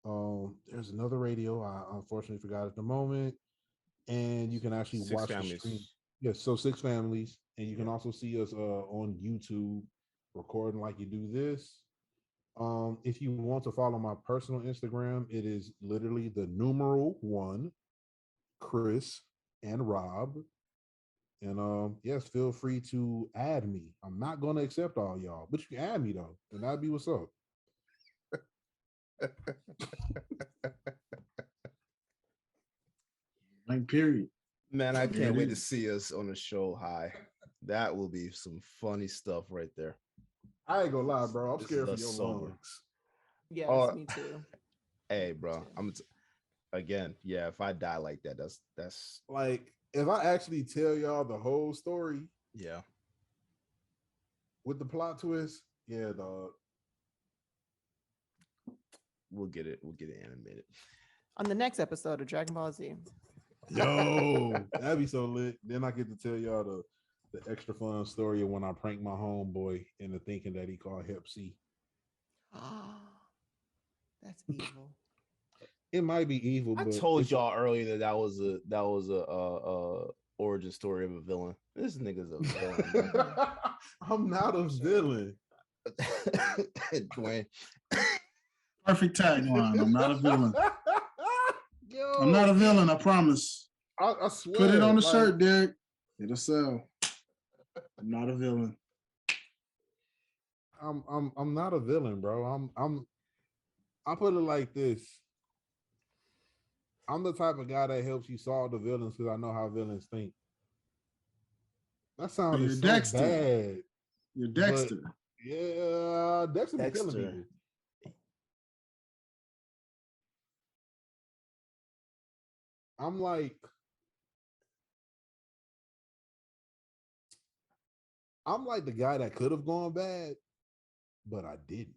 There's another radio I unfortunately forgot at the moment. And you can actually watch the stream. Yes, so 6 families. And you can also see us on YouTube recording like you do this. If you want to follow my personal Instagram, it is literally the numeral 1, Chris and Rob. And yes, feel free to add me. I'm not going to accept all y'all, but you can add me though, and that'd be what's up. Like, period. Man, I can't wait to see us on the show high. That will be some funny stuff right there. I ain't gonna lie, bro. I'm scared for your lungs. Yes, me too. Hey, bro. Again, yeah, if I die like that, that's like, if I actually tell y'all the whole story, yeah, with the plot twist, yeah, dog. We'll get it animated on the next episode of Dragon Ball Z. Yo, that'd be so lit. Then I get to tell y'all the extra fun story of when I pranked my homeboy into thinking that he called Hep C. That's evil. It might be evil. I but told y'all earlier that was a origin story of a villain. This nigga's a villain. I'm not a villain. Dwayne. Perfect tagline. I'm not a villain. Yo, I'm not a villain, I promise. I swear. Put it on the shirt, Derrick. It'll sell. I'm not a villain. I'm not a villain, bro. I put it like this. I'm the type of guy that helps you solve the villains because I know how villains think. That sounds so Dexter. bad. You're Dexter. Yeah, Dexter be killing people. I'm like the guy that could have gone bad, but I didn't.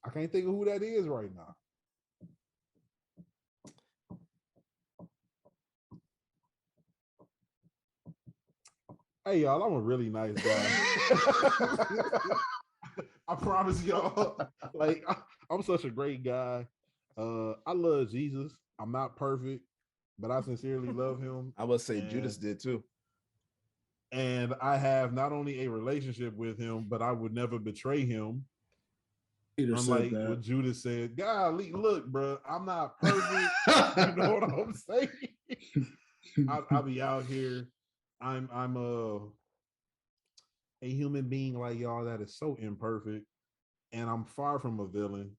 I can't think of who that is right now. Hey, y'all, I'm a really nice guy. I promise y'all. Like, I'm such a great guy. I love Jesus. I'm not perfect, but I sincerely love him. I would say Judas did too. And I have not only a relationship with him, but I would never betray him. Peter Unlike said that. what Judas said. Golly, look, bro, I'm not perfect. You know what I'm saying? I'll be out here. I'm a human being like y'all that is so imperfect, and I'm far from a villain.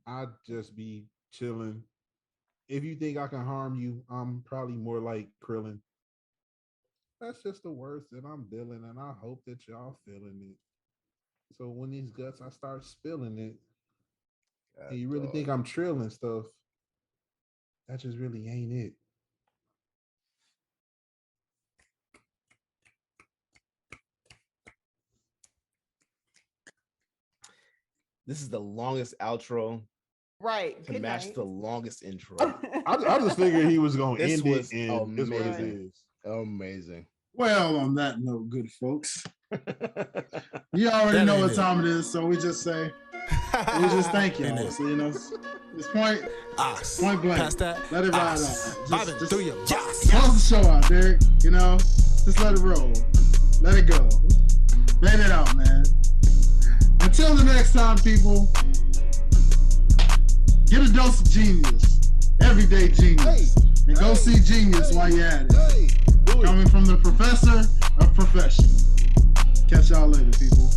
I'd just be chilling. If you think I can harm you, I'm probably more like Krillin. That's just the worst that I'm dealing, and I hope that y'all feeling it. So when these guts, I start spilling it, and you really think I'm trilling stuff, that just really ain't it. This is the longest outro Right. to Good match night. the longest intro. I just figured he was gonna This end was it, and this what it amazing. is. Amazing. Well, on that note, good folks, you already That know ain't what it. time it is, so we just say we just thank Ain't y'all. it? So this point blank. Pass that. Let it ride Ox. out. Bobbing through your box. Close the show out, Derrick. Just let it roll. Let it go. Let it out, man. Until the next time, people, get a dose of genius. Everyday genius. And go see Genius while you're at it. Coming from the professor of profession. Catch y'all later, people.